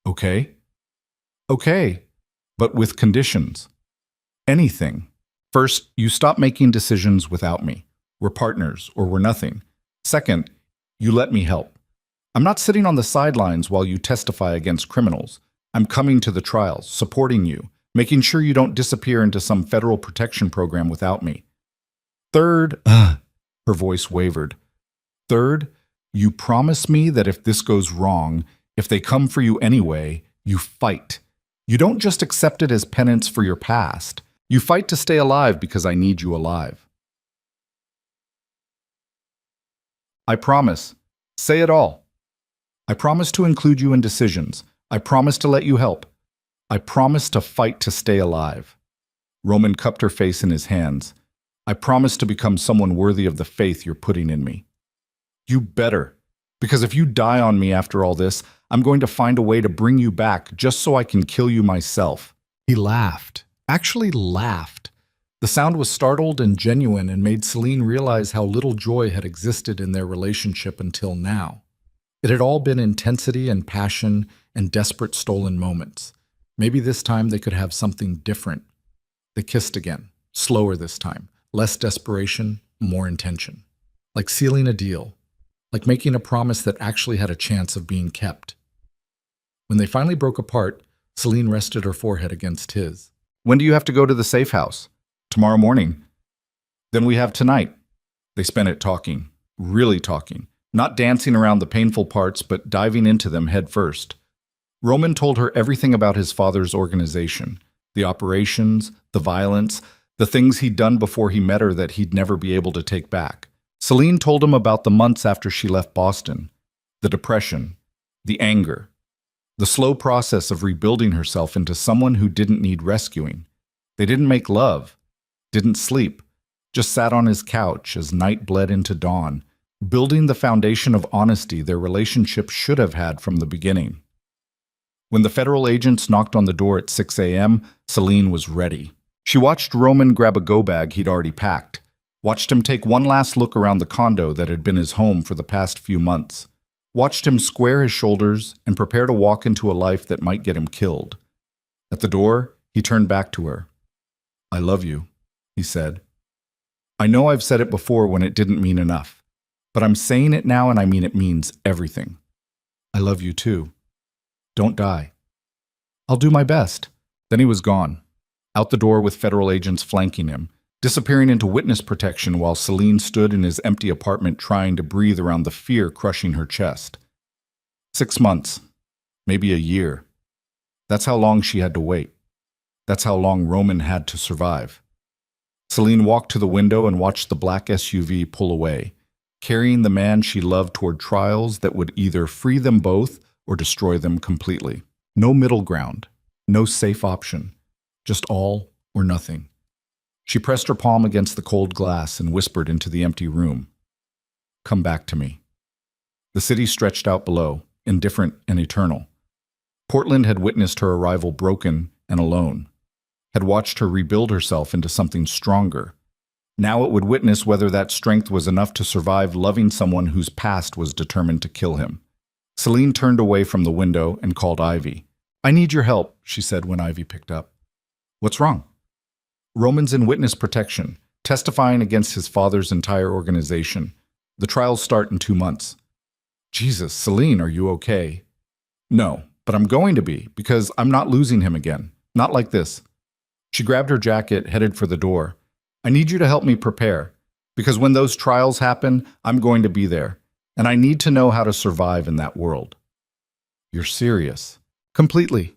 Okay? Okay, but with conditions. Anything. First, you stop making decisions without me. We're partners, or we're nothing. Second, you let me help. I'm not sitting on the sidelines while you testify against criminals. I'm coming to the trials, supporting you, making sure you don't disappear into some federal protection program without me. Third, her voice wavered. Third, you promise me that if this goes wrong, if they come for you anyway, you fight. You don't just accept it as penance for your past. You fight to stay alive because I need you alive. I promise. Say it all. I promise to include you in decisions. I promise to let you help. I promise to fight to stay alive. Roman cupped her face in his hands. I promise to become someone worthy of the faith you're putting in me. You better. Because if you die on me after all this, I'm going to find a way to bring you back just so I can kill you myself. He laughed. Actually laughed. The sound was startled and genuine and made Celine realize how little joy had existed in their relationship until now. It had all been intensity and passion and desperate stolen moments. Maybe this time they could have something different. They kissed again, slower this time, less desperation, more intention. Like sealing a deal, like making a promise that actually had a chance of being kept. When they finally broke apart, Celine rested her forehead against his. When do you have to go to the safe house? Tomorrow morning. Then we have tonight. They spent it talking, really talking. Not dancing around the painful parts, but diving into them head first. Roman told her everything about his father's organization, the operations, the violence, the things he'd done before he met her that he'd never be able to take back. Celine told him about the months after she left Boston, the depression, the anger, the slow process of rebuilding herself into someone who didn't need rescuing. They didn't make love, didn't sleep, just sat on his couch as night bled into dawn, building the foundation of honesty their relationship should have had from the beginning. When the federal agents knocked on the door at 6 a.m., Celine was ready. She watched Roman grab a go-bag he'd already packed, watched him take one last look around the condo that had been his home for the past few months, watched him square his shoulders and prepare to walk into a life that might get him killed. At the door, he turned back to her. I love you, he said. I know I've said it before when it didn't mean enough, but I'm saying it now and I mean it means everything. I love you too. Don't die. I'll do my best. Then he was gone, out the door with federal agents flanking him, disappearing into witness protection while Celine stood in his empty apartment trying to breathe around the fear crushing her chest. 6 months, maybe a year. That's how long she had to wait. That's how long Roman had to survive. Celine walked to the window and watched the black SUV pull away, carrying the man she loved toward trials that would either free them both or destroy them completely. No middle ground, no safe option, just all or nothing. She pressed her palm against the cold glass and whispered into the empty room, "Come back to me." The city stretched out below, indifferent and eternal. Portland had witnessed her arrival broken and alone. had watched her rebuild herself into something stronger. Now it would witness whether that strength was enough to survive loving someone whose past was determined to kill him. Celine turned away from the window and called Ivy. "I need your help," she said when Ivy picked up. "What's wrong?" "Roman's in witness protection, testifying against his father's entire organization. The trials start in 2 months." "Jesus, Celine, are you okay?" "No, but I'm going to be, because I'm not losing him again. Not like this." She grabbed her jacket, headed for the door. "I need you to help me prepare, because when those trials happen, I'm going to be there, and I need to know how to survive in that world." "You're serious?" "Completely."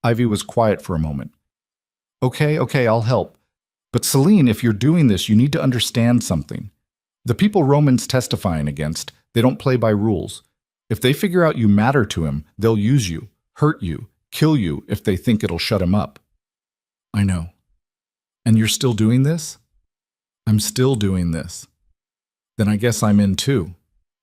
Ivy was quiet for a moment. Okay, I'll help. But Celine, if you're doing this, you need to understand something. The people Roman's testifying against, they don't play by rules. If they figure out you matter to him, they'll use you, hurt you, kill you if they think it'll shut him up." "I know. And you're still doing this?" "I'm still doing this." "Then I guess I'm in too.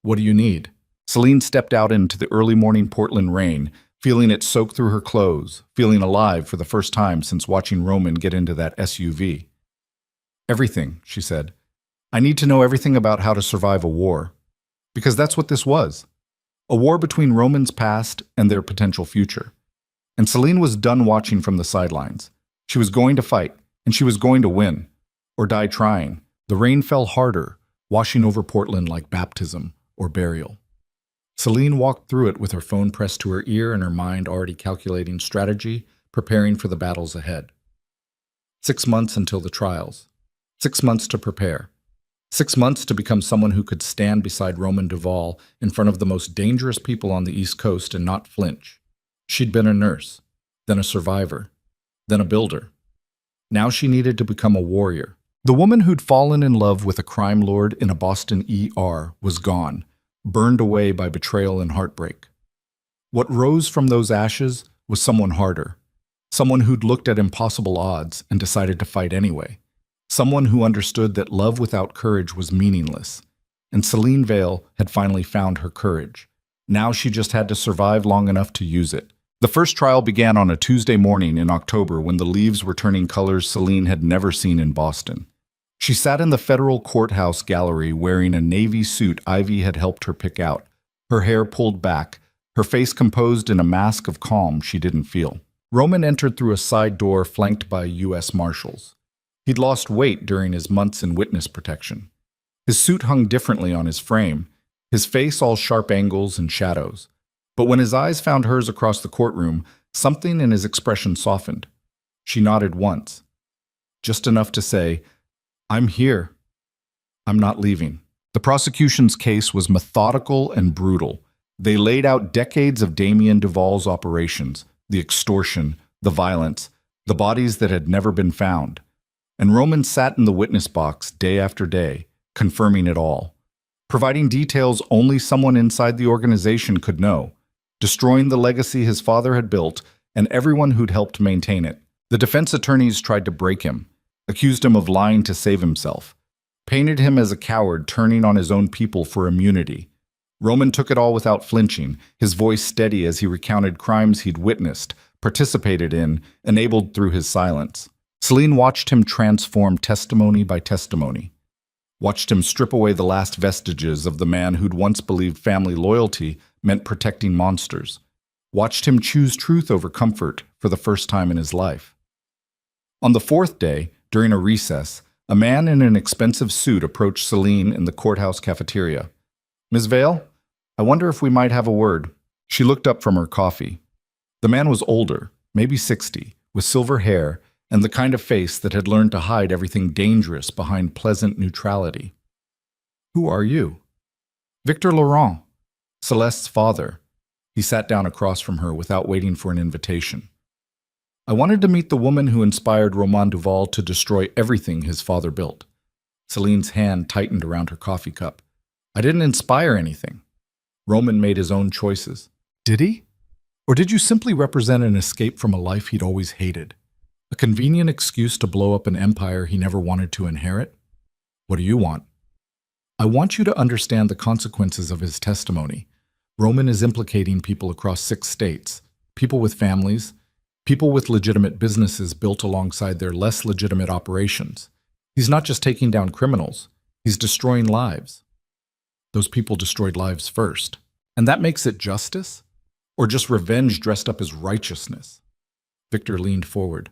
What do you need?" Celine stepped out into the early morning Portland rain, feeling it soak through her clothes, feeling alive for the first time since watching Roman get into that SUV. "Everything," she said. "I need to know everything about how to survive a war. Because that's what this was. A war between Roman's past and their potential future. And Celine was done watching from the sidelines. She was going to fight, and she was going to win, or die trying. The rain fell harder, washing over Portland like baptism or burial. Celine walked through it with her phone pressed to her ear and her mind already calculating strategy, preparing for the battles ahead. 6 months until the trials. 6 months to prepare. 6 months to become someone who could stand beside Roman Duval in front of the most dangerous people on the East Coast and not flinch. She'd been a nurse, then a survivor, then a builder. Now she needed to become a warrior. The woman who'd fallen in love with a crime lord in a Boston ER was gone, burned away by betrayal and heartbreak. What rose from those ashes was someone harder, someone who'd looked at impossible odds and decided to fight anyway, someone who understood that love without courage was meaningless. And Celine Vale had finally found her courage. Now she just had to survive long enough to use it. The first trial began on a Tuesday morning in October when the leaves were turning colors Celine had never seen in Boston. She sat in the federal courthouse gallery wearing a navy suit Ivy had helped her pick out, her hair pulled back, her face composed in a mask of calm she didn't feel. Roman entered through a side door flanked by U.S. Marshals. He'd lost weight during his months in witness protection. His suit hung differently on his frame, his face all sharp angles and shadows. But when his eyes found hers across the courtroom, something in his expression softened. She nodded once, just enough to say, "I'm here. I'm not leaving." The prosecution's case was methodical and brutal. They laid out decades of Damien Duval's operations, the extortion, the violence, the bodies that had never been found. And Roman sat in the witness box day after day, confirming it all, providing details only someone inside the organization could know, destroying the legacy his father had built and everyone who'd helped maintain it. The defense attorneys tried to break him, accused him of lying to save himself, painted him as a coward turning on his own people for immunity. Roman took it all without flinching, his voice steady as he recounted crimes he'd witnessed, participated in, enabled through his silence. Celine watched him transform testimony by testimony, watched him strip away the last vestiges of the man who'd once believed family loyalty meant protecting monsters, watched him choose truth over comfort for the first time in his life. On the 4th day, during a recess, a man in an expensive suit approached Celine in the courthouse cafeteria. "Ms. Vale, I wonder if we might have a word." She looked up from her coffee. The man was older, maybe 60, with silver hair and the kind of face that had learned to hide everything dangerous behind pleasant neutrality. "Who are you?" "Victor Laurent, Celeste's father." He sat down across from her without waiting for an invitation. "I wanted to meet the woman who inspired Roman Duval to destroy everything his father built." Celine's hand tightened around her coffee cup. "I didn't inspire anything. Roman made his own choices." "Did he? Or did you simply represent an escape from a life he'd always hated? A convenient excuse to blow up an empire he never wanted to inherit? What do you want?" "I want you to understand the consequences of his testimony. Roman is implicating people across 6 states, people with families, People with legitimate businesses built alongside their less legitimate operations. He's not just taking down criminals, he's destroying lives. Those people destroyed lives first. And that makes it justice? Or just revenge dressed up as righteousness? Victor leaned forward.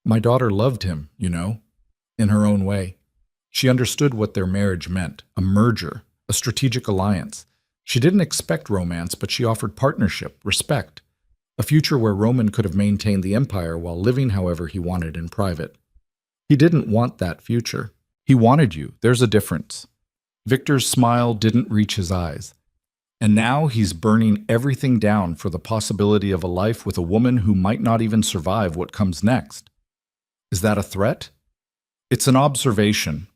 My daughter loved him, in her own way. She understood what their marriage meant, a merger, a strategic alliance. She didn't expect romance, but she offered partnership, respect, a future where Roman could have maintained the empire while living however he wanted in private. He didn't want that future. He wanted you. There's a difference. Victor's smile didn't reach his eyes. And now he's burning everything down for the possibility of a life with a woman who might not even survive what comes next. Is that a threat? It's an observation.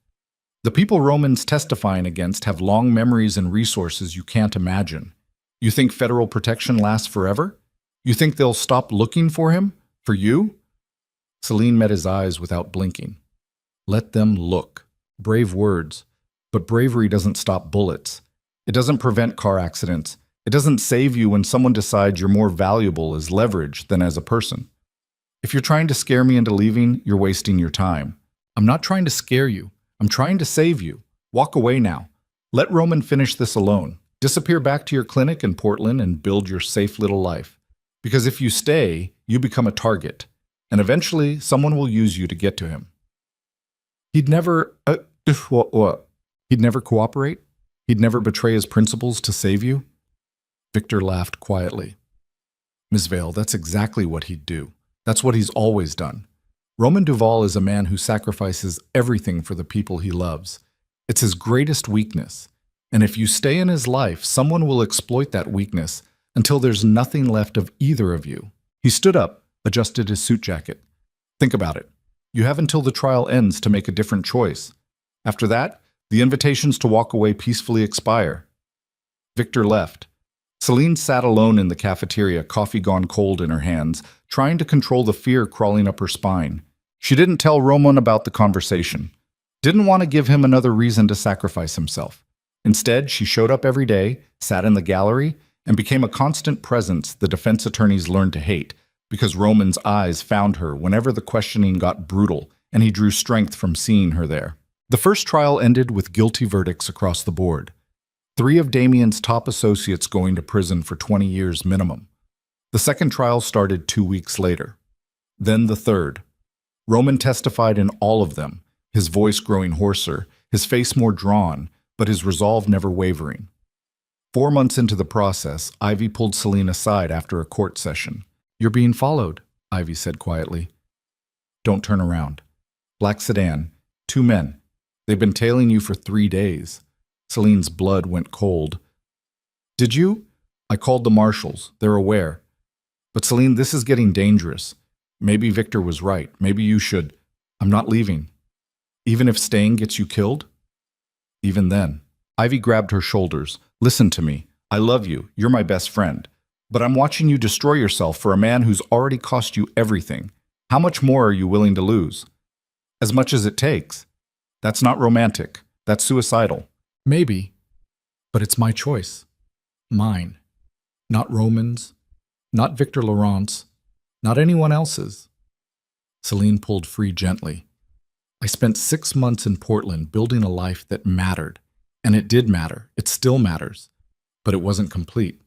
The people Roman's testifying against have long memories and resources you can't imagine. You think federal protection lasts forever? You think they'll stop looking for him? For you? Celine met his eyes without blinking. Let them look. Brave words. But bravery doesn't stop bullets. It doesn't prevent car accidents. It doesn't save you when someone decides you're more valuable as leverage than as a person. If you're trying to scare me into leaving, you're wasting your time. I'm not trying to scare you. I'm trying to save you. Walk away now. Let Roman finish this alone. Disappear back to your clinic in Portland and build your safe little life. Because if you stay, you become a target. And eventually, someone will use you to get to him. He'd never cooperate? He'd never betray his principles to save you? Victor laughed quietly. Ms. Vale, that's exactly what he'd do. That's what he's always done. Roman Duval is a man who sacrifices everything for the people he loves. It's his greatest weakness. And if you stay in his life, someone will exploit that weakness until there's nothing left of either of you. He stood up, adjusted his suit jacket. Think about it. You have until the trial ends to make a different choice. After that, the invitations to walk away peacefully expire. Victor left. Celine sat alone in the cafeteria, coffee gone cold in her hands, trying to control the fear crawling up her spine. She didn't tell Roman about the conversation. Didn't want to give him another reason to sacrifice himself. Instead, she showed up every day, sat in the gallery, and became a constant presence the defense attorneys learned to hate, because Roman's eyes found her whenever the questioning got brutal, and he drew strength from seeing her there. The first trial ended with guilty verdicts across the board. 3 of Damien's top associates going to prison for 20 years minimum. The second trial started 2 weeks later. Then the third. Roman testified in all of them, his voice growing hoarser, his face more drawn, but his resolve never wavering. 4 months into the process, Ivy pulled Celine aside after a court session. You're being followed, Ivy said quietly. Don't turn around. Black sedan, 2 men. They've been tailing you for 3 days. Celine's blood went cold. Did you? I called the marshals. They're aware. But Celine, this is getting dangerous. Maybe Victor was right. Maybe you should. I'm not leaving. Even if staying gets you killed? Even then. Ivy grabbed her shoulders. Listen to me. I love you. You're my best friend. But I'm watching you destroy yourself for a man who's already cost you everything. How much more are you willing to lose? As much as it takes. That's not romantic. That's suicidal. Maybe. But it's my choice. Mine. Not Roman's. Not Victor Laurent's. Not anyone else's. Celine pulled free gently. I spent 6 months in Portland building a life that mattered. And it did matter. It still matters. But it wasn't complete.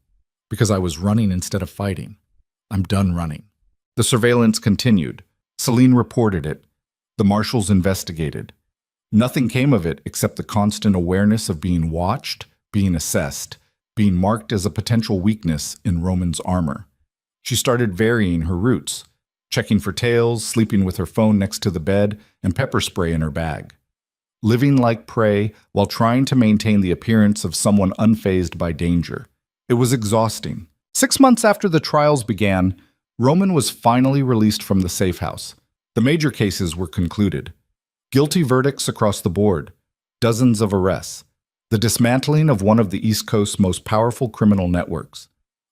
Because I was running instead of fighting. I'm done running. The surveillance continued. Celine reported it. The marshals investigated. Nothing came of it except the constant awareness of being watched, being assessed, being marked as a potential weakness in Roman's armor. She started varying her routes, checking for tails, sleeping with her phone next to the bed, and pepper spray in her bag. Living like prey while trying to maintain the appearance of someone unfazed by danger. It was exhausting. 6 months after the trials began, Roman was finally released from the safe house. The major cases were concluded. Guilty verdicts across the board. Dozens of arrests. The dismantling of one of the East Coast's most powerful criminal networks.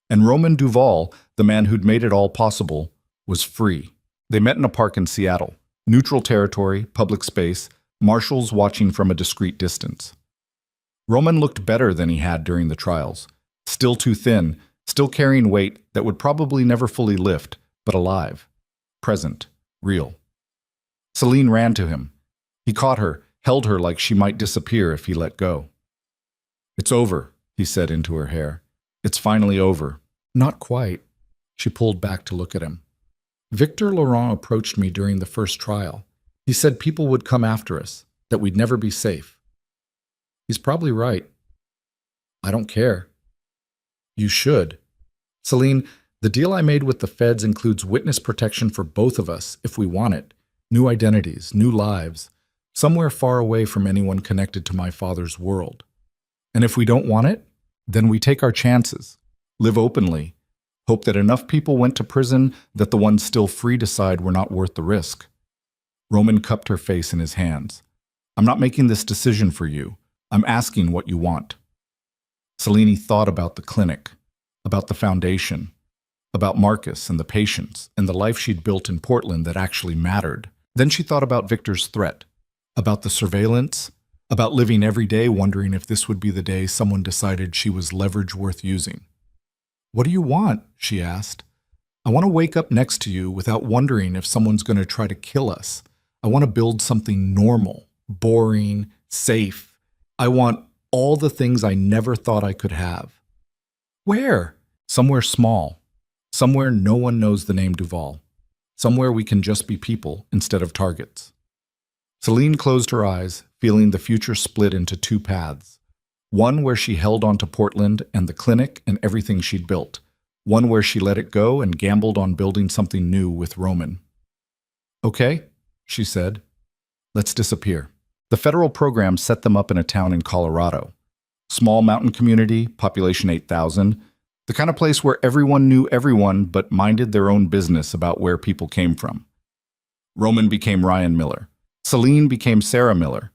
And Roman Duval, the man who'd made it all possible, was free. They met in a park in Seattle. Neutral territory, public space, marshals watching from a discreet distance. Roman looked better than he had during the trials. Still too thin, still carrying weight that would probably never fully lift, but alive, present, real. Celine ran to him. He caught her, held her like she might disappear if he let go. "It's over," he said into her hair. "It's finally over." "Not quite." She pulled back to look at him. "Victor Laurent approached me during the first trial. He said people would come after us, that we'd never be safe. He's probably right. I don't care." "You should." "Celine, the deal I made with the feds includes witness protection for both of us if we want it. New identities, new lives, somewhere far away from anyone connected to my father's world. And if we don't want it, then we take our chances, live openly, hope that enough people went to prison that the ones still free decide we're not worth the risk." Roman cupped her face in his hands. "I'm not making this decision for you. I'm asking what you want." Selene thought about the clinic, about the foundation, about Marcus and the patients, and the life she'd built in Portland that actually mattered. Then she thought about Victor's threat, about the surveillance, about living every day wondering if this would be the day someone decided she was leverage worth using. "What do you want?" she asked. "I want to wake up next to you without wondering if someone's going to try to kill us. I want to build something normal, boring, safe. I want all the things I never thought I could have." "Where?" "Somewhere small. Somewhere no one knows the name Duval. Somewhere we can just be people instead of targets." Celine closed her eyes, feeling the future split into two paths. One where she held on to Portland and the clinic and everything she'd built. One where she let it go and gambled on building something new with Roman. "Okay," she said. "Let's disappear." The federal program set them up in a town in Colorado. Small mountain community, population 8,000. The kind of place where everyone knew everyone but minded their own business about where people came from. Roman became Ryan Miller. Celine became Sarah Miller.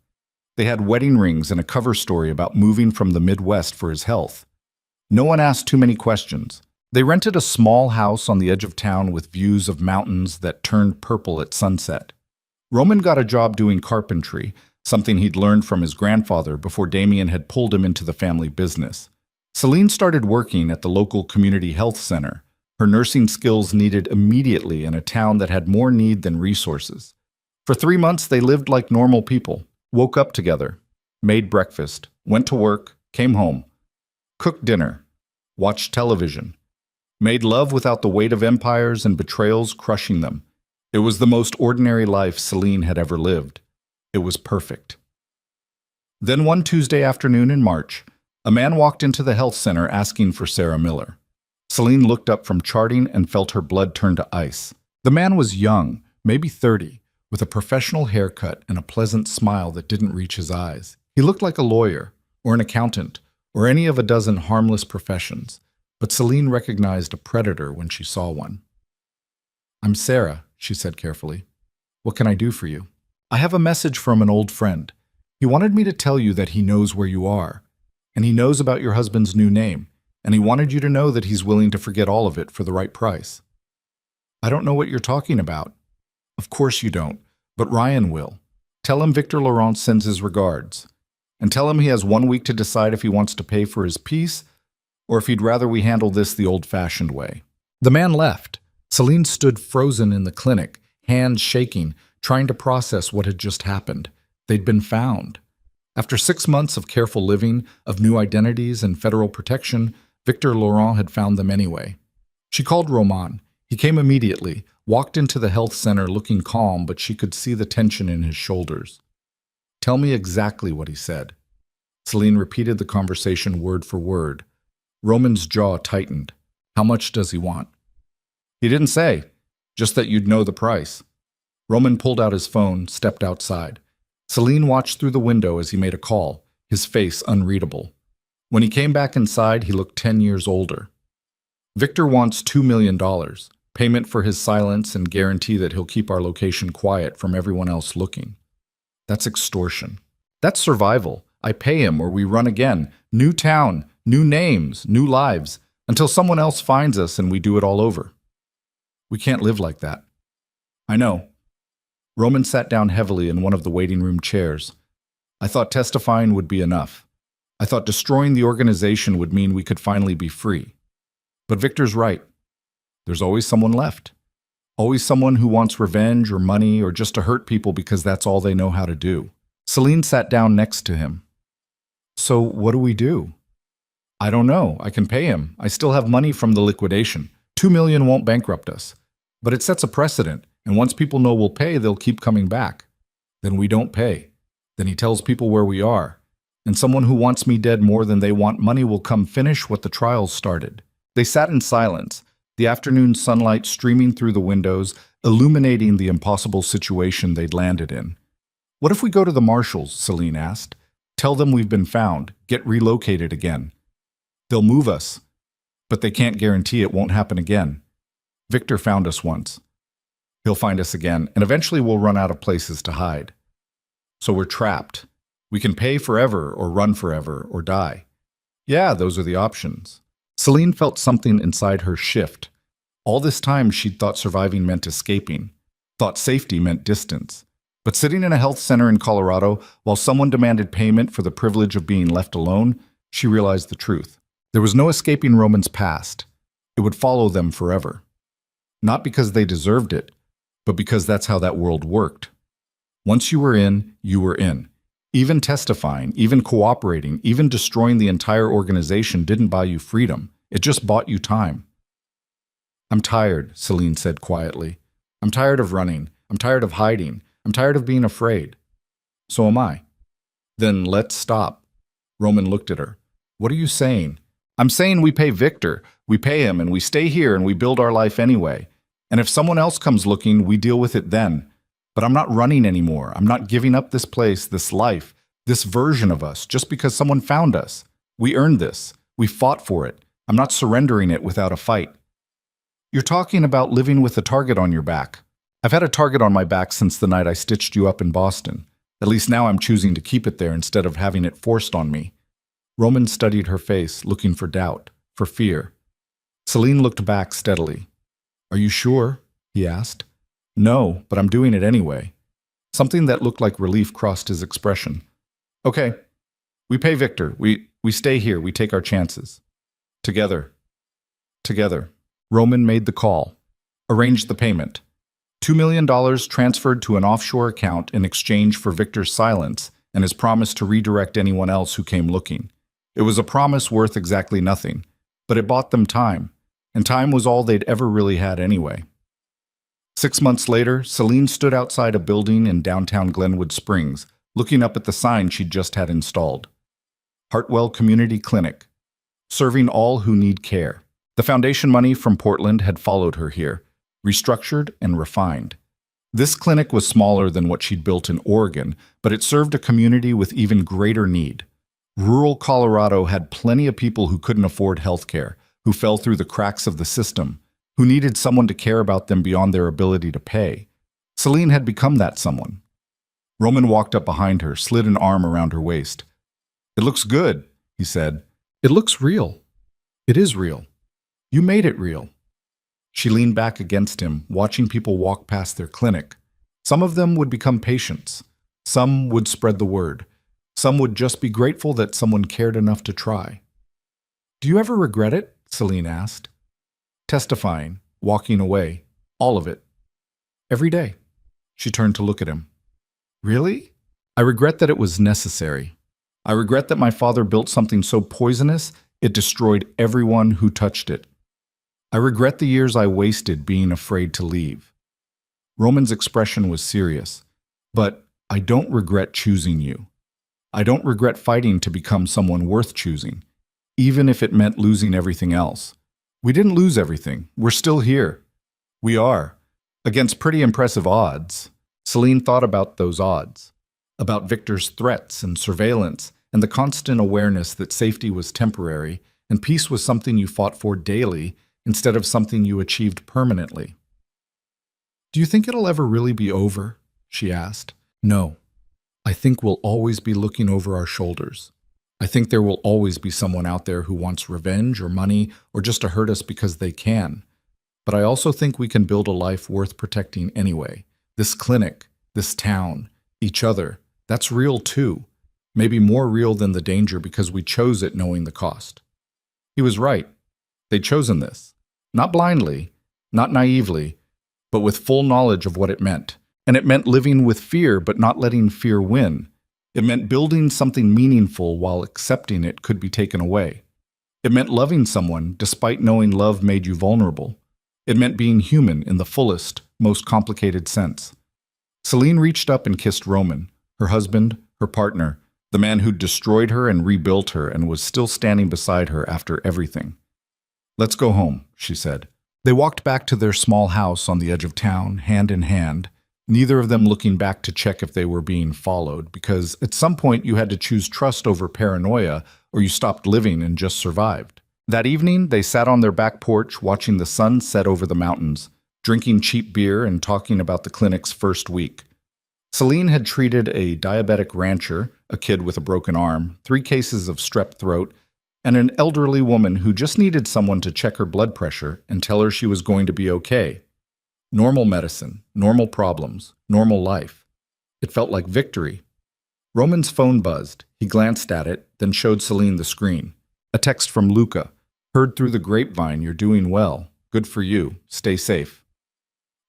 They had wedding rings and a cover story about moving from the Midwest for his health. No one asked too many questions. They rented a small house on the edge of town with views of mountains that turned purple at sunset. Roman got a job doing carpentry, something he'd learned from his grandfather before Damien had pulled him into the family business. Celine started working at the local community health center, her nursing skills needed immediately in a town that had more need than resources. For 3 months, they lived like normal people, woke up together, made breakfast, went to work, came home, cooked dinner, watched television, made love without the weight of empires and betrayals crushing them. It was the most ordinary life Celine had ever lived. It was perfect. Then one Tuesday afternoon in March, a man walked into the health center asking for Sarah Miller. Celine looked up from charting and felt her blood turn to ice. The man was young, maybe 30, with a professional haircut and a pleasant smile that didn't reach his eyes. He looked like a lawyer, or an accountant, or any of a dozen harmless professions, but Celine recognized a predator when she saw one. "I'm Sarah," she said carefully. "What can I do for you?" "I have a message from an old friend. He wanted me to tell you that he knows where you are, and he knows about your husband's new name, and he wanted you to know that he's willing to forget all of it for the right price." "I don't know what you're talking about." "Of course you don't, but Ryan will. Tell him Victor Laurent sends his regards, and tell him he has 1 week to decide if he wants to pay for his peace or if he'd rather we handle this the old-fashioned way." The man left. Celine stood frozen in the clinic, hands shaking, trying to process what had just happened. They'd been found. After 6 months of careful living, of new identities and federal protection, Victor Laurent had found them anyway. She called Roman. He came immediately, walked into the health center looking calm, but she could see the tension in his shoulders. "Tell me exactly what he said." Celine repeated the conversation word for word. Roman's jaw tightened. "How much does he want?" "He didn't say, just that you'd know the price." Roman pulled out his phone, stepped outside. Celine watched through the window as he made a call, his face unreadable. When he came back inside, he looked 10 years older. "Victor wants $2 million, payment for his silence and guarantee that he'll keep our location quiet from everyone else looking." "That's extortion." "That's survival. I pay him or we run again. New town, new names, new lives, until someone else finds us and we do it all over." "We can't live like that." "I know." Roman sat down heavily in one of the waiting room chairs. "I thought testifying would be enough. I thought destroying the organization would mean we could finally be free. But Victor's right. There's always someone left. Always someone who wants revenge or money or just to hurt people because that's all they know how to do. Celine sat down next to him. So what do we do? I don't know. I can pay him. I still have money from the liquidation. 2 million won't bankrupt us. But it sets a precedent, and once people know we'll pay, they'll keep coming back. Then we don't pay. Then he tells people where we are. And someone who wants me dead more than they want money will come finish what the trials started. They sat in silence, the afternoon sunlight streaming through the windows, illuminating the impossible situation they'd landed in. What if we go to the marshals? Celine asked. Tell them we've been found, get relocated again. They'll move us, but they can't guarantee it won't happen again. Victor found us once. He'll find us again, and eventually we'll run out of places to hide. So we're trapped. We can pay forever, or run forever, or die. Yeah, those are the options. Celine felt something inside her shift. All this time she'd thought surviving meant escaping, thought safety meant distance. But sitting in a health center in Colorado, while someone demanded payment for the privilege of being left alone, she realized the truth. There was no escaping Roman's past. It would follow them forever. Not because they deserved it, but because that's how that world worked. Once you were in, you were in. Even testifying, even cooperating, even destroying the entire organization didn't buy you freedom. It just bought you time. I'm tired, Celine said quietly. I'm tired of running. I'm tired of hiding. I'm tired of being afraid. So am I. Then let's stop. Roman looked at her. What are you saying? I'm saying we pay Victor. We pay him and we stay here and we build our life anyway. And if someone else comes looking, we deal with it then. But I'm not running anymore. I'm not giving up this place, this life, this version of us, just because someone found us. We earned this. We fought for it. I'm not surrendering it without a fight. You're talking about living with a target on your back. I've had a target on my back since the night I stitched you up in Boston. At least now I'm choosing to keep it there instead of having it forced on me. Roman studied her face, looking for doubt, for fear. Celine looked back steadily. Are you sure? He asked. No, but I'm doing it anyway. Something that looked like relief crossed his expression. Okay, we pay Victor. We stay here. We take our chances. Together. Together. Roman made the call. Arranged the payment. $2 million transferred to an offshore account in exchange for Victor's silence and his promise to redirect anyone else who came looking. It was a promise worth exactly nothing, but it bought them time, and time was all they'd ever really had anyway. 6 months later, Celine stood outside a building in downtown Glenwood Springs, looking up at the sign she'd just had installed. Hartwell Community Clinic, serving all who need care. The foundation money from Portland had followed her here, restructured and refined. This clinic was smaller than what she'd built in Oregon, but it served a community with even greater need. Rural Colorado had plenty of people who couldn't afford health care, who fell through the cracks of the system, who needed someone to care about them beyond their ability to pay. Celine had become that someone. Roman walked up behind her, slid an arm around her waist. It looks good, he said. It looks real. It is real. You made it real. She leaned back against him, watching people walk past their clinic. Some of them would become patients. Some would spread the word. Some would just be grateful that someone cared enough to try. Do you ever regret it? Celine asked. Testifying, walking away, all of it. Every day. She turned to look at him. Really? I regret that it was necessary. I regret that my father built something so poisonous it destroyed everyone who touched it. I regret the years I wasted being afraid to leave. Roman's expression was serious. But I don't regret choosing you. I don't regret fighting to become someone worth choosing, even if it meant losing everything else. We didn't lose everything. We're still here. We are. Against pretty impressive odds. Celine thought about those odds. About Victor's threats and surveillance and the constant awareness that safety was temporary and peace was something you fought for daily instead of something you achieved permanently. Do you think it'll ever really be over? She asked. No. I think we'll always be looking over our shoulders. I think there will always be someone out there who wants revenge or money or just to hurt us because they can. But I also think we can build a life worth protecting anyway. This clinic, this town, each other, that's real too. Maybe more real than the danger because we chose it knowing the cost. He was right. They'd chosen this. Not blindly, not naively, but with full knowledge of what it meant. And it meant living with fear, but not letting fear win. It meant building something meaningful while accepting it could be taken away. It meant loving someone despite knowing love made you vulnerable. It meant being human in the fullest, most complicated sense. Celine reached up and kissed Roman, her husband, her partner, the man who'd destroyed her and rebuilt her and was still standing beside her after everything. "Let's go home," she said. They walked back to their small house on the edge of town, hand in hand, neither of them looking back to check if they were being followed, because at some point you had to choose trust over paranoia or you stopped living and just survived. That evening, they sat on their back porch watching the sun set over the mountains, drinking cheap beer and talking about the clinic's first week. Celine had treated a diabetic rancher, a kid with a broken arm, 3 cases of strep throat, and an elderly woman who just needed someone to check her blood pressure and tell her she was going to be okay. Normal medicine, normal problems, normal life. It felt like victory. Roman's phone buzzed. He glanced at it, then showed Celine the screen. A text from Luca. "Heard through the grapevine you're doing well. Good for you. Stay safe."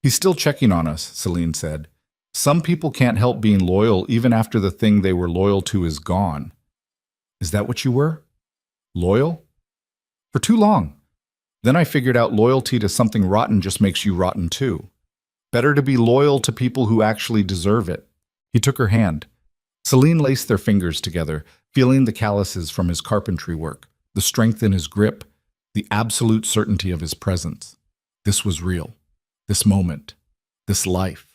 "He's still checking on us," Celine said. "Some people can't help being loyal even after the thing they were loyal to is gone." "Is that what you were? Loyal?" "For too long. Then I figured out loyalty to something rotten just makes you rotten too. Better to be loyal to people who actually deserve it." He took her hand. Celine laced their fingers together, feeling the calluses from his carpentry work, the strength in his grip, the absolute certainty of his presence. This was real. This moment. This life.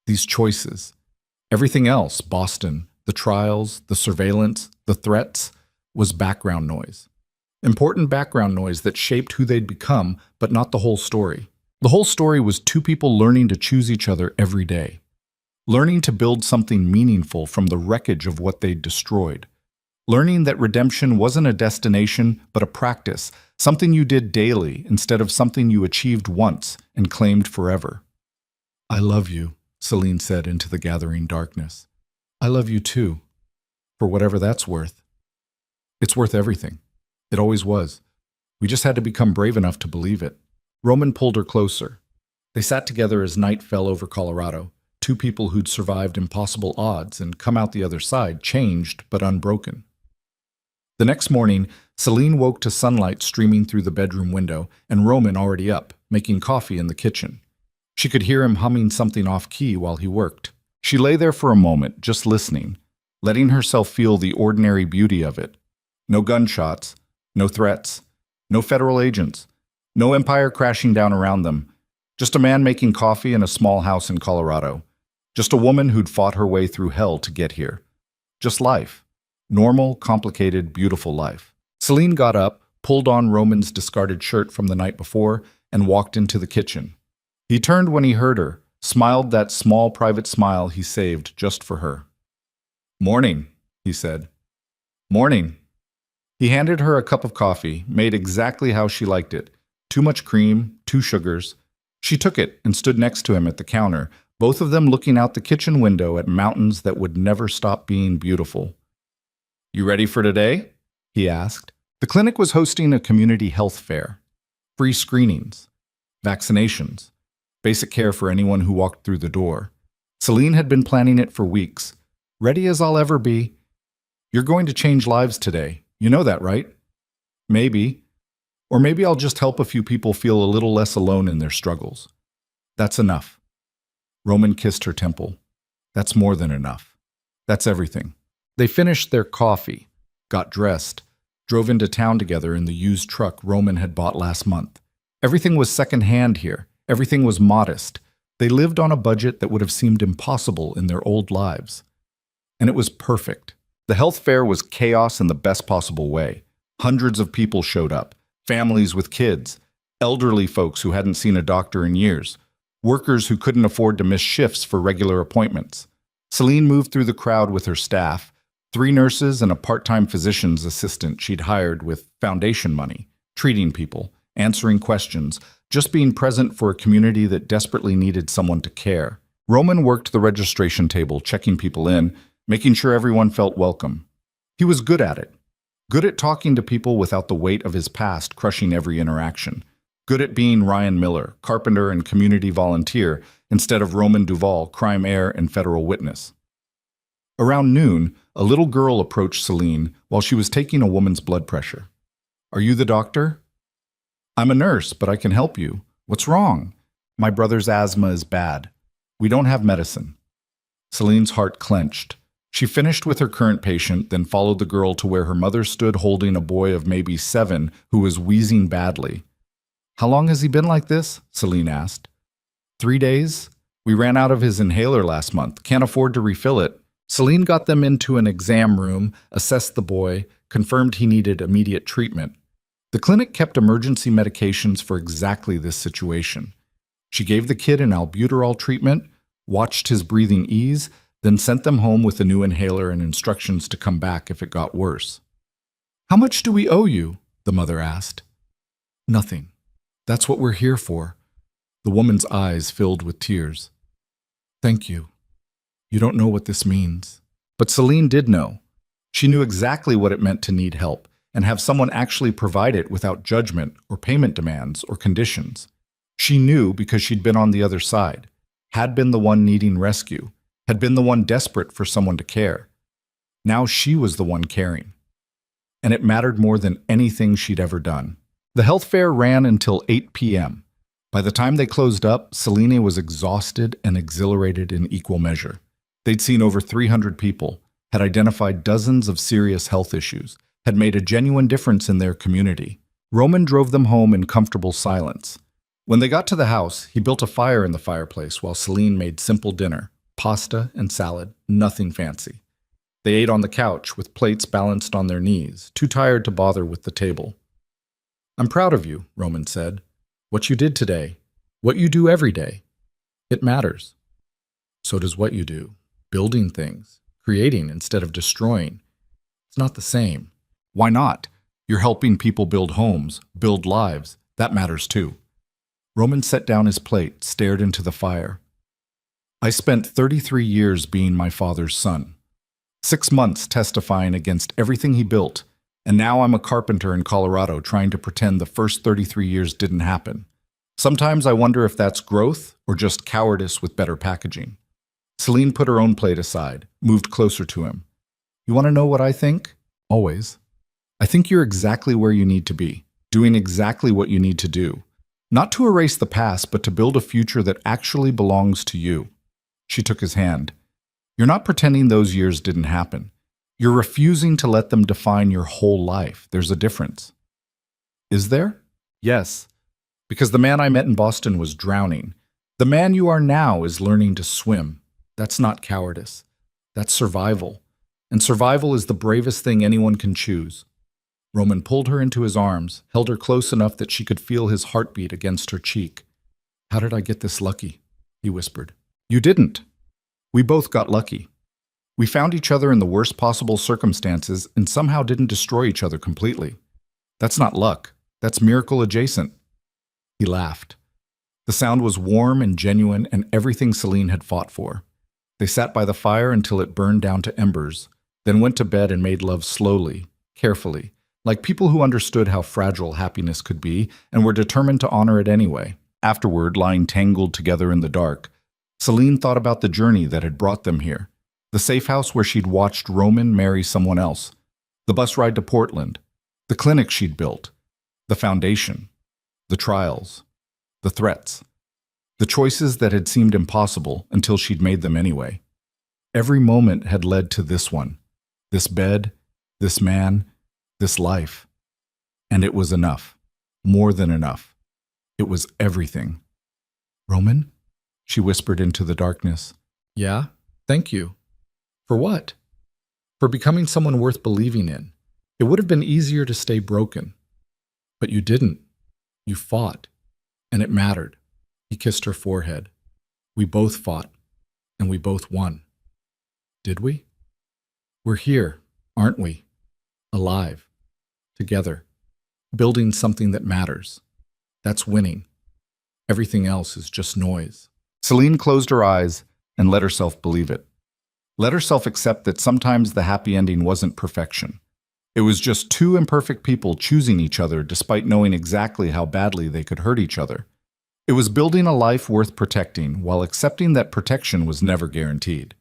These choices. Everything else, Boston, the trials, the surveillance, the threats, was background noise. Important background noise that shaped who they'd become, but not the whole story. The whole story was 2 people learning to choose each other every day. Learning to build something meaningful from the wreckage of what they'd destroyed. Learning that redemption wasn't a destination, but a practice, something you did daily instead of something you achieved once and claimed forever. "I love you," Celine said into the gathering darkness. "I love you too, for whatever that's worth." "It's worth everything. It always was. We just had to become brave enough to believe it." Roman pulled her closer. They sat together as night fell over Colorado, 2 people who'd survived impossible odds and come out the other side, changed but unbroken. The next morning, Celine woke to sunlight streaming through the bedroom window and Roman already up, making coffee in the kitchen. She could hear him humming something off-key while he worked. She lay there for a moment, just listening, letting herself feel the ordinary beauty of it. No gunshots, no threats, no federal agents, no empire crashing down around them. Just a man making coffee in a small house in Colorado. Just a woman who'd fought her way through hell to get here. Just life. Normal, complicated, beautiful life. Celine got up, pulled on Roman's discarded shirt from the night before, and walked into the kitchen. He turned when he heard her, smiled that small private smile he saved just for her. "Morning," he said. "Morning." He handed her a cup of coffee, made exactly how she liked it. Too much cream, 2 sugars. She took it and stood next to him at the counter, both of them looking out the kitchen window at mountains that would never stop being beautiful. "You ready for today?" he asked. The clinic was hosting a community health fair. Free screenings, vaccinations, basic care for anyone who walked through the door. Celine had been planning it for weeks. "Ready as I'll ever be." "You're going to change lives today. You know that, right?" "Maybe. Or maybe I'll just help a few people feel a little less alone in their struggles." "That's enough." Roman kissed her temple. "That's more than enough. That's everything." They finished their coffee, got dressed, drove into town together in the used truck Roman had bought last month. Everything was secondhand here. Everything was modest. They lived on a budget that would have seemed impossible in their old lives. And it was perfect. The health fair was chaos in the best possible way. Hundreds of people showed up. Families with kids, elderly folks who hadn't seen a doctor in years, workers who couldn't afford to miss shifts for regular appointments. Celine moved through the crowd with her staff, 3 nurses and a part-time physician's assistant she'd hired with foundation money, treating people, answering questions, just being present for a community that desperately needed someone to care. Roman worked the registration table, checking people in, making sure everyone felt welcome. He was good at it. Good at talking to people without the weight of his past crushing every interaction. Good at being Ryan Miller, carpenter and community volunteer, instead of Roman Duval, crime heir and federal witness. Around noon, a little girl approached Celine while she was taking a woman's blood pressure. "Are you the doctor?" "I'm a nurse, but I can help you. What's wrong?" "My brother's asthma is bad. We don't have medicine." Celine's heart clenched. She finished with her current patient, then followed the girl to where her mother stood holding a boy of maybe 7 who was wheezing badly. "How long has he been like this?" Celine asked. 3 days. We ran out of his inhaler last month. Can't afford to refill it." Celine got them into an exam room, assessed the boy, confirmed he needed immediate treatment. The clinic kept emergency medications for exactly this situation. She gave the kid an albuterol treatment, watched his breathing ease, then sent them home with a new inhaler and instructions to come back if it got worse. "How much do we owe you?" the mother asked. "Nothing. That's what we're here for." The woman's eyes filled with tears. "Thank you. You don't know what this means." But Celine did know. She knew exactly what it meant to need help and have someone actually provide it without judgment or payment demands or conditions. She knew because she'd been on the other side, had been the one needing rescue, had been the one desperate for someone to care. Now she was the one caring. And it mattered more than anything she'd ever done. The health fair ran until 8 p.m. By the time they closed up, Celine was exhausted and exhilarated in equal measure. They'd seen over 300 people, had identified dozens of serious health issues, had made a genuine difference in their community. Roman drove them home in comfortable silence. When they got to the house, he built a fire in the fireplace while Celine made simple dinner, pasta and salad, nothing fancy. They ate on the couch with plates balanced on their knees, too tired to bother with the table. "I'm proud of you," Roman said. "What you did today, what you do every day. It matters. So does what you do. Building things, creating instead of destroying. It's not the same." "Why not? You're helping people build homes, build lives. That matters too." Roman set down his plate, stared into the fire. "I spent 33 years being my father's son. 6 months testifying against everything he built, and now I'm a carpenter in Colorado trying to pretend the first 33 years didn't happen. Sometimes I wonder if that's growth or just cowardice with better packaging." Celine put her own plate aside, moved closer to him. "You want to know what I think? Always. I think you're exactly where you need to be, doing exactly what you need to do. Not to erase the past, but to build a future that actually belongs to you." She took his hand. "You're not pretending those years didn't happen. You're refusing to let them define your whole life. There's a difference." "Is there?" "Yes. Because the man I met in Boston was drowning. The man you are now is learning to swim. That's not cowardice. That's survival. And survival is the bravest thing anyone can choose." Roman pulled her into his arms, held her close enough that she could feel his heartbeat against her cheek. "How did I get this lucky?" he whispered. "You didn't. We both got lucky. We found each other in the worst possible circumstances and somehow didn't destroy each other completely. That's not luck. That's miracle adjacent." He laughed. The sound was warm and genuine and everything Celine had fought for. They sat by the fire until it burned down to embers, then went to bed and made love slowly, carefully, like people who understood how fragile happiness could be and were determined to honor it anyway. Afterward, lying tangled together in the dark, Celine thought about the journey that had brought them here, the safe house where she'd watched Roman marry someone else, the bus ride to Portland, the clinic she'd built, the foundation, the trials, the threats, the choices that had seemed impossible until she'd made them anyway. Every moment had led to this one, this bed, this man, this life. And it was enough, more than enough. It was everything. "Roman?" she whispered into the darkness. "Yeah, thank you." "For what?" "For becoming someone worth believing in. It would have been easier to stay broken. But you didn't. You fought. And it mattered." He kissed her forehead. "We both fought. And we both won." "Did we?" "We're here, aren't we? Alive. Together. Building something that matters. That's winning. Everything else is just noise." Celine closed her eyes and let herself believe it. Let herself accept that sometimes the happy ending wasn't perfection. It was just two imperfect people choosing each other despite knowing exactly how badly they could hurt each other. It was building a life worth protecting while accepting that protection was never guaranteed.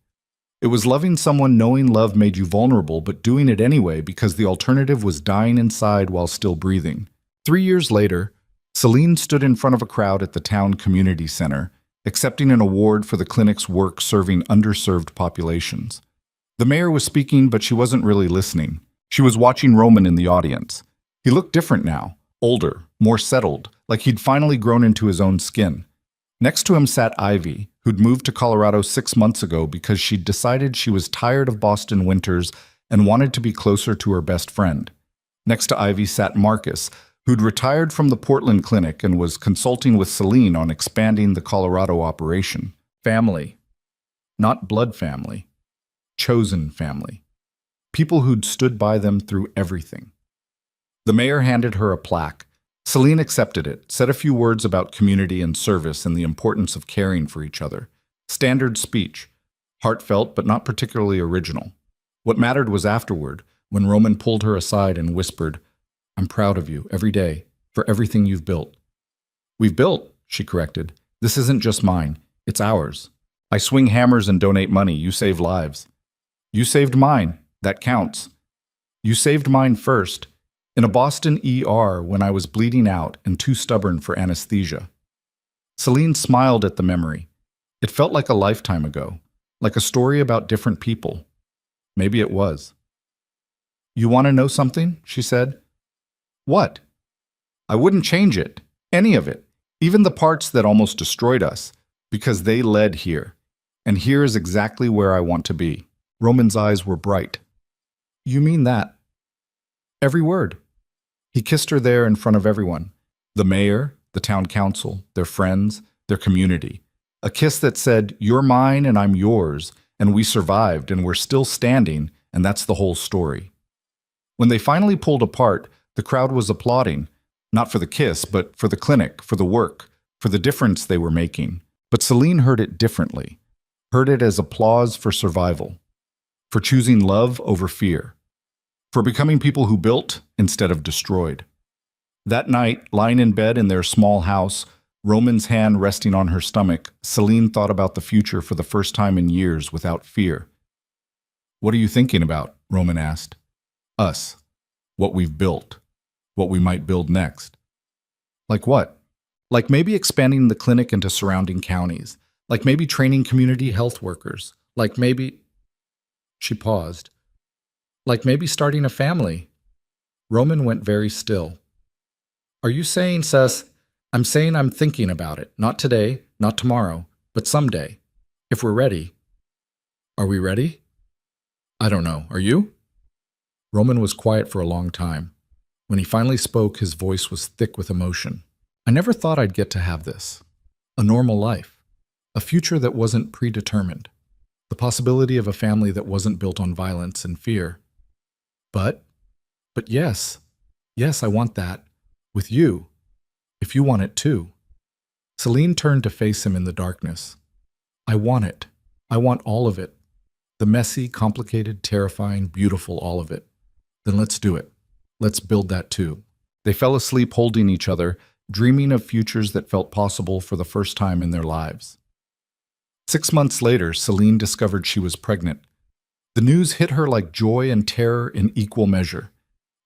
It was loving someone knowing love made you vulnerable but doing it anyway because the alternative was dying inside while still breathing. 3 years later, Celine stood in front of a crowd at the town community center, accepting an award for the clinic's work serving underserved populations. The mayor was speaking, but she wasn't really listening. She was watching Roman in the audience. He looked different now, older, more settled, like he'd finally grown into his own skin. Next to him sat Ivy, who'd moved to Colorado 6 months ago because she'd decided she was tired of Boston winters and wanted to be closer to her best friend. Next to Ivy sat Marcus, who'd retired from the Portland clinic and was consulting with Celine on expanding the Colorado operation. Family. Not blood family. Chosen family. People who'd stood by them through everything. The mayor handed her a plaque. Celine accepted it, said a few words about community and service and the importance of caring for each other. Standard speech. Heartfelt but not particularly original. What mattered was afterward, when Roman pulled her aside and whispered, "I'm proud of you, every day, for everything you've built." "We've built," she corrected. "This isn't just mine, it's ours. I swing hammers and donate money, you save lives. You saved mine, that counts. You saved mine first, in a Boston ER when I was bleeding out and too stubborn for anesthesia." Celine smiled at the memory. It felt like a lifetime ago, like a story about different people. Maybe it was. "You want to know something?" she said. "What?" "I wouldn't change it, any of it, even the parts that almost destroyed us, because they led here. And here is exactly where I want to be." Roman's eyes were bright. "You mean that?" "Every word." He kissed her there in front of everyone. The mayor, the town council, their friends, their community. A kiss that said, "You're mine and I'm yours, and we survived and we're still standing, and that's the whole story." When they finally pulled apart, the crowd was applauding, not for the kiss, but for the clinic, for the work, for the difference they were making. But Celine heard it differently, heard it as applause for survival, for choosing love over fear, for becoming people who built instead of destroyed. That night, lying in bed in their small house, Roman's hand resting on her stomach, Celine thought about the future for the first time in years without fear. "What are you thinking about?" Roman asked. "Us. What we've built. What we might build next." "Like what?" "Like maybe expanding the clinic into surrounding counties. Like maybe training community health workers. Like maybe—" She paused. "Like maybe starting a family." Roman went very still. "Are you saying, Sess?" "I'm saying I'm thinking about it. Not today, not tomorrow, but someday. If we're ready." "Are we ready?" "I don't know. Are you?" Roman was quiet for a long time. When he finally spoke, his voice was thick with emotion. "I never thought I'd get to have this. A normal life. A future that wasn't predetermined. The possibility of a family that wasn't built on violence and fear. But yes, I want that. With you. If you want it too." Celine turned to face him in the darkness. "I want it. I want all of it. The messy, complicated, terrifying, beautiful, all of it. Then let's do it. Let's build that too." They fell asleep holding each other, dreaming of futures that felt possible for the first time in their lives. 6 months later, Celine discovered she was pregnant. The news hit her like joy and terror in equal measure.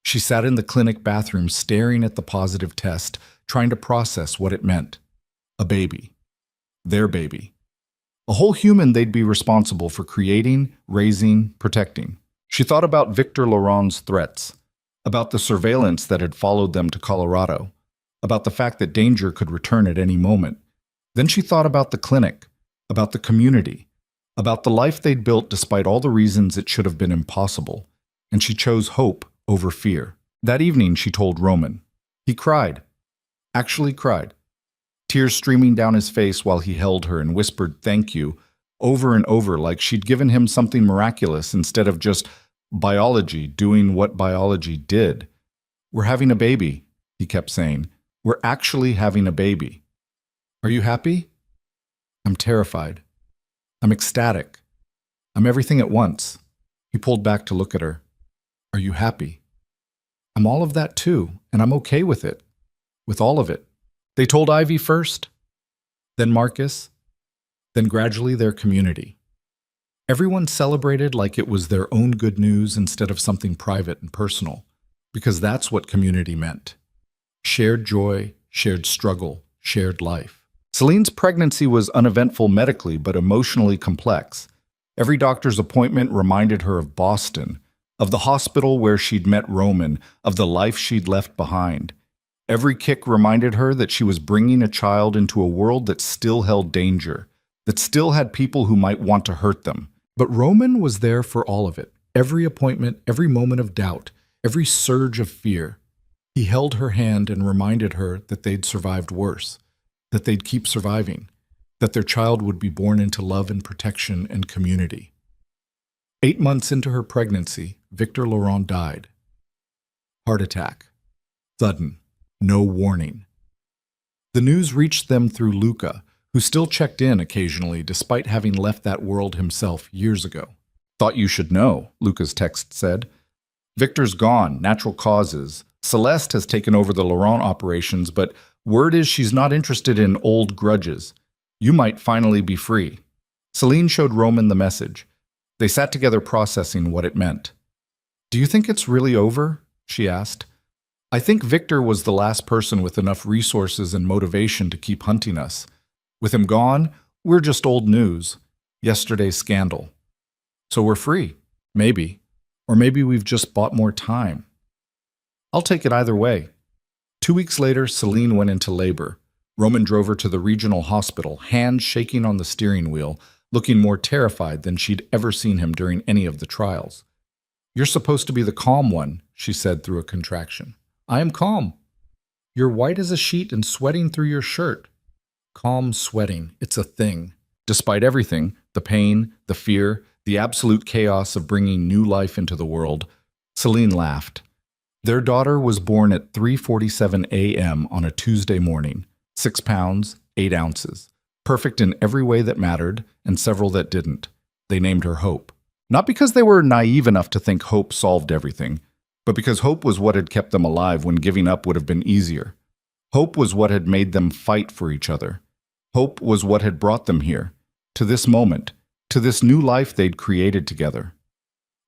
She sat in the clinic bathroom staring at the positive test, trying to process what it meant. A baby. Their baby. A whole human they'd be responsible for creating, raising, protecting. She thought about Victor Laurent's threats, about the surveillance that had followed them to Colorado, about the fact that danger could return at any moment. Then she thought about the clinic, about the community, about the life they'd built despite all the reasons it should have been impossible, and she chose hope over fear. That evening, she told Roman. He cried. Actually cried. Tears streaming down his face while he held her and whispered thank you over and over like she'd given him something miraculous instead of just biology doing what biology did. "We're having a baby," he kept saying. "We're actually having a baby. Are you happy?" "I'm terrified. I'm ecstatic. I'm everything at once." He pulled back to look at her. "Are you happy?" I'm all of that too, and I'm okay with it. With all of it. They told Ivy first, then Marcus, then gradually their community. Everyone celebrated like it was their own good news instead of something private and personal, because that's what community meant. Shared joy, shared struggle, shared life. Celine's pregnancy was uneventful medically, but emotionally complex. Every doctor's appointment reminded her of Boston, of the hospital where she'd met Roman, of the life she'd left behind. Every kick reminded her that she was bringing a child into a world that still held danger, that still had people who might want to hurt them. But Roman was there for all of it. Every appointment, every moment of doubt, every surge of fear. He held her hand and reminded her that they'd survived worse, that they'd keep surviving, that their child would be born into love and protection and community. 8 months into her pregnancy, Victor Laurent died. Heart attack. Sudden. No warning. The news reached them through Luca, who still checked in occasionally despite having left that world himself years ago. Thought you should know, Luca's text said. Victor's gone, natural causes. Celeste has taken over the Laurent operations, but word is she's not interested in old grudges. You might finally be free. Celine showed Roman the message. They sat together processing what it meant. Do you think it's really over? She asked. I think Victor was the last person with enough resources and motivation to keep hunting us. With him gone, we're just old news. Yesterday's scandal. So we're free. Maybe. Or maybe we've just bought more time. I'll take it either way. 2 weeks later, Celine went into labor. Roman drove her to the regional hospital, hands shaking on the steering wheel, looking more terrified than she'd ever seen him during any of the trials. You're supposed to be the calm one, she said through a contraction. I am calm. You're white as a sheet and sweating through your shirt. Calm sweating, it's a thing. Despite everything, the pain, the fear, the absolute chaos of bringing new life into the world, Celine laughed. Their daughter was born at 3:47 a.m. on a Tuesday morning, 6 pounds, 8 ounces. Perfect in every way that mattered, and several that didn't. They named her Hope. Not because they were naive enough to think hope solved everything, but because hope was what had kept them alive when giving up would have been easier. Hope was what had made them fight for each other. Hope was what had brought them here, to this moment, to this new life they'd created together.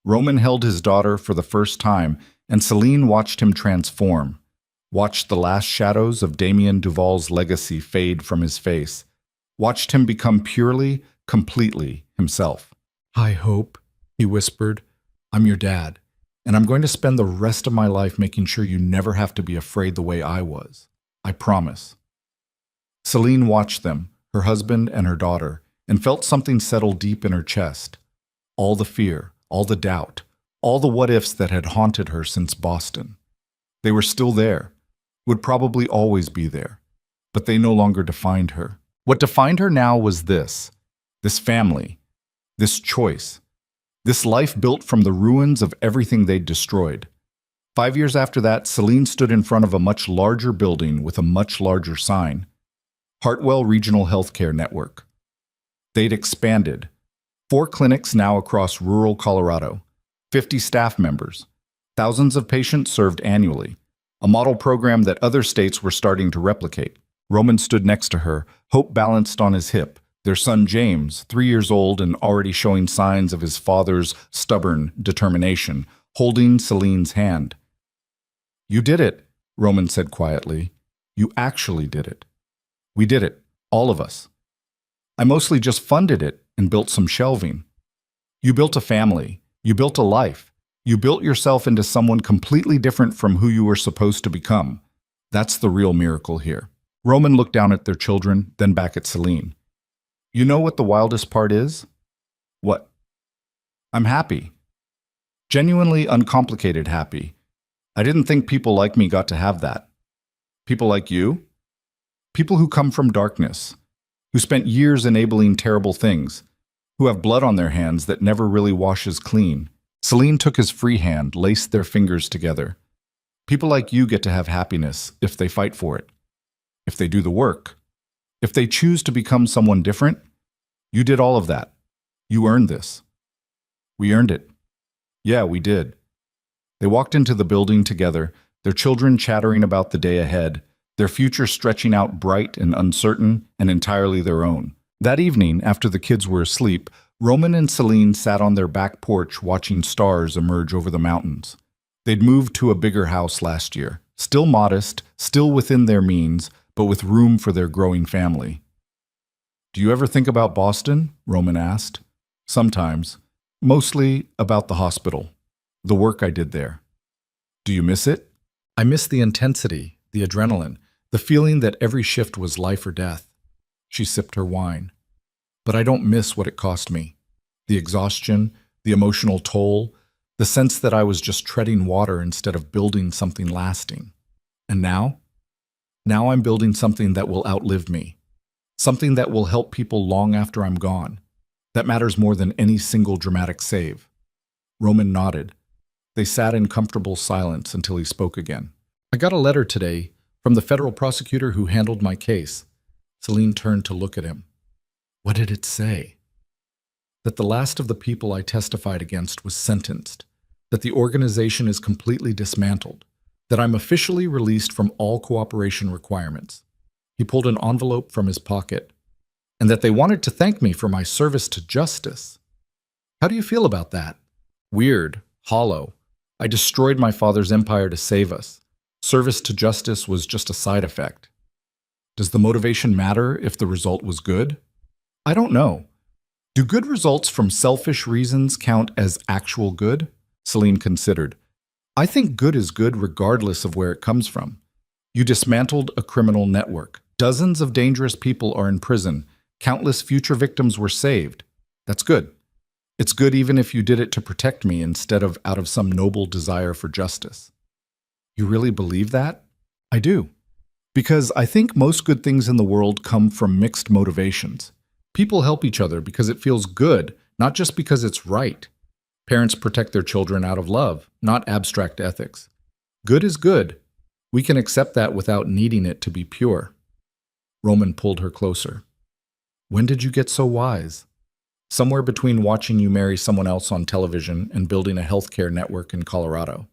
Roman held his daughter for the first time, and Celine watched him transform, watched the last shadows of Damien Duval's legacy fade from his face, watched him become purely, completely himself. Hi, Hope, he whispered. I'm your dad. And I'm going to spend the rest of my life making sure you never have to be afraid the way I was. I promise. Celine watched them, her husband and her daughter, and felt something settle deep in her chest. All the fear, all the doubt, all the what-ifs that had haunted her since Boston. They were still there, would probably always be there, but they no longer defined her. What defined her now was this family, this choice. This life built from the ruins of everything they'd destroyed. 5 years after that, Celine stood in front of a much larger building with a much larger sign. Hartwell Regional Healthcare Network. They'd expanded. 4 clinics now across rural Colorado. 50 staff members. Thousands of patients served annually. A model program that other states were starting to replicate. Roman stood next to her, Hope balanced on his hip. Their son James, 3 years old and already showing signs of his father's stubborn determination, holding Celine's hand. You did it, Roman said quietly. You actually did it. We did it, all of us. I mostly just funded it and built some shelving. You built a family. You built a life. You built yourself into someone completely different from who you were supposed to become. That's the real miracle here. Roman looked down at their children, then back at Celine. You know what the wildest part is? What? I'm happy. Genuinely uncomplicated happy. I didn't think people like me got to have that. People like you? People who come from darkness, who spent years enabling terrible things, who have blood on their hands that never really washes clean. Celine took his free hand, laced their fingers together. People like you get to have happiness if they fight for it, if they do the work. If they choose to become someone different, you did all of that. You earned this. We earned it. Yeah, we did. They walked into the building together, their children chattering about the day ahead, their future stretching out bright and uncertain and entirely their own. That evening, after the kids were asleep, Roman and Celine sat on their back porch watching stars emerge over the mountains. They'd moved to a bigger house last year, still modest, still within their means, but with room for their growing family. "Do you ever think about Boston?" Roman asked. "Sometimes. Mostly about the hospital. The work I did there." "Do you miss it?" "I miss the intensity, the adrenaline, the feeling that every shift was life or death." She sipped her wine. "But I don't miss what it cost me. The exhaustion, the emotional toll, the sense that I was just treading water instead of building something lasting. And now? Now I'm building something that will outlive me. Something that will help people long after I'm gone. That matters more than any single dramatic save." Roman nodded. They sat in comfortable silence until he spoke again. "I got a letter today from the federal prosecutor who handled my case." Celine turned to look at him. "What did it say?" "That the last of the people I testified against was sentenced, that the organization is completely dismantled, that I'm officially released from all cooperation requirements." He pulled an envelope from his pocket. "And that they wanted to thank me for my service to justice." "How do you feel about that?" "Weird, hollow. I destroyed my father's empire to save us. Service to justice was just a side effect." "Does the motivation matter if the result was good?" "I don't know. Do good results from selfish reasons count as actual good?" Celine considered. "I think good is good regardless of where it comes from. You dismantled a criminal network. Dozens of dangerous people are in prison. Countless future victims were saved. That's good. It's good even if you did it to protect me instead of out of some noble desire for justice." "You really believe that?" "I do. Because I think most good things in the world come from mixed motivations. People help each other because it feels good, not just because it's right. Parents protect their children out of love, not abstract ethics. Good is good. We can accept that without needing it to be pure." Roman pulled her closer. "When did you get so wise?" "Somewhere between watching you marry someone else on television and building a healthcare network in Colorado.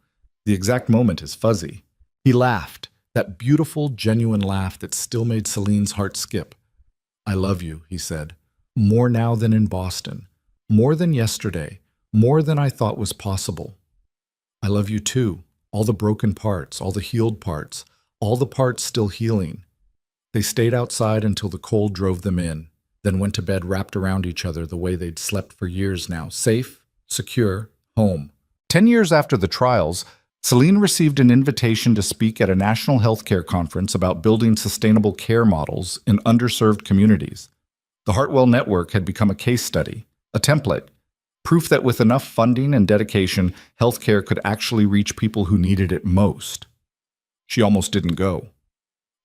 The exact moment is fuzzy." He laughed, that beautiful, genuine laugh that still made Celine's heart skip. "I love you," he said. "More now than in Boston. More than yesterday. More than I thought was possible." "I love you too. All the broken parts, all the healed parts, all the parts still healing." They stayed outside until the cold drove them in, then went to bed wrapped around each other the way they'd slept for years now, safe, secure, home. 10 years after the trials, Celine received an invitation to speak at a national healthcare conference about building sustainable care models in underserved communities. The Hartwell Network had become a case study, a template, proof that with enough funding and dedication, healthcare could actually reach people who needed it most. She almost didn't go.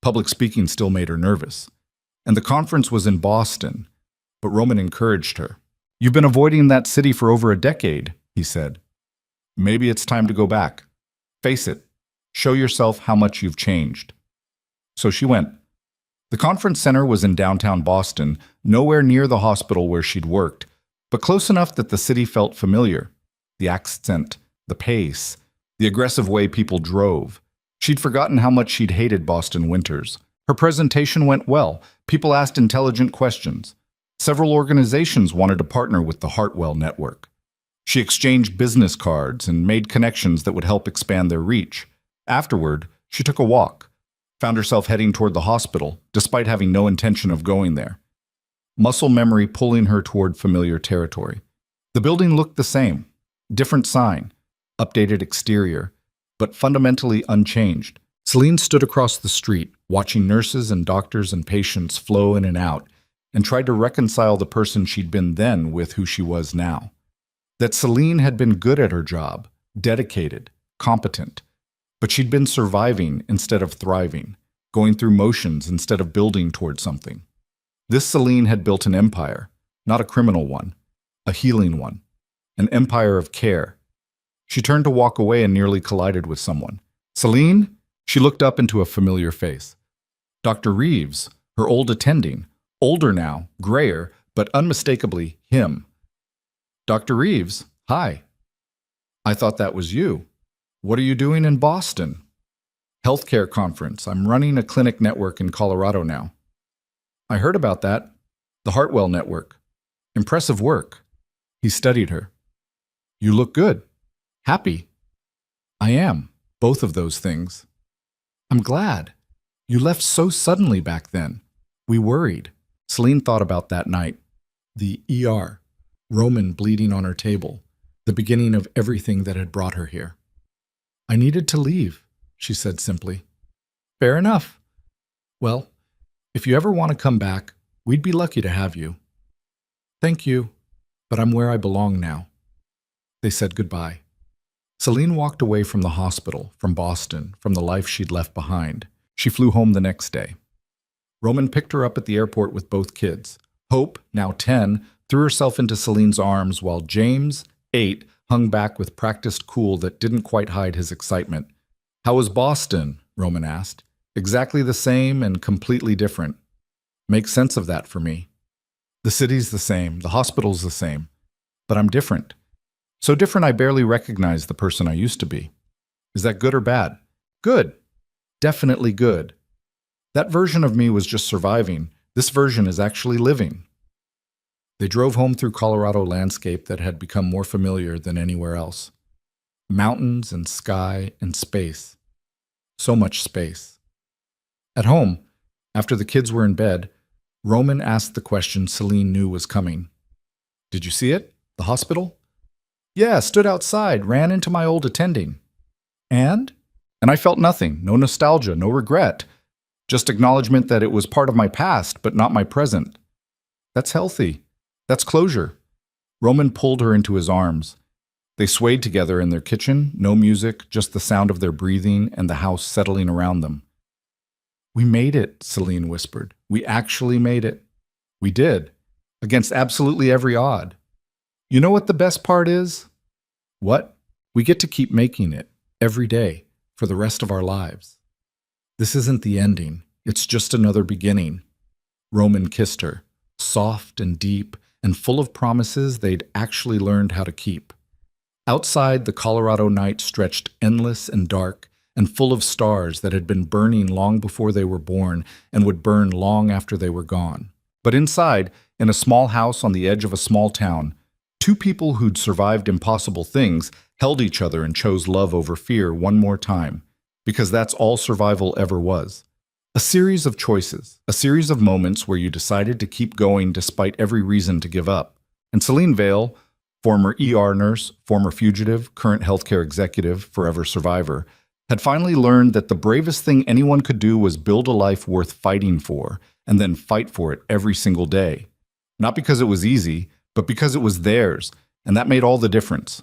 Public speaking still made her nervous. And the conference was in Boston, but Roman encouraged her. "You've been avoiding that city for over a decade," he said. "Maybe it's time to go back. Face it. Show yourself how much you've changed." So she went. The conference center was in downtown Boston, nowhere near the hospital where she'd worked, but close enough that the city felt familiar. The accent, the pace, the aggressive way people drove. She'd forgotten how much she'd hated Boston winters. Her presentation went well. People asked intelligent questions. Several organizations wanted to partner with the Hartwell Network. She exchanged business cards and made connections that would help expand their reach. Afterward, she took a walk, found herself heading toward the hospital, despite having no intention of going there. Muscle memory pulling her toward familiar territory. The building looked the same. Different sign, updated exterior, but fundamentally unchanged. Celine stood across the street, watching nurses and doctors and patients flow in and out, and tried to reconcile the person she'd been then with who she was now. That Celine had been good at her job, dedicated, competent, but she'd been surviving instead of thriving, going through motions instead of building toward something. This Celine had built an empire, not a criminal one, a healing one, an empire of care. She turned to walk away and nearly collided with someone. "Celine?" She looked up into a familiar face. Dr. Reeves, her old attending, older now, grayer, but unmistakably him. "Dr. Reeves, hi." "I thought that was you." What are you doing in Boston? Healthcare conference. I'm running a clinic network in Colorado now. I heard about that. The Hartwell Network. Impressive work. He studied her. You look good. Happy. I am. Both of those things. I'm glad. You left so suddenly back then. We worried. Celine thought about that night. The ER. Roman bleeding on her table. The beginning of everything that had brought her here. I needed to leave, she said simply. Fair enough. Well, if you ever want to come back, we'd be lucky to have you. Thank you, but I'm where I belong now. They said goodbye. Celine walked away from the hospital, from Boston, from the life she'd left behind. She flew home the next day. Roman picked her up at the airport with both kids. Hope, now 10, threw herself into Celine's arms while James, 8, hung back with practiced cool that didn't quite hide his excitement. How was Boston? Roman asked. Exactly the same and completely different. Make sense of that for me. The city's the same, the hospital's the same, but I'm different. So different I barely recognize the person I used to be. Is that good or bad? Good. Definitely good. That version of me was just surviving. This version is actually living. They drove home through Colorado landscape that had become more familiar than anywhere else. Mountains and sky and space. So much space. At home, after the kids were in bed, Roman asked the question Celine knew was coming. Did you see it? The hospital? Yeah, stood outside, ran into my old attending. And? And I felt nothing, no nostalgia, no regret. Just acknowledgement that it was part of my past, but not my present. That's healthy. That's closure. Roman pulled her into his arms. They swayed together in their kitchen, no music, just the sound of their breathing and the house settling around them. We made it, Celine whispered. We actually made it. We did, against absolutely every odd. You know what the best part is? What? We get to keep making it, every day, for the rest of our lives. This isn't the ending. It's just another beginning. Roman kissed her, soft and deep, and full of promises they'd actually learned how to keep. Outside, the Colorado night stretched endless and dark, and full of stars that had been burning long before they were born and would burn long after they were gone. But inside, in a small house on the edge of a small town, two people who'd survived impossible things held each other and chose love over fear one more time, because that's all survival ever was. A series of choices, a series of moments where you decided to keep going despite every reason to give up. And Celine Vale, former ER nurse, former fugitive, current healthcare executive, forever survivor, had finally learned that the bravest thing anyone could do was build a life worth fighting for, and then fight for it every single day. Not because it was easy, but because it was theirs, and that made all the difference.